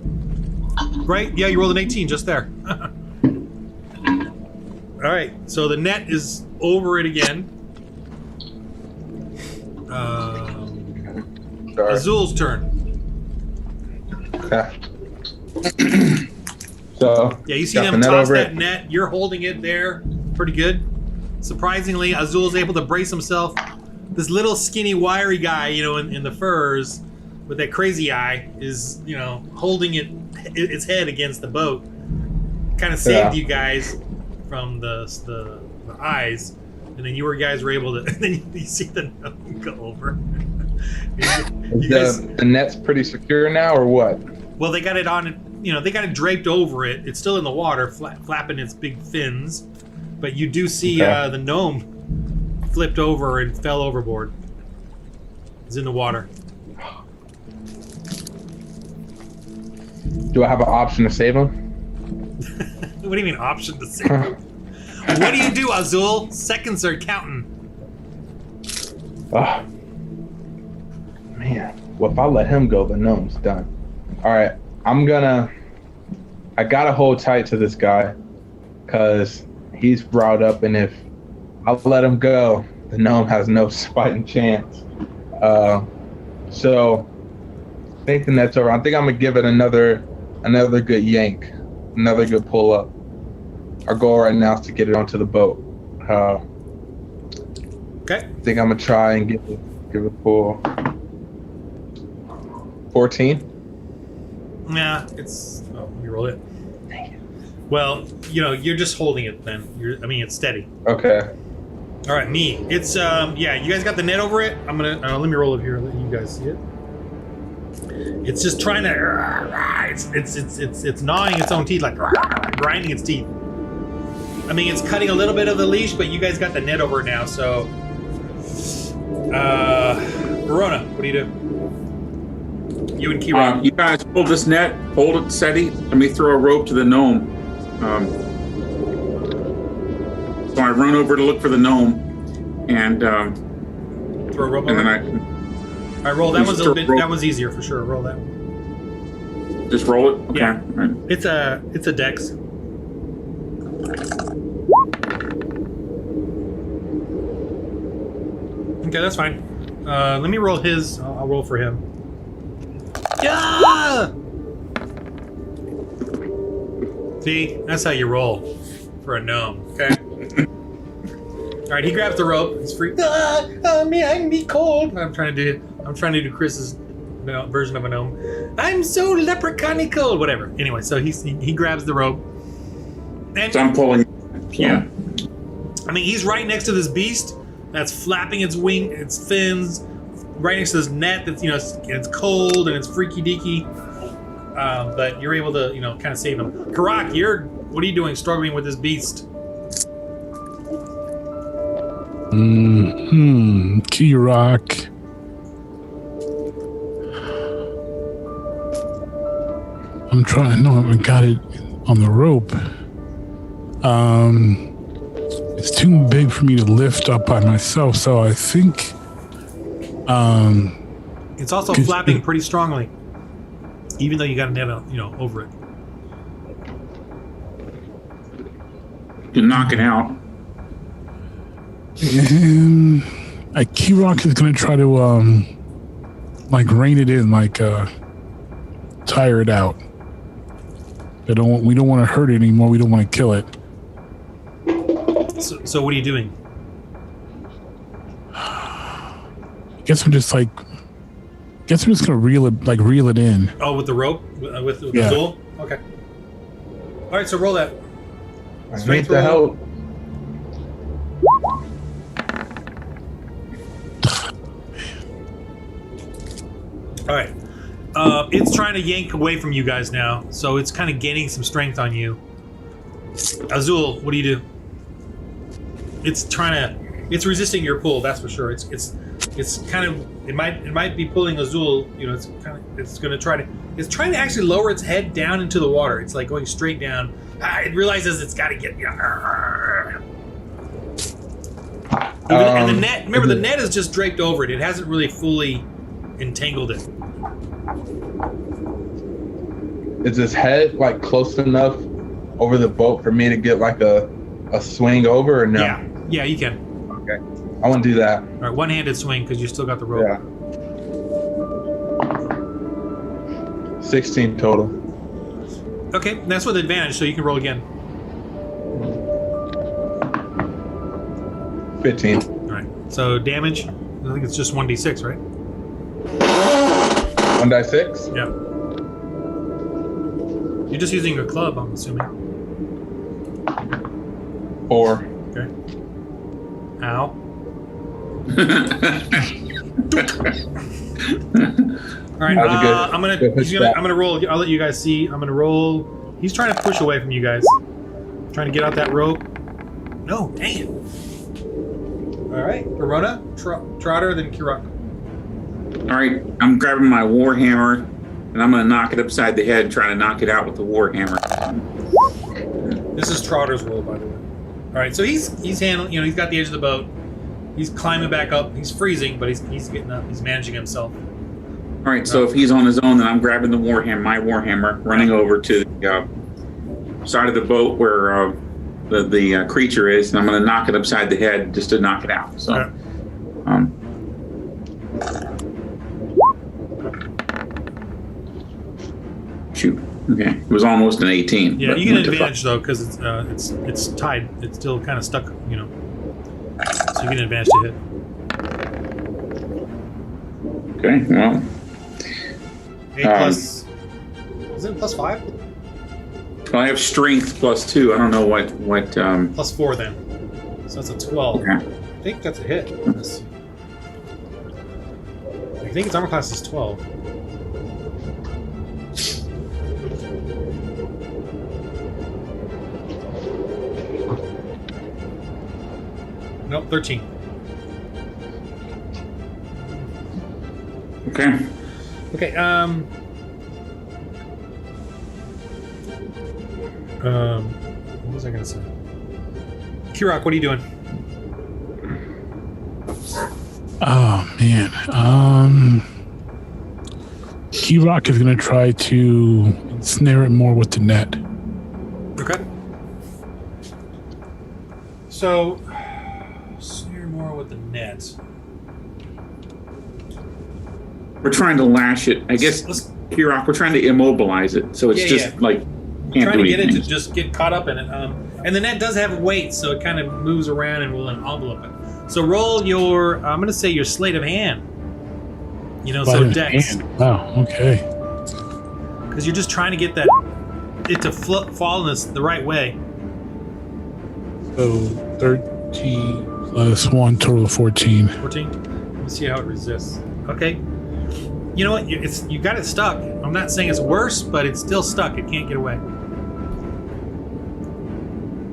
Right? Yeah, you rolled an 18 just there. All right. So, the net is over it again. Azul's turn. Okay. So Yeah, you see them toss that net. You're holding it there. Pretty good. Surprisingly, Azul's able to brace himself. This little skinny wiry guy, in the furs with that crazy eye is, holding its head against the boat. Kind of saved you guys from the eyes. And then you guys were able to, and then you see the gnome go over. The net's pretty secure now, or what? Well, they got it on, they got it draped over it. It's still in the water, flapping its big fins. But you do see the gnome flipped over and fell overboard. He's in the water. Do I have an option to save him? What do you mean option to save him? What do you do, Azul? Seconds are counting. Oh. Man. Well, if I let him go, the gnome's done. All right. I gotta hold tight to this guy because he's brought up, and if I let him go, the gnome has no fighting chance. So I think the net's over. I think I'm gonna give it another good yank, another good pull up. Our goal right now is to get it onto the boat. Okay. I think I'm gonna try and give it a pull. 14. Yeah, it's. Oh, let me roll it. Well, you're just holding it then. It's steady. Okay. All right, me. It's yeah. You guys got the net over it. I'm gonna let me roll it here. Let you guys see it. It's just trying to. It's gnawing its own teeth, like grinding its teeth. It's cutting a little bit of the leash, but you guys got the net over it now. So, Verona, what do you do? You and Kieran. You guys hold this net. Hold it steady. Let me throw a rope to the gnome. So I run over to look for the gnome, and throw a rope and over. then All right, roll. That one's a little bit. That one's easier for sure. Roll that one. just roll it. Okay. Yeah. Right. It's a dex. Okay, that's fine. Let me roll his. I'll roll for him. Yeah. See, that's how you roll for a gnome. Okay. All right, he grabs the rope. He's free. I'm me cold. I'm trying to do Chris's version of a gnome. I'm so leprechaun-y cold. Whatever. Anyway, so he grabs the rope. And So I'm pulling. Yeah. he's right next to this beast that's flapping its fins, right next to this net that's it's cold and it's freaky deaky. But you're able to kind of save him. Karak, what are you doing struggling with this beast? Kirok. I'm trying. No, I got it on the rope. It's too big for me to lift up by myself, so I think. It's also flapping pretty strongly, even though you got a net, over it. You can knock it out. Key Rock is gonna try to rein it in, tire it out. We don't want to hurt it anymore. We don't want to kill it. So what are you doing? I guess I'm just gonna reel it in. Oh, with the rope, with the Zool? Okay. All right, so roll that. Strength to help. All right. It's trying to yank away from you guys now, so it's kind of gaining some strength on you. Azul, what do you do? It's resisting your pull, that's for sure. It might be pulling Azul. It's trying to actually lower its head down into the water. It's like going straight down. It realizes it's got to get. And the net. Remember, the net is just draped over it. It hasn't really fully entangled it. Is his head close enough over the boat for me to get a swing over, or no? Yeah, you can. Okay, I want to do that. All right, one-handed swing because you still got the rope. Yeah. 16 total. Okay, that's with advantage, so you can roll again. 15. All right. So damage. I think it's just 1d6, right? 1d6? Yeah. You're just using a club, I'm assuming. 4. Okay. Ow. All right. I'm gonna roll. I'll let you guys see. I'm gonna roll. He's trying to push away from you guys. Trying to get out that rope. No, dang it. All right, Verona, Trotter, then Kirok. All right, I'm grabbing my warhammer, and I'm going to knock it upside the head, trying to knock it out with the warhammer. This is Trotter's roll, by the way. All right, so he's handling. He's got the edge of the boat. He's climbing back up. He's freezing, but he's getting up. He's managing himself. All right, so if he's on his own, then I'm grabbing my warhammer, running over to the side of the boat where the creature is, and I'm going to knock it upside the head just to knock it out. So, okay. Shoot. Okay, it was almost an 18. Yeah, you get an advantage though because it's tied. It's still kind of stuck. So you get an advantage to hit. Okay, well. 8 plus. Is it plus 5? Well, I have strength plus 2. I don't know what. Plus 4 then. So that's a 12. Okay. I think that's a hit. I think its armor class is 12. Nope, 13. Okay. Okay, what was I gonna say? Kirok, what are you doing? Oh man. Kirok is gonna try to snare it more with the net. Okay. So, snare more with the net. We're trying to lash it. I guess, Kirok, we're trying to immobilize it. So it's can't trying do to get anything. it to just get caught up in it. And the net does have weight, so it kind of moves around and will envelope it. So roll your, I'm going to say your sleight of hand. So dex. Wow, okay. Because you're just trying to get it to fall in the right way. So 13 plus 1, total of 14. 14? Let me see how it resists. Okay. You know what? You got it stuck. I'm not saying it's worse, but it's still stuck. It can't get away.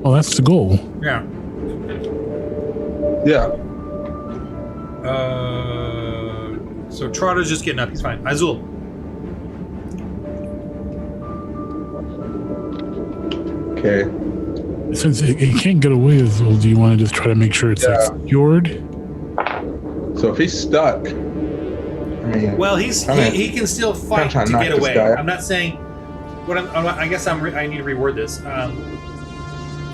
Well, that's the goal. Yeah. Yeah. So Trotter's just getting up. He's fine. Azul. Okay. Since it can't get away as well, do you want to just try to make sure it's like secured? So if he's stuck, I mean, Well, he can still fight to get away. I'm not saying. I guess I need to reword this.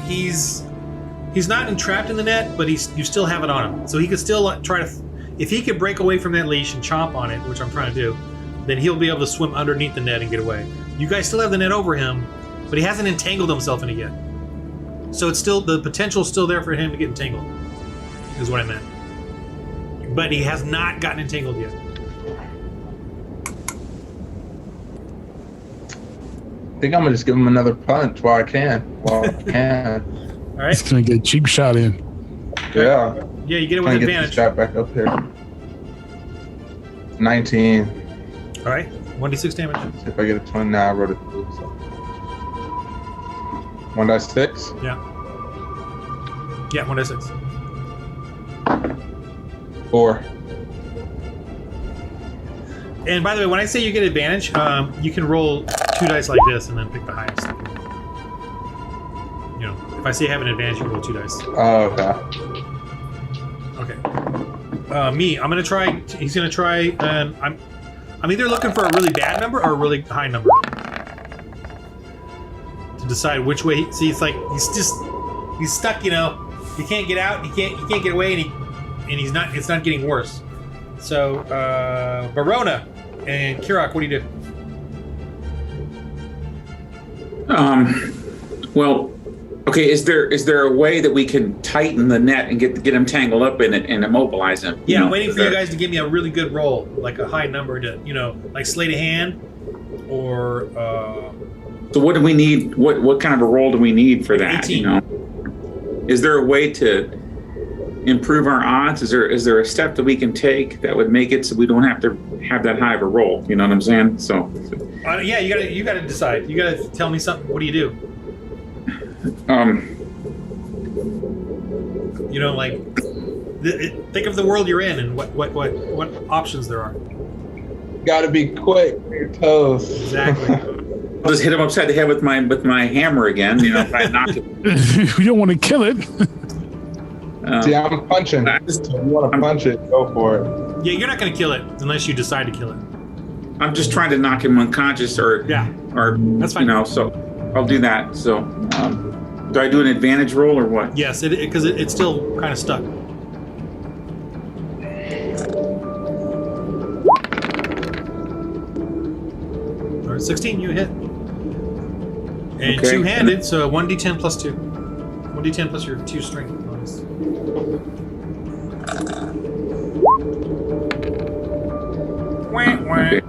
He's not entrapped in the net, but you still have it on him, so he could still try to. If he could break away from that leash and chomp on it, which I'm trying to do, then he'll be able to swim underneath the net and get away. You guys still have the net over him, but he hasn't entangled himself in it yet. So it's still the potential's still there for him to get entangled. Is what I meant. But he has not gotten entangled yet. I think I'm gonna just give him another punch while I can. All right. He's gonna get a cheap shot in. Yeah. Yeah, you get it with advantage. Get the shot back up here. 19. All right. 1d6 damage. See if I get a 20. Now I wrote it. So. 1d6. Yeah. Yeah, 1d6. 4. And by the way, when I say you get advantage, you can roll 2 dice like this and then pick the highest. You know, if I say I have an advantage, you roll 2 dice. Oh, okay. Okay. Me, I'm gonna try. He's gonna try, and I'm either looking for a really bad number or a really high number to decide which way. See, it's like he's stuck. You know, he can't get out. He can't get away, and he's not. It's not getting worse. So, Verona and Kirok, what do you do? Well, okay. Is there a way that we can tighten the net and get him tangled up in it and immobilize him? Yeah, I'm waiting for you guys to give me a really good roll, like a high number to, like sleight of hand, or. So what do we need? What kind of a roll do we need for that? 18. You know, is there a way to improve our odds? Is there a step that we can take that would make it so we don't have to have that high of a roll? You know what I'm saying? So. Yeah, you gotta decide. You gotta tell me something. What do you do? Like, think of the world you're in and what options there are. Gotta be quick on your toes. Exactly. I'll just hit him upside the head with my hammer again. You know, if I knocked him. We don't want to kill it. See, I'm punching. If you want to punch it, go for it. Yeah, you're not gonna kill it unless you decide to kill it. I'm just trying to knock him unconscious, or that's fine. So I'll do that. So, do I do an advantage roll or what? Yes, because it's still kind of stuck. All right, 16, you hit. And Okay. two-handed, so 1d10 plus 2. 1d10 plus your 2 strength bonus. Okay.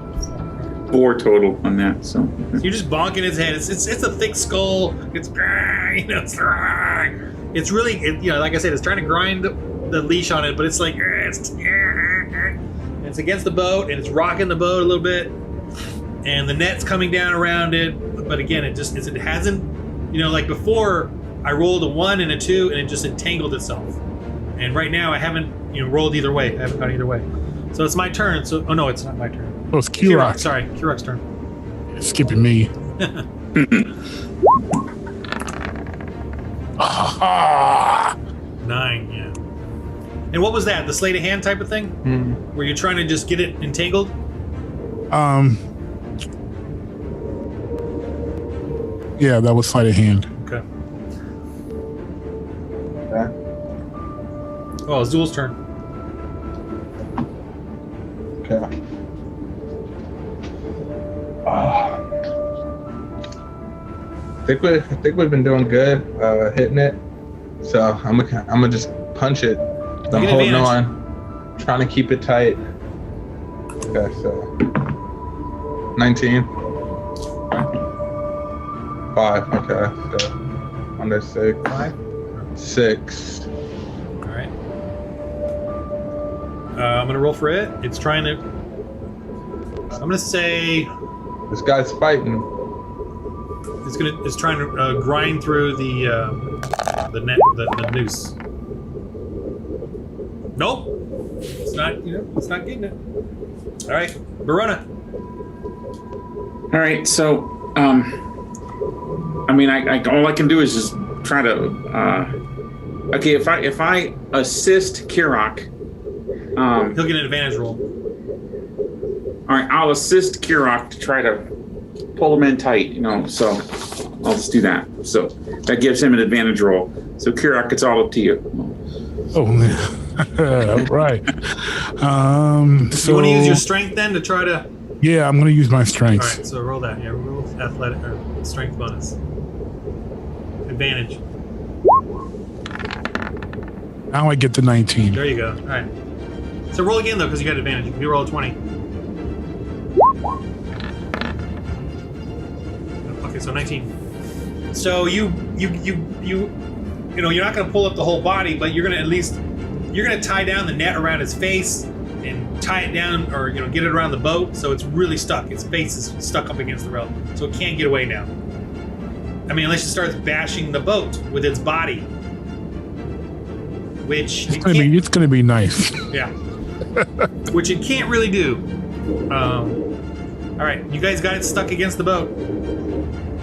4 total on that. So You're just bonking his head. It's a thick skull. It's it's really like I said, it's trying to grind the leash on it, but it's like it's against the boat and it's rocking the boat a little bit, and the net's coming down around it. But again, it hasn't like before. I rolled a 1 and a 2 and it just entangled itself. And right now I haven't rolled either way. I haven't gone either way. So it's my turn. So no, it's not my turn. Oh, it's Kirok. Sorry, Kirok's turn. Skipping me. 9, yeah. And what was that? The sleight of hand type of thing? Where you're trying to just get it entangled? Yeah, that was sleight of hand. Okay. Okay. Oh, Azul's turn. Okay. I think we've been doing good hitting it. So I'm gonna just punch it. I'm holding on, trying to keep it tight. Okay, so 19. 5. Okay, so under 6. 5. 6. All right. I'm gonna roll for it. It's trying to. I'm gonna say This guy's fighting. it's trying to grind through the net, the noose. Nope. It's not. It's not getting it. All right, Verona. all right. So I mean, I all I can do is just try to. Okay, if I assist Kirok, He'll get an advantage roll. all right, I'll assist Kirok to try to pull him in tight. You know, so I'll just do that. So that gives him an advantage roll. So Kirok, it's all up to you. Oh, right. So you want to use your strength then to try to. Yeah, I'm going to use my All strength. right, so roll that. Yeah, roll athletic or strength bonus. Advantage. Now I get the 19. There you go. All right. So roll again though, because you got advantage. You roll a 20. Okay, so 19. So you know, you're not going to pull up the whole body, but you're going to tie down the net around his face and tie it down, or you know, get it around the boat so it's really stuck. Its face is stuck up against the rail, so it can't get away now. I mean, unless it starts bashing the boat with its body, which It's gonna be nice. yeah, which it can't really do. All right, you guys got it stuck against the boat.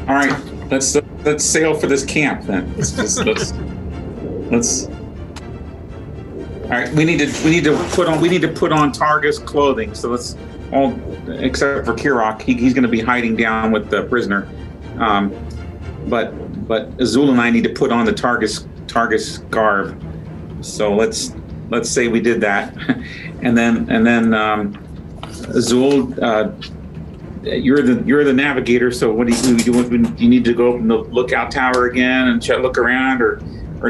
All right, let's sail for this camp then. Let's. All right, we need to put on Targus clothing. So let's all, except for Kirok, he's going to be hiding down with the prisoner. But Azul and I need to put on the Targus garb. So let's say we did that, and then Azul, you're the navigator. So what do you do? You need to go up in the lookout tower again and look around, or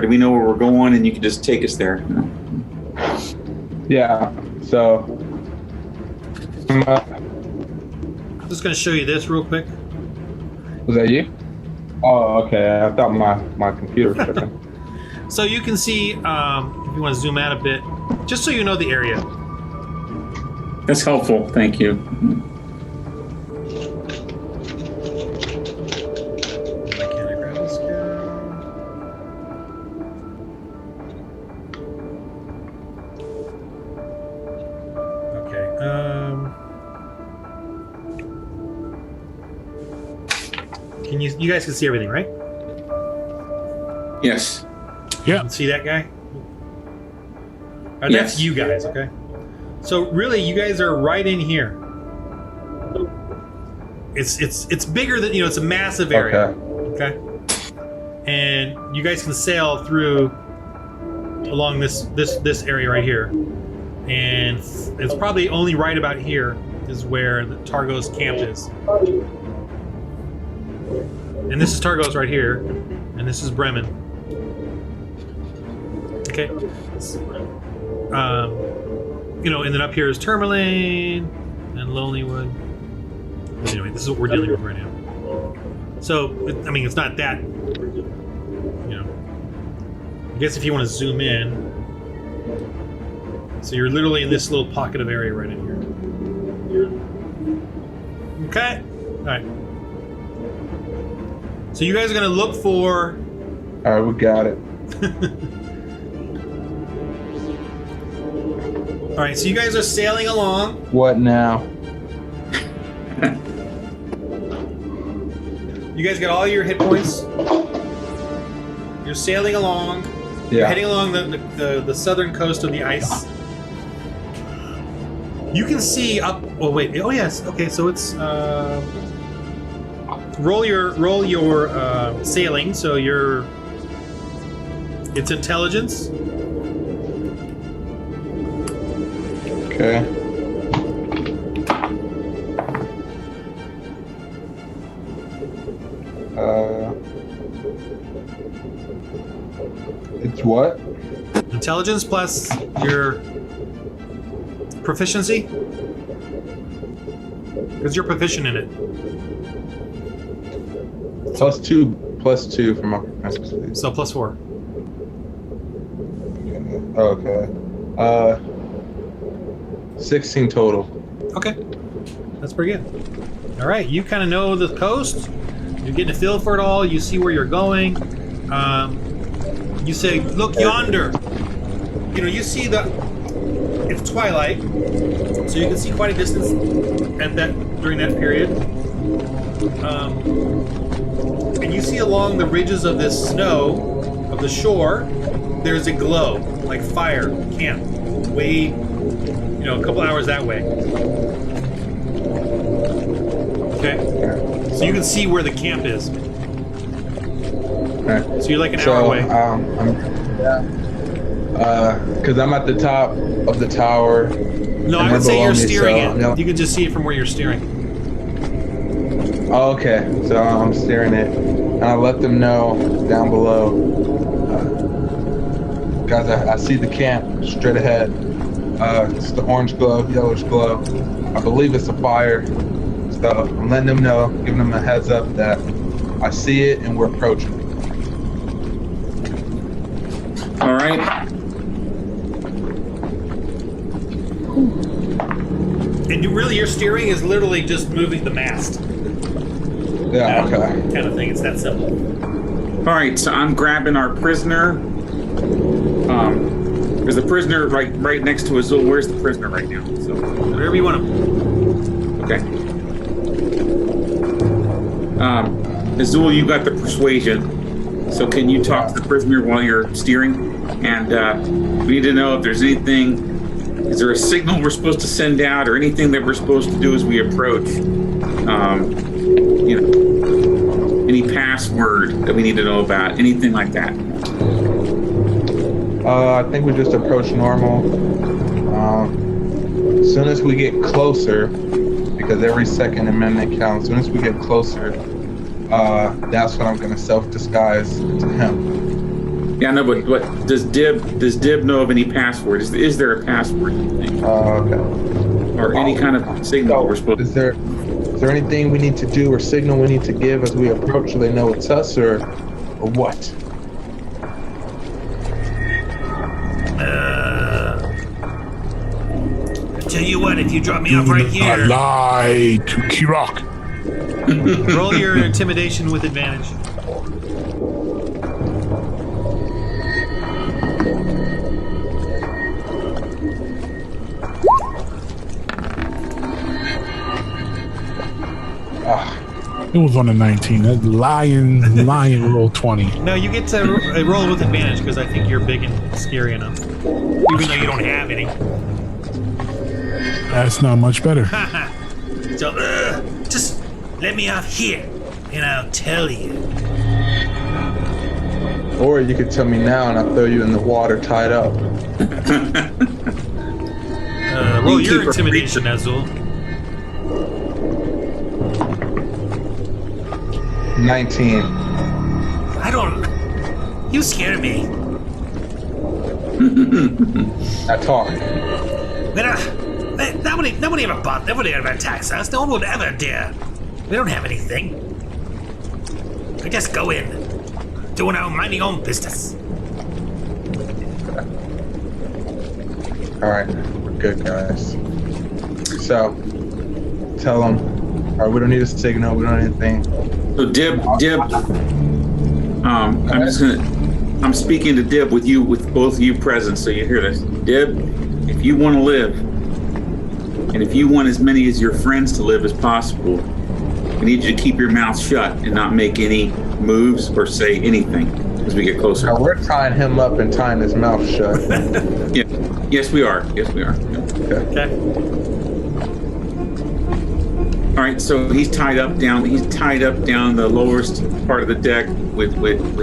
do we know where we're going and you can just take us there? You know? Yeah. So. I'm just going to show you this real quick. Was that you? Oh, okay. I thought my computer was tripping. So you can see, if you want to zoom out a bit, just so you know the area. That's helpful. Thank you. Why can't I grab this guy? Okay. Can you guys can see everything, right? Yes. Yeah. See that guy? Yes. That's you guys, okay? So really, you guys are right in here. It's bigger than, it's a massive area. Okay. And you guys can sail through along this area right here, and it's probably only right about here is where the Targos camp is. And this is Targos right here, and this is Bremen. Okay. And then up here is Tourmaline and Lonelywood. Anyway, this is what we're dealing with right now. So, I mean, it's not that, I guess if you want to zoom in, so you're literally in this little pocket of area right in here. Okay? All right. So you guys are going to look for... All right, we got it. All right, so you guys are sailing along. What now? You guys got all your hit points. You're sailing along. You're Yeah. heading along the southern coast of the ice. You can see up. Oh wait. Oh yes. Okay. So it's roll your sailing. So it's intelligence. Okay. It's what? Intelligence plus your proficiency, because you're proficient in it. +2 for my proficiency. So +4. Okay. 16 total. Okay, that's pretty good. All right, you kind of know the coast. You're getting a feel for it all. You see where you're going. You say, "Look yonder." You see it's twilight, so you can see quite a distance during that period. And you see along the ridges of this snow, of the shore, there's a glow, like fire camp, way, a couple hours that way. Okay? So you can see where the camp is. Okay. So you're like an hour away. Because I'm at the top of the tower. No, I would say you're steering it. You can just see it from where you're steering. Oh, okay. So I'm steering it. And I let them know down below. Guys, I see the camp straight ahead. It's the orange glow, yellowish glow. I believe it's a fire. So I'm letting them know, giving them a heads up that I see it and we're approaching. All right. And your steering is literally just moving the mast. Yeah, okay. Kind of thing. It's that simple. All right, so I'm grabbing our prisoner. There's a prisoner right next to Azul. Where's the prisoner right now? So wherever you want him. Okay. Azul, you got the persuasion. So can you talk to the prisoner while you're steering? And we need to know if there's anything. Is there a signal we're supposed to send out, or anything that we're supposed to do as we approach? Any password that we need to know about, anything like that. I think we just approach normal. As soon as we get closer, because every second and minute counts, as soon as we get closer, that's when I'm going to self-disguise to him. Yeah, no, but does Dib know of any password? Is there a password, you think? Okay. Or any kind of signal we're supposed to... Is there anything we need to do or signal we need to give as we approach so they know it's us, or what? I tell you what, if you drop me off right here... Lie to Kirok. Roll your intimidation with advantage. It was on a 19. That lion roll 20. No, you get to roll with advantage because I think you're big and scary enough. Even though you don't have any. That's not much better. So, just let me off here and I'll tell you. Or you could tell me now and I'll throw you in the water tied up. Roll your intimidation, Azul. 19. You scare me. I talk. Nobody ever attacks us. No one would ever dare. We don't have anything. We just go in, doing our minding own business. Alright, we're good, guys. So, tell them, alright, we don't need a signal, we don't need anything. So Dib, I'm speaking to Dib with both of you present, so you hear this. Dib, if you want to live, and if you want as many of your friends to live as possible, I need you to keep your mouth shut and not make any moves or say anything as we get closer. Now we're tying him up and tying his mouth shut. Yeah. Yes, we are. Okay. All right, so he's tied up down the lowest part of the deck with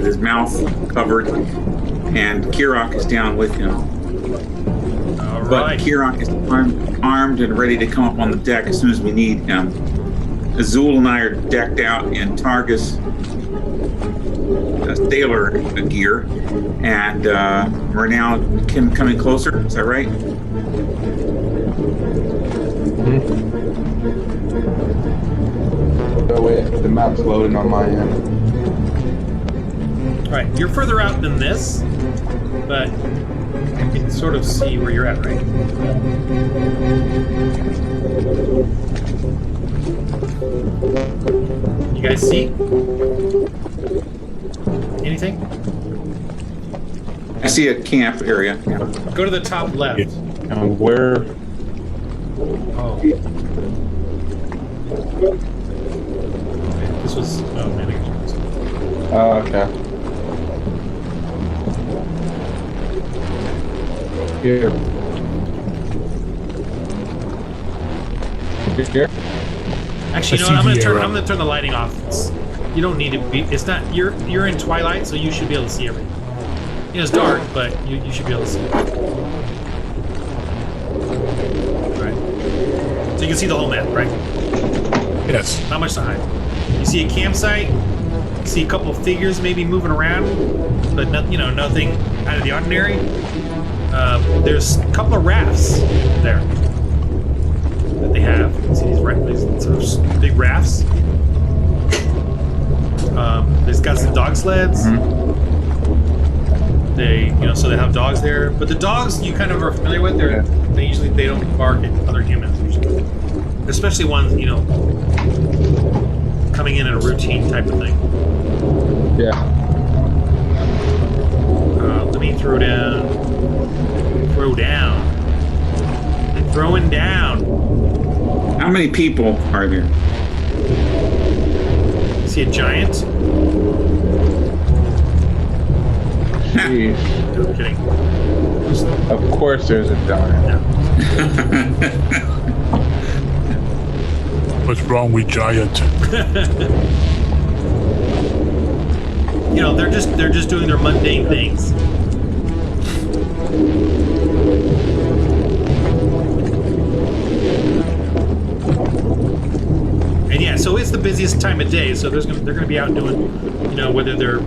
his mouth covered, and Kirok is down with him. All But right. Kirok is armed and ready to come up on the deck as soon as we need him. Azul and I are decked out in Targus sailor gear, and we're now coming closer. Is that right? Mm-hmm. That way the map's loading on my end. All right, you're further out than this, but you can sort of see where you're at, right? You guys see anything? I see a camp area. Yeah. Go to the top left. And where? Oh. This was. Oh man, I got Okay. Here. Here. Actually, you know what? I'm gonna turn the lighting off. You don't need to be. It's not. You're in twilight, so you should be able to see everything. You know, it's dark, but you should be able to see it. Right. So you can see the whole map, right? Yes. Not much to hide. You see a campsite. You see a couple of figures maybe moving around, but nothing out of the ordinary. There's a couple of rafts there that they have. You see these sort of big rafts. There's got some dog sleds. Mm-hmm. So they have dogs there. But the dogs you kind of are familiar with. They don't bark at other humans usually, especially ones coming in a routine type of thing. Yeah. Let me throw down. Throwing down. How many people are there? See a giant? Jeez. No kidding. Of course there's a giant. No. What's wrong with giant? They're just doing their mundane things. And yeah, so it's the busiest time of day. So they're gonna be out doing, whether they're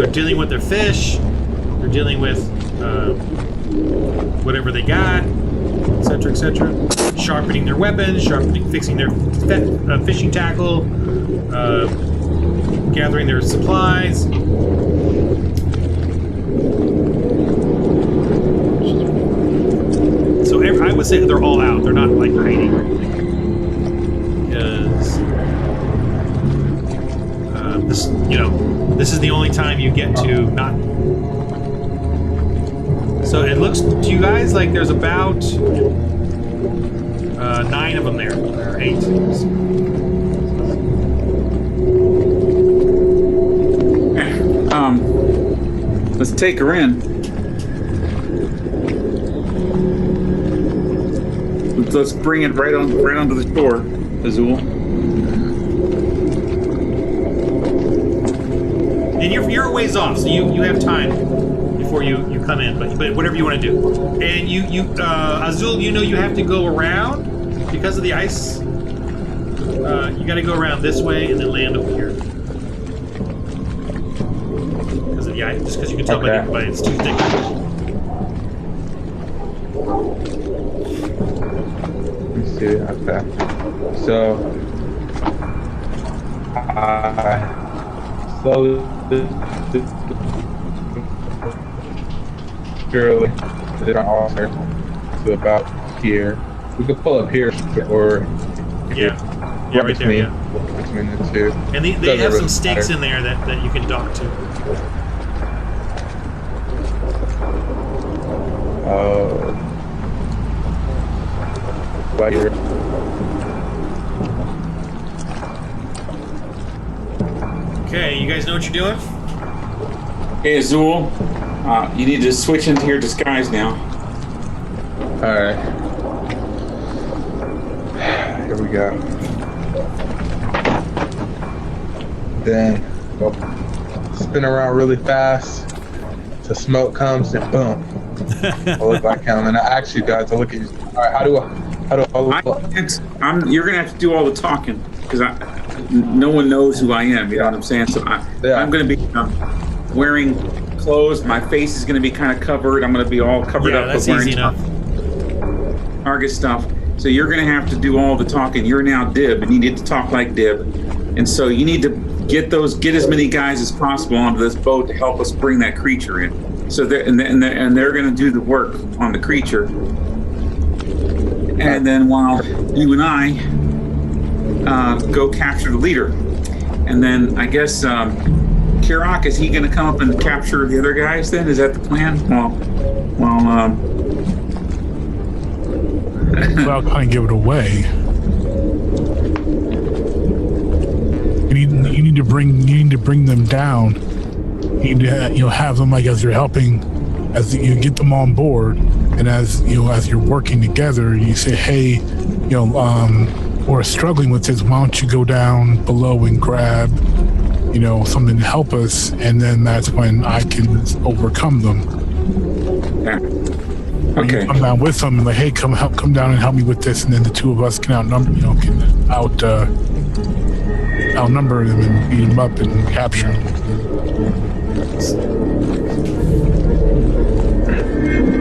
dealing with their fish, they're dealing with whatever they got, etc., etc. Sharpening their weapons, fixing their fishing tackle, gathering their supplies. So I would say they're all out. They're not like hiding or anything. Because this is the only time you get to not. So it looks to you guys like there's about 9 of them there, or 8. Let's take her in. Let's bring it right onto the shore, Azul. And you're a ways off, so you have time before you come in. But whatever you want to do. And you Azul, you have to go around because of the ice. You got to go around this way and then land over here. Because of the ice, just because you can tell by it's too thick. Okay. So slowly, surely, they're all there to about here. We could pull up here, or right there. Yeah. Between the two. And they have some stakes in there that you can dock to. Right here. Okay, you guys know what you're doing? Hey, Azul, you need to switch into your disguise now. Alright. Here we go. Then go spin around really fast. The smoke comes and boom. I look like him, and I ask you guys to look at you. Alright, how do I look? You're gonna have to do all the talking because no one knows who I am. You know what I'm saying? So I'm gonna be wearing clothes. My face is gonna be kind of covered. I'm gonna be all covered up with wearing target stuff. So you're gonna have to do all the talking. You're now Dib, and you need to talk like Dib. And so you need to get as many guys as possible onto this boat to help us bring that creature in. So they're gonna do the work on the creature. And then while you and I go capture the leader. And then I guess Kirok, is he going to come up and capture the other guys then? Is that the plan? Well, kind of give it away. You need to bring them down. You need to have them like as you're helping, as you get them on board, and as you're working together, you say, hey, we're struggling with this. Why don't you go down below and grab something to help us, and then that's when I can overcome them. Okay. You come down with them and like, hey, come down and help me with this, and then the two of us can outnumber them and beat them up and capture them.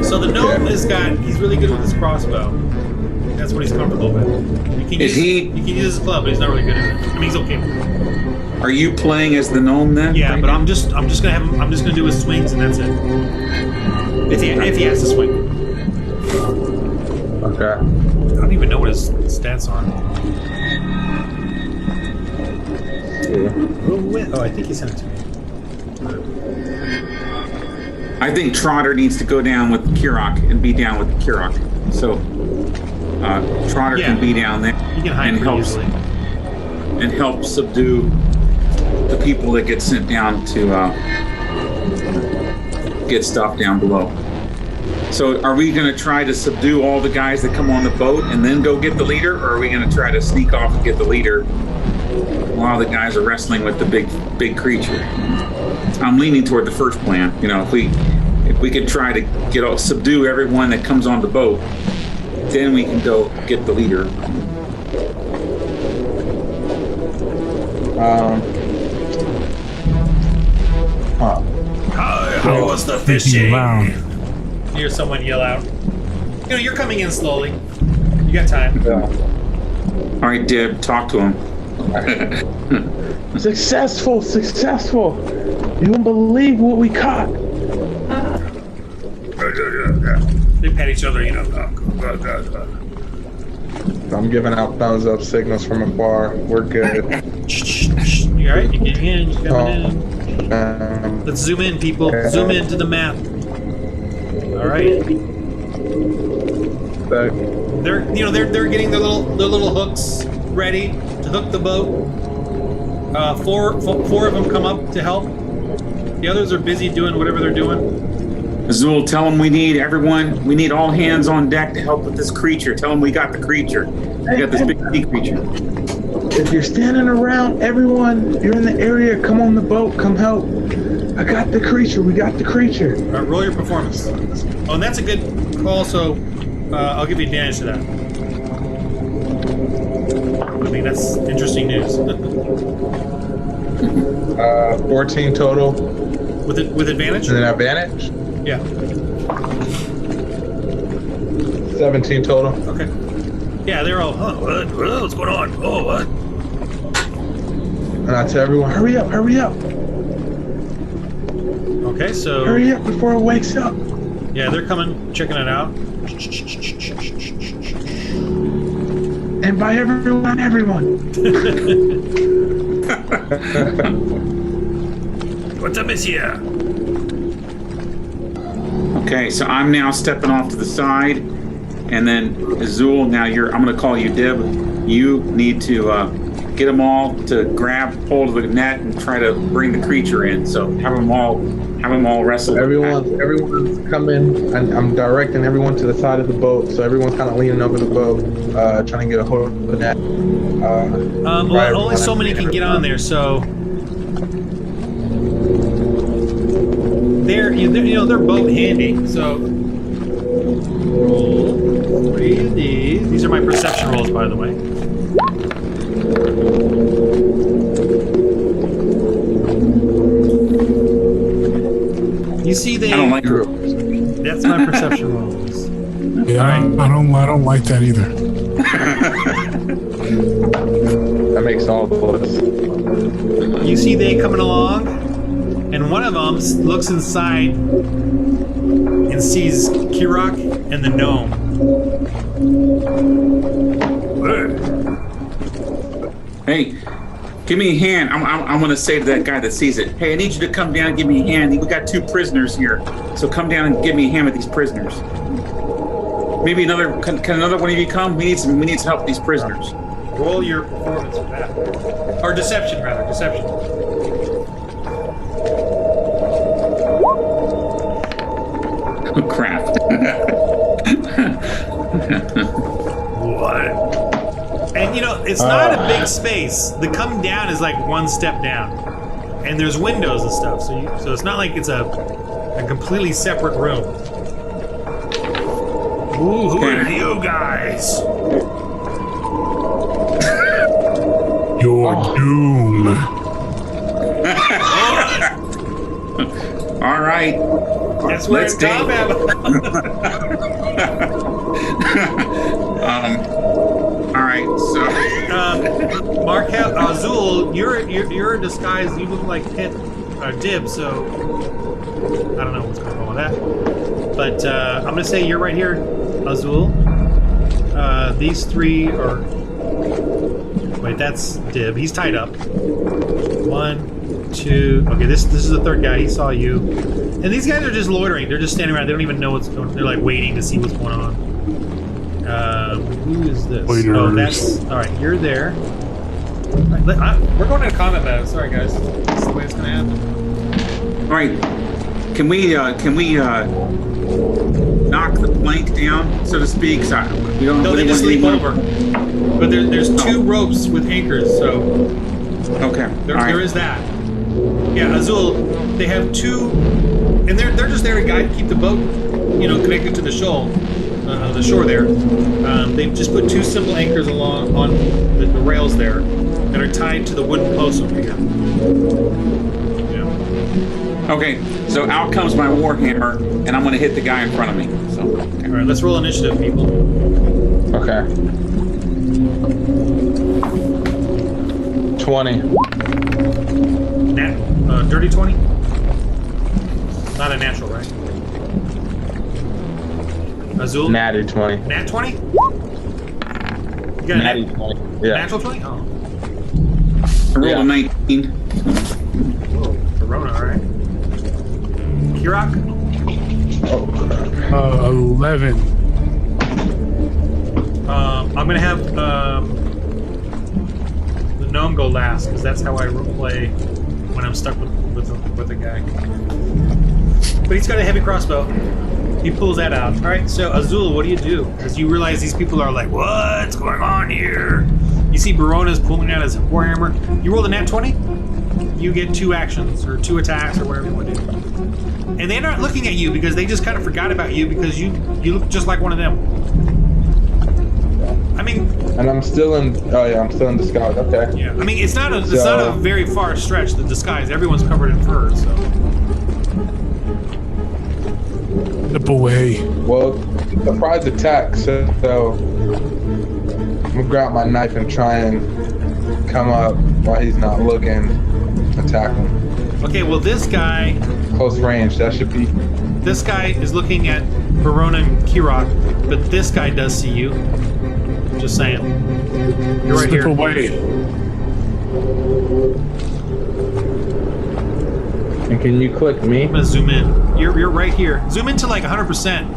So the gnome he's really good with his crossbow. That's what he's comfortable with. He can use his club, but he's not really good at it. I mean, he's okay with it. Are you playing as the gnome then? Yeah, right but now? I'm just gonna do his swings and that's it. If he has to swing. Okay. I don't even know what his stats are. Oh, I think he sent it to me. I think Trotter needs to go down with Kirok and be down with Kirok. So Trotter can be down there. He can hide and pretty easily. And help subdue the people that get sent down to get stuff down below. So are we going to try to subdue all the guys that come on the boat and then go get the leader, or are we going to try to sneak off and get the leader while the guys are wrestling with the big creature? I'm leaning toward the first plan. If we could try to subdue everyone that comes on the boat, then we can go get the leader. How was the fishing? You hear someone yell out. You're coming in slowly. You got time. All right, Dib, talk to him. Successful. You won't believe what we caught. They pat each other, I'm giving out thumbs up signals from afar. We're good. You alright? You getting in? You coming in? Let's zoom in, people. Zoom in to the map. Alright. They're getting their little hooks ready to hook the boat. Four of them come up to help. The others are busy doing whatever they're doing. Azul, tell them we need all hands on deck to help with this creature. Tell them we got the creature. We got this big sea creature. If you're standing around, everyone, you're in the area, come on the boat, come help. I got the creature, we got the creature. Alright, roll your performance. Oh, and that's a good call, so I'll give you advantage to that. I think that's interesting news. 14 total. With advantage? And then advantage? Yeah. 17 total. Okay. Yeah, they're all, what's going on? Oh, what? And I tell everyone, hurry up. Okay, so... Hurry up before it wakes up. Yeah, they're coming, checking it out. And by everyone. What's up, monsieur? Okay, so I'm now stepping off to the side, and then Azul, now I'm going to call you Dib. You need to get them all to grab hold of the net and try to bring the creature in. So have them all wrestle. Everyone's coming, and I'm directing everyone to the side of the boat. So everyone's kind of leaning over the boat, trying to get a hold of the net. Well, only so many can get on there, so they're boat handy. So roll 3 of these. These are my perception rolls, by the way. You see, I don't like her. That's my perception rolls. Yeah, I don't like that either. That makes all of us. You see they coming along, and one of them looks inside and sees Kirok and the gnome. Hey, give me a hand. I'm going to say to that guy that sees it, hey, I need you to come down and give me a hand. We got 2 prisoners here. So come down and give me a hand with these prisoners. Maybe can another one of you come? We need some help with these prisoners. Roll your performance for that. Or deception, rather. Deception. Oh, crap. What? And you know, it's not a big space. The coming down is like one step down. And there's windows and stuff, so it's not like it's a completely separate room. Ooh, who are you guys? Your doom. All right. That's where Let's it's combat. All right. So, Mark Azul, you're disguised. You look like Dib, so I don't know what's going on with that. But I'm gonna say you're right here, Azul. These three are. Wait, that's Dib. He's tied up. 1, 2. Okay, this is the third guy. He saw you. And these guys are just loitering. They're just standing around. They don't even know what's going on. They're like waiting to see what's going on. Who is this? Waiters. Oh, that's... Alright, you're there. All right, we're going into combat mode. Sorry, guys. That's the way it's going to happen. all right. Can we knock the plank down, so to speak? So we don't. No, they really just want leap anyone- over. But there's 2 ropes with anchors, so Okay. there is that. Yeah, Azul, they have 2, and they're just there to keep the boat, connected to the shore there. They've just put 2 simple anchors along on the rails there that are tied to the wooden posts over here. Yeah. Okay. So out comes my warhammer, and I'm going to hit the guy in front of me. So. Okay. All right, let's roll initiative, people. Okay. 20. Dirty 20. Not a natural, right? Azul. Natty 20. Nat 20. You got a Natty 20. Yeah. natural 20. Oh. I rolled Yeah. a 19. Whoa, Corona, all right. Kirok. 11. I'm gonna have the gnome go last because that's how I play when I'm stuck with a guy. But he's got a heavy crossbow. He pulls that out. All right. So Azul, what do you do? Because you realize these people are like, what's going on here? You see Barona's pulling out his warhammer. You roll a nat 20. You get 2 actions or 2 attacks or whatever you want to do. And they're not looking at you because they just kind of forgot about you because you look just like one of them. I mean, And I'm still in. Oh yeah, I'm still in disguise. Okay. yeah. I mean, it's not a very far stretch. The disguise. Everyone's covered in fur, so. Step away. Well, surprise attack. So I'm gonna grab my knife and try and come up while he's not looking. Attack him. Okay. Well, this guy Close range. That should be. This guy is looking at Barona and Kirok, but this guy does see you. Just saying. You're right Step here. away. And can you click me? I'm gonna zoom in. You're right here. Zoom into like 100%.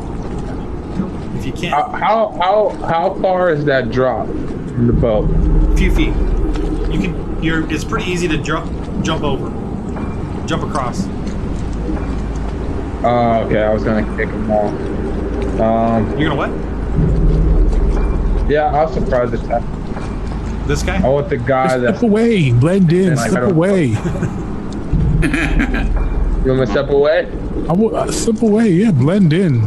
If you can. How far is that drop from the boat? A few feet. You can. It's pretty easy to jump over. Jump across. Oh, okay. I was gonna kick him off. You're gonna what? Yeah, I'll surprise attack. This guy? I want the guy Step that. away. Blend in. And I Step don't- away. You want me to step away? Step away. Yeah, blend in.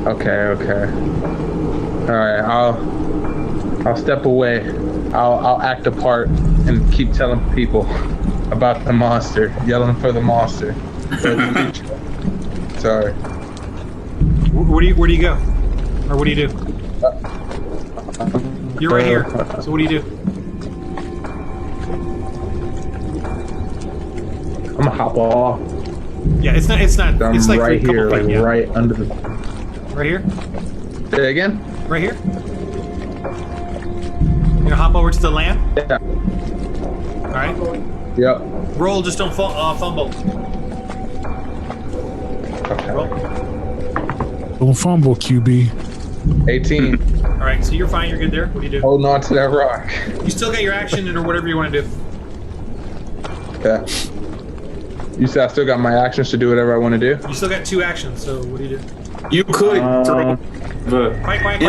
Okay. All right. I'll step away. I'll act a part and keep telling people about the monster, yelling for the monster. Sorry. Where do you go? Or what do you do? You're right here. So what do you do? I'm gonna hop off. Yeah, it's not. I'm It's like right a couple here, feet, like yeah. right under the. Right here. Say again? Right here. You're gonna hop over to the land. Yeah. All right. Yep. Roll. Just don't fumble. Okay. Roll. Don't fumble, QB. 18. All right, so you're fine. You're good there. What do you do? Holding on to that rock. You still got your action or whatever you want to do. Yeah. You said I still got my actions to do whatever I want to do? You still got 2 actions, so what do you do? You could throw the Quiet.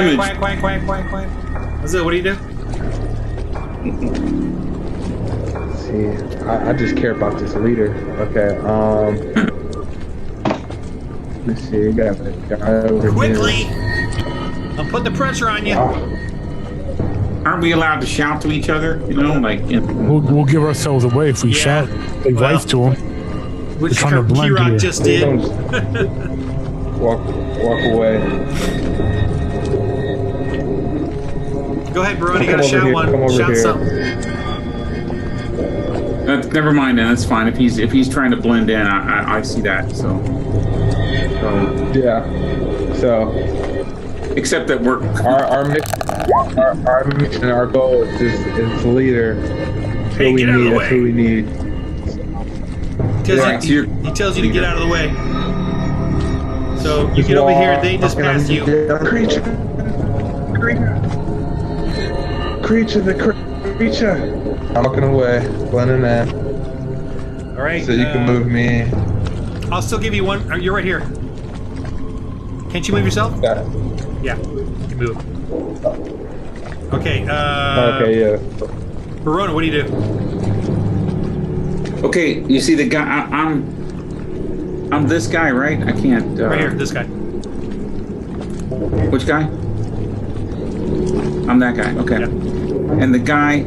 What's it? What do you do? Let's see. I just care about this leader. Okay, let's see, you got the guy over Quickly! here. I'll put the pressure on you. Aren't we allowed to shout to each other? You know, like. We'll give ourselves away if we shout advice to him. Which trying to blend Kirok here. just did. Walk away. Go ahead, Barone. You Come gotta over shout here, one. come over Shout here. something. Never mind, then that's fine. If he's trying to blend in, I see that. So Yeah. So except that we're our mission, our goal is leader. That's Hey, what we get out of need. the That's what we need. He tells you to get out of the way. So you get over here, they just pass you. Creature, the creature. I'm walking away, blending in, All right. so you can move me. I'll still give you one. You're right here. Can't you move yourself? Yeah. Yeah, you can move. Okay. Okay. Yeah. Verona, what do you do? okay. You see the guy? I'm this guy, right? I can't. Right here, this guy. Which guy? I'm that guy. Okay. Yeah. And the guy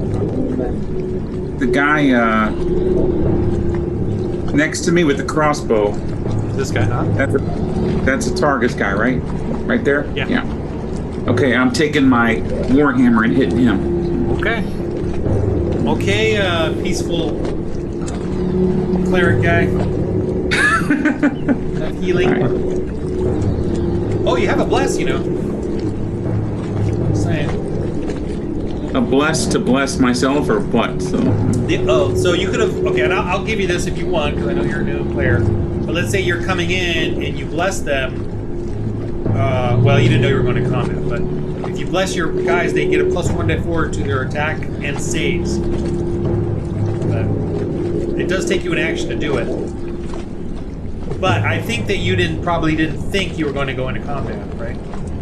next to me with the crossbow. This guy, huh? That's a Targus guy, right? Right there? Yeah. Yeah. Okay, I'm taking my warhammer and hitting him. Okay. Okay, peaceful cleric guy. Healing. All right. Oh, you have a bless, you know. Just saying. A bless to bless myself or what? So So you could have. Okay, and I'll give you this if you want, because I know you're a new player. But let's say you're coming in and you bless them. Well, you didn't know you were going to combat, but if you bless your guys, they get a +1/4 to their attack and saves. But it does take you an action to do it. But I think that you probably didn't think you were going to go into combat, right?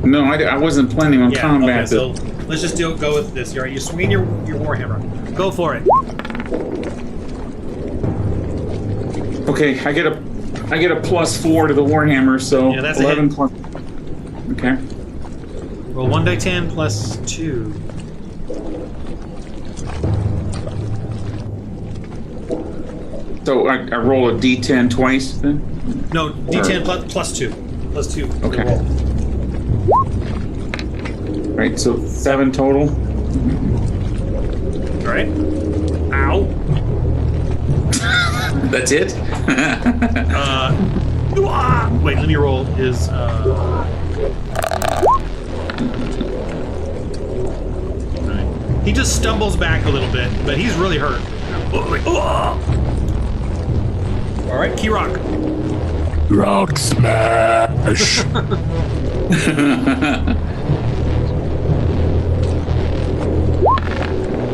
no, I wasn't planning on combat. Okay, so let's just go with this. All right, you swing your warhammer. Go for it. Okay, I get a +4 to the warhammer, so Yeah, that's a 11 hit. plus. Okay. Roll 1d10 plus 2. So I roll a d10 twice then? No, d10 plus 2. Plus 2. to the Okay. roll. Right, so 7 total. All right. Ow. That's it? Wait, let me roll his. Right. He just stumbles back a little bit, but he's really hurt. All right, Key Rock. Rock smash.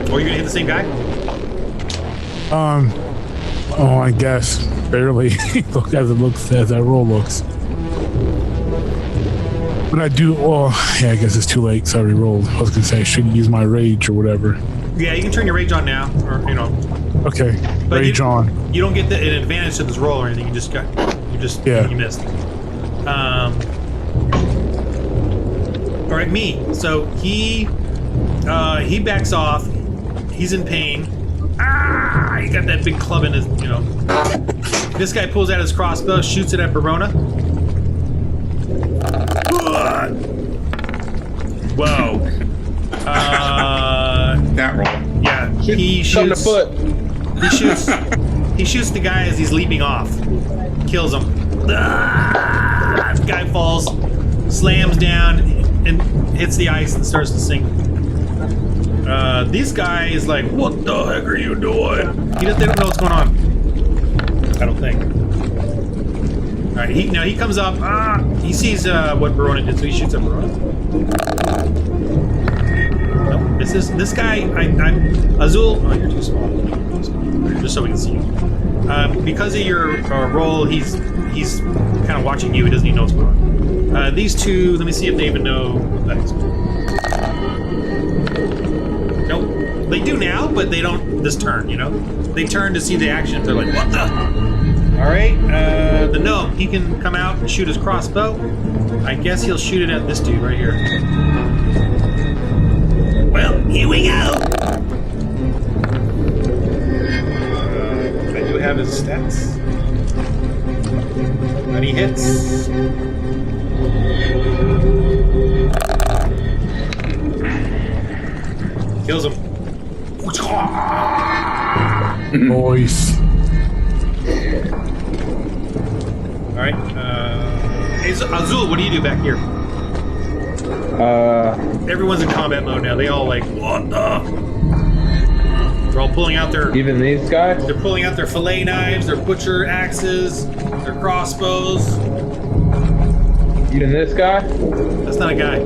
Oh, you're gonna hit the same guy? Oh, I guess barely. Look as it looks, as that roll looks. But I do. Oh, yeah. I guess it's too late. Sorry, rolled. I was gonna say I shouldn't use my rage or whatever. Yeah, you can turn your rage on now, or Okay, But rage on. You don't get an advantage to this roll or anything. You missed. All right, me. So he backs off. He's in pain. He got that big club in his, This guy pulls out his crossbow, shoots it at Verona. Whoa. That roll. Yeah, he Come to shoots. foot. He shoots the guy as he's leaping off. Kills him. Guy falls, slams down, and hits the ice and starts to sink. This guy is like, "What the heck are you doing?" They don't know what's going on. I don't think. All right, he comes up. He sees what Verona did, so he shoots at Verona. This guy, I'm Azul. Oh, you're too small. Just so we can see you. Because of your role, he's kind of watching you. He doesn't even know what's going on. These two, let me see if they even know that is. Nope. They do now, but they don't this turn, you know? They turn to see the action. They're like, what the? All right, the gnome, he can come out and shoot his crossbow. I guess he'll shoot it at this dude right here. Well, here we go. I do have his stats. And he hits. Kills him. Nice. All right. Azul, what do you do back here? Everyone's in combat mode now. They all like, what the? They're all pulling out their. Even these guys? They're pulling out their fillet knives, their butcher axes, their crossbows. Even this guy? That's not a guy.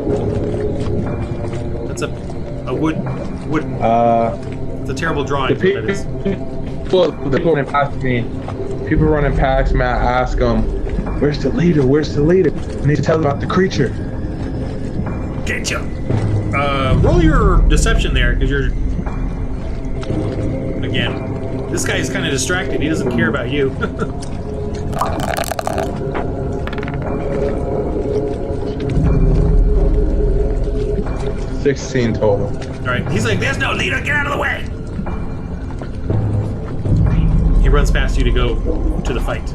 That's a wooden. It's a terrible drawing. The people running past me. People running past me. I ask them, "Where's the leader? Where's the leader? I need to tell them about the creature." Get you. Roll your deception there, because you're. Again, this guy is kind of distracted. He doesn't care about you. 16 total. All right. He's like, "There's no leader. Get out of the way." He runs past you to go to the fight.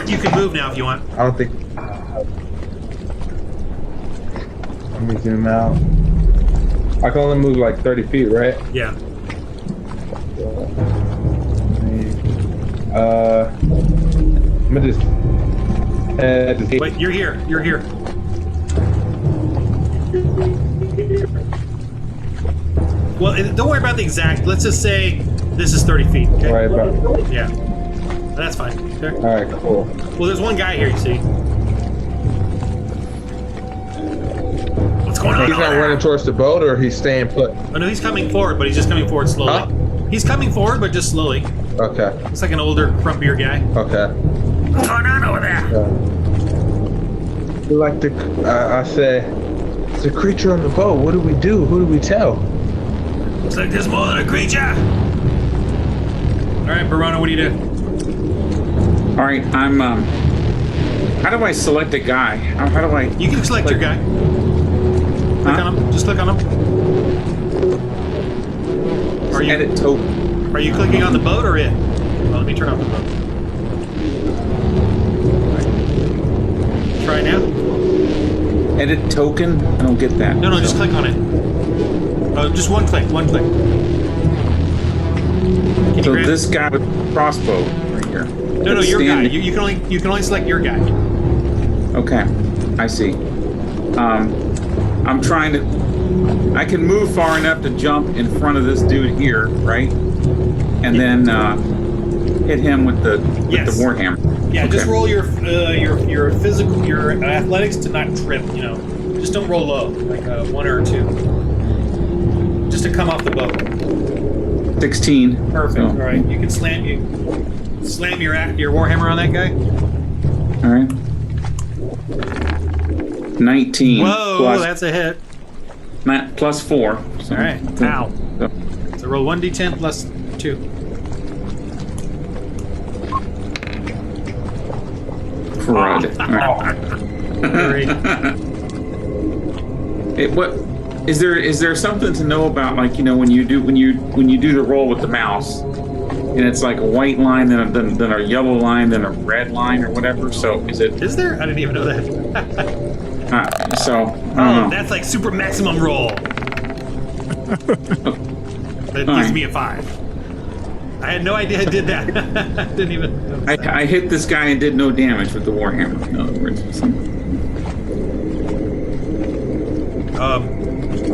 You can move now if you want. I don't think. Let me zoom out. I can only move like 30 feet, right? Yeah. I'm gonna just. Wait, you're here. You're here. Well, don't worry about the exact. Let's just say this is 30 feet. Okay? Right about. Yeah. That's fine. Okay. All right, cool. Well, there's one guy here, you see. What's going on? He's not running towards the boat, or he's staying put. Oh no, he's coming forward, but he's just coming forward slowly. Huh? He's coming forward, but just slowly. Okay. Looks like an older, crumpier guy. Okay. What's going on over there? Like the, I say, it's a creature on the boat. What do we do? Who do we tell? Looks like there's more than a creature. All right, Barona, what do you do? All right, I'm. How do I select a guy? How do I? You can select your guy. Click on him. Just click on him. Are you Edit token. Are you clicking on the boat or it? Well, let me turn off the boat. All right. Try now. Edit token. I don't get that. No, just click on it. Oh, just one click. One click. Can So you this guy with the crossbow right here. No, your guy. You can only select your guy. Okay, I see. I'm trying to. I can move far enough to jump in front of this dude here, right? And then hit him with the warhammer. Yeah, okay. Just roll your physical, your athletics to not trip. You know, just don't roll low, like a 1 or a 2, just to come off the boat. 16. Perfect. So. All right, you can slam your warhammer on that guy. All right. 19. Whoa, that's a hit. Plus 4. So. All right. Ow. So roll 1d10 plus 2. Crud. What is there something to know about, like, you know, when you do the roll with the mouse, and it's like a white line, then a yellow line, then a red line, or whatever. So is there? I didn't even know that. That's like super maximum roll. That gives me a 5. I had no idea I did that. Didn't even. I hit this guy and did no damage with the warhammer. In other words.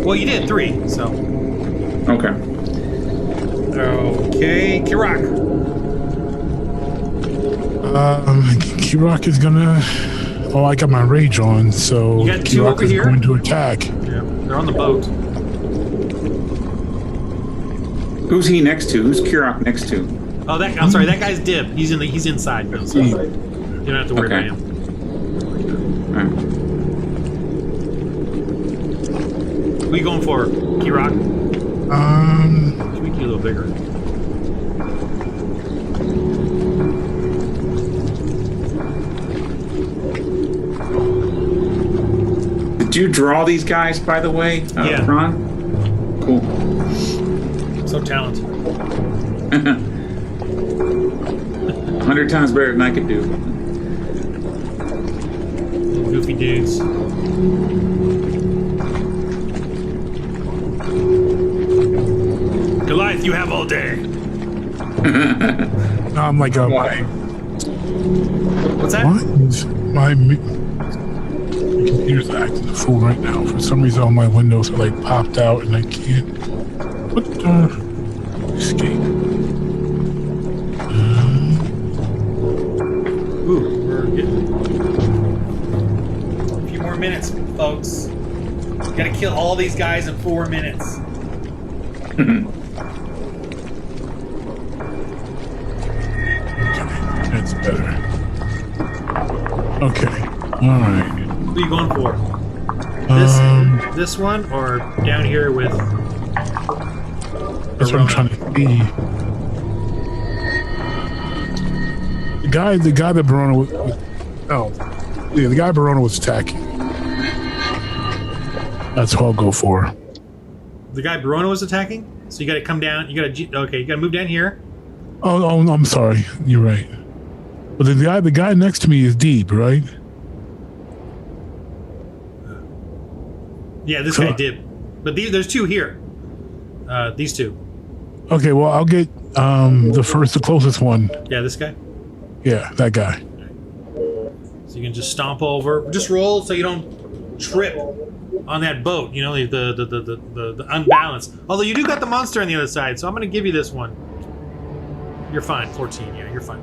Well, you did 3, so. Okay. Okay, Kirak. Kirak is gonna Oh, I got my rage on, so You got two Kirok over is here? going to attack. Yeah, they're on the boat. Who's he next to? Who's Kirok next to? Oh, I'm sorry. That guy's Dib. He's inside. No, so you don't have to worry Okay. about him. All right. Who are you going for, Kirok? Should make you a little bigger. Did you draw these guys, by the way, Yeah. Ron? Cool. So talented. 100 times better than I could do. Little goofy dudes. Goliath, you have all day. No, I'm like, What's that? what is my computer's acting a fool right now. For some reason, all my windows are like popped out, and I can't. What the? Escape. Ooh, we're getting a few more minutes, folks. Gotta kill all these guys in 4 minutes. That's better. Okay. All right. Who are you going for? This one or down here with? That's what I'm trying to see. The guy that Barona was the guy Barona was attacking. That's who I'll go for. The guy Barona was attacking. So you got to come down. You got to move down here. Oh, I'm sorry. You're right. But the guy next to me is deep, right? Yeah, this guy did. But there's two here. These two. Okay, well I'll get the closest one. Yeah, this guy. Yeah, that guy. So you can just stomp over. Just roll so you don't trip on that boat. You know, the unbalance. Although you do got the monster on the other side, so I'm going to give you this one. You're fine. 14. Yeah, you're fine.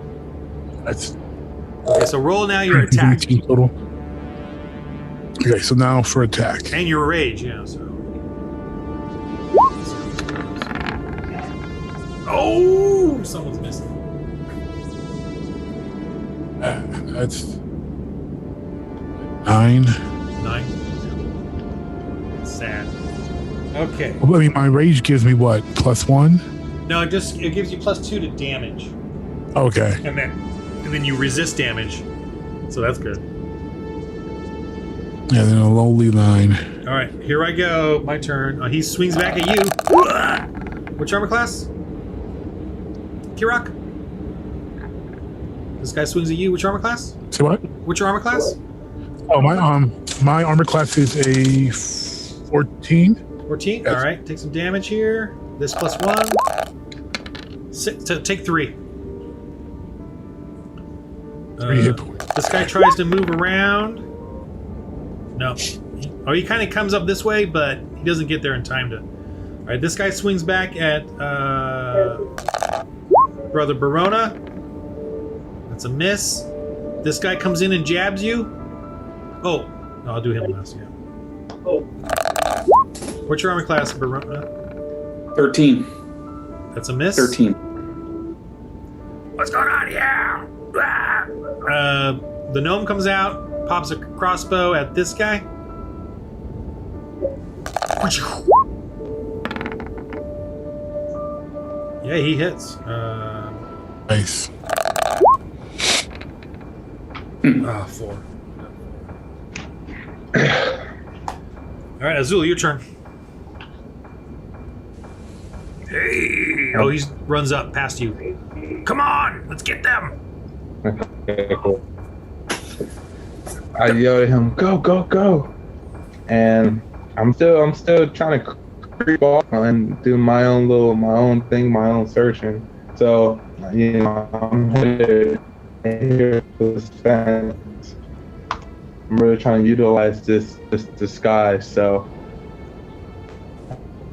That's Okay. So roll now your attack 18 total. Okay, so now for attack. and your rage. Yeah. So. Oh, someone's missing. That's 9. 9. Sad. Okay. I mean, my rage gives me what? +1? No, it gives you +2 to damage, Okay. and then you resist damage. So that's good. Yeah, then a lowly 9. All right, here I go. My turn. He swings back at you. Which armor class? Kirok. This guy swings at you. Which armor class? Say what? Which armor class? Oh, my armor class is a 14. 14. Yes. All right, take some damage here. This +1. 6. Take 3. 3 hit points. This guy tries to move around. No. Oh, he kind of comes up this way, but he doesn't get there in time to. All right, this guy swings back at Brother Barona. That's a miss. This guy comes in and jabs you. Oh, no, I'll do him last. Yeah. What's your armor class, Barona? 13. That's a miss. 13. What's going on here? The gnome comes out, pops a crossbow at this guy. Yeah, he hits. Nice. 4. All right, Azul, your turn. Hey! Oh, he runs up past you. Come on, let's get them. Okay, cool. I yell at him, "Go, go, go!" And I'm still trying to creep off and do my own thing, my own searching. So I'm headed here to this fence. I'm really trying to utilize this disguise. So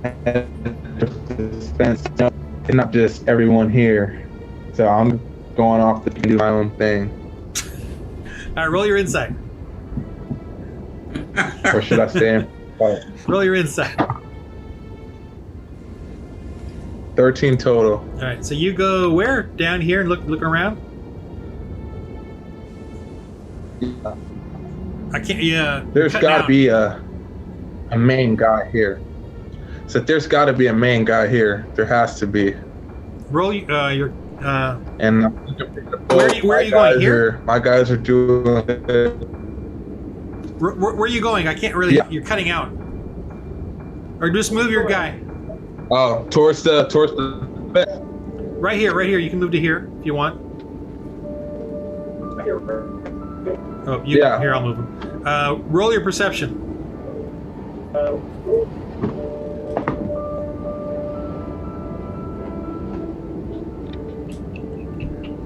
this fence, it's not just everyone here. So I'm going off to do my own thing. All right, roll your insight. Or should I stay in fight? Roll your insight. 13 total. All right, so you go where? Down here and look around. I can't. Yeah. There's got to be a main guy here. So there's got to be a main guy here. There has to be. Roll your. And where are you going here? My guys are doing it. Where are you going? I can't really. Yeah. You're cutting out. Or just move your guy. Oh, towards the. Right here. You can move to here if you want. Oh, Yeah. Here, I'll move him. Roll your perception.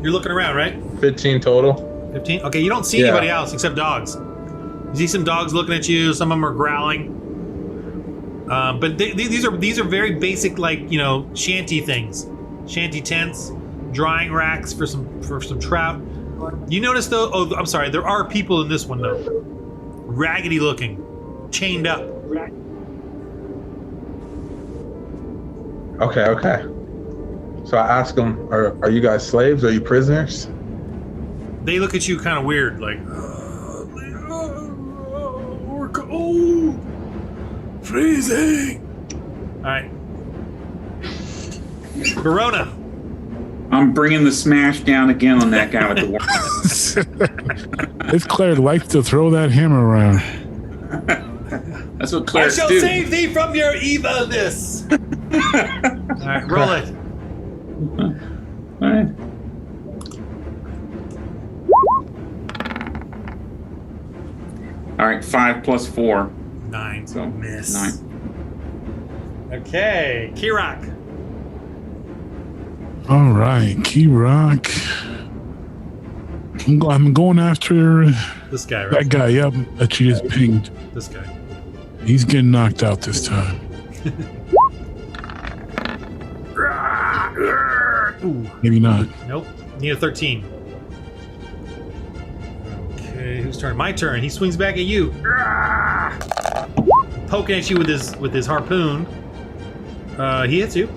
You're looking around, right? 15 total. 15? Okay, you don't see anybody else except dogs. You see some dogs looking at you. Some of them are growling. But these are very basic, like, you know, shanty things. Shanty tents, drying racks for some trout. You notice though? Oh, I'm sorry. There are people in this one though. Raggedy looking, chained up. Okay. So I ask them, are you guys slaves? Are you prisoners? They look at you kind of weird, like, we're cold, freezing. All right, Verona. I'm bringing the smash down again on that guy with the wand. It's Claire likes to throw that hammer around. That's what Claire I shall do. save thee from your evilness. All right, roll it. All right. All right, 5 plus 4. 9. So miss. 9. Okay, Kirok. All right, Key Rock. I'm going after This guy, right? that guy. Yep, that you just pinged. This guy. He's getting knocked out this time. Ooh. Maybe not. Nope. Need a 13. Okay, whose turn? My turn. He swings back at you. Poking at you with his harpoon. He hits you.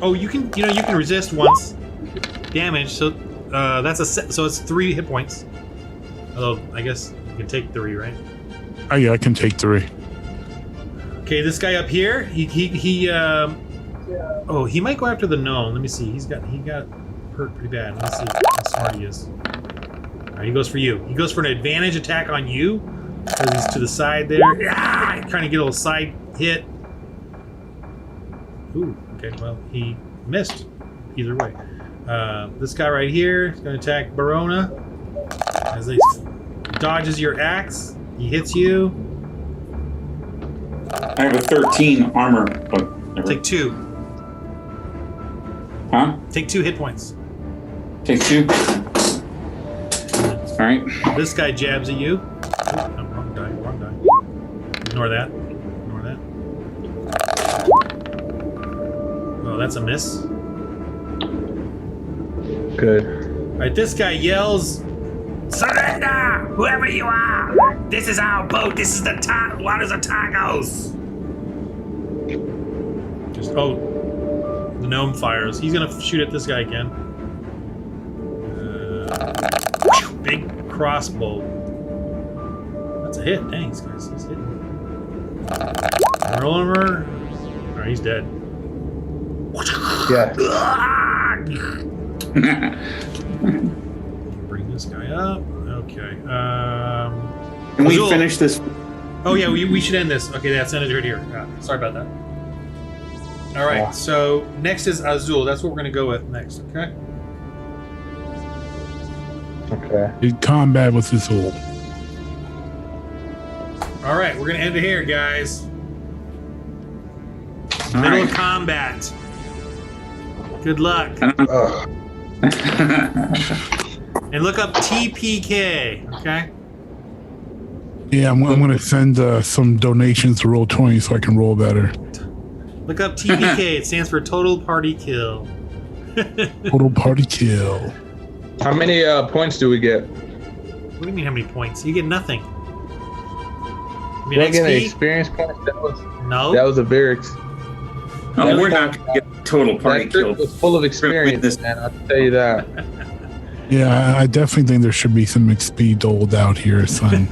Oh, you can resist once damage. So so it's 3 hit points. Although I guess you can take 3, right? Oh yeah, I can take 3. Okay, this guy up here. Oh, he might go after the gnome. Let me see. He got hurt pretty bad. Let's see how smart he is. All right, he goes for you. He goes for an advantage attack on you. So he's to the side there. Trying to get a little side hit. Ooh, okay, well, he missed either way. This guy right here is going to attack Verona. As he dodges your axe, he hits you. I have a 13 armor. But Take 2. Huh? Take 2 hit points. Take 2. All right. This guy jabs at you. Oh, no, wrong die. Ignore that. Oh, that's a miss. Good. All right, this guy yells, "Surrender, whoever you are! This is our boat. This is the waters of Tagos." The gnome fires. He's gonna shoot at this guy again. Big crossbow. That's a hit. Dang, this guy's hitting. Roll him. Alright, he's dead. Yeah. Bring this guy up. Okay. Can we Azul. finish this? Oh yeah, we should end this. Okay, that's ended right here. Sorry about that. All right, so next is Azul. That's what we're gonna go with next. Okay. Okay. In combat with this old. All right, we're gonna end it here, guys. All Middle right. of combat. Good luck. Ugh. And look up TPK. Okay. Yeah, I'm going to send some donations to Roll20 so I can roll better. Look up TPK. It stands for Total Party Kill. Total party kill. How many points do we get? What do you mean how many points? You get nothing. I mean, Did I get an XP? experience point? No. That was a very Oh, we're not going to get the total party that trip killed. was full of experience, man. I'll tell you that. Yeah, I definitely think there should be some XP doled out here, son.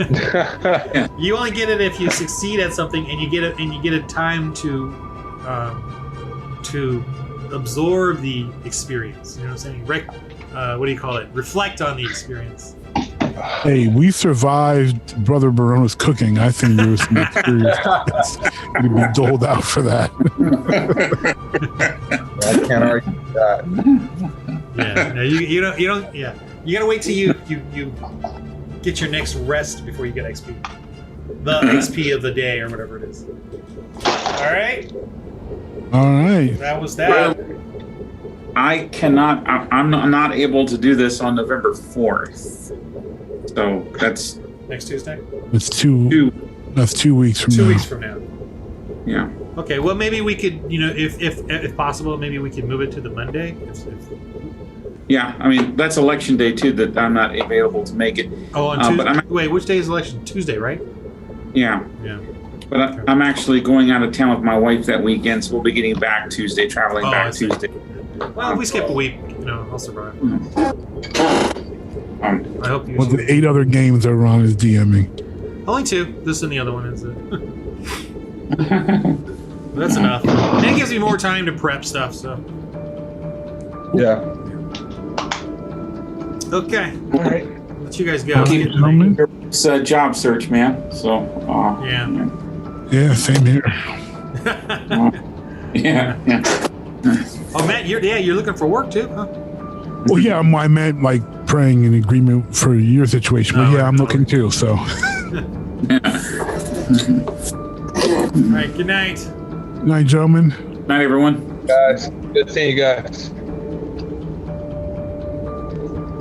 You only get it if you succeed at something, and you get it, and you get a time to absorb the experience. You know what I'm saying? What do you call it? Reflect on the experience. Hey, we survived Brother Barona's cooking. I think there was some experience to be doled out for that. I can't argue with that. Yeah, no, you don't. Yeah, you gotta wait till you get your next rest before you get XP. The XP of the day or whatever it is. All right. All right. That was that. I cannot. I'm not able to do this on November 4th. So that's Next Tuesday. It's two. That's 2 weeks from 2 now. weeks from now. yeah. Okay. Well, maybe we could, if possible, maybe we could move it to the Monday. Yeah. I mean, that's election day too. That I'm not available to make it. Oh, on but Tuesday. I'm- Wait, which day is election? Tuesday, right? Yeah. Yeah. But I'm actually going out of town with my wife that weekend, so we'll be getting back Tuesday, traveling I back see. Tuesday. Well, if we skip a week, I'll survive. I hope you. Well, the 8 other games that Ron is DMing. Only 2. This and the other one is it. That's enough. And it gives me more time to prep stuff. So Yeah. okay, All right. let you guys go. Keep Gentlemen? It's a job search, man. So. Yeah. Yeah, same here. Yeah. Yeah. Oh, Matt, you're looking for work too, huh? Well, yeah, I meant like praying in agreement for your situation. But Oh, yeah, I'm looking too. So, All right. Good night. night, gentlemen. Night, everyone. Guys, good seeing you guys.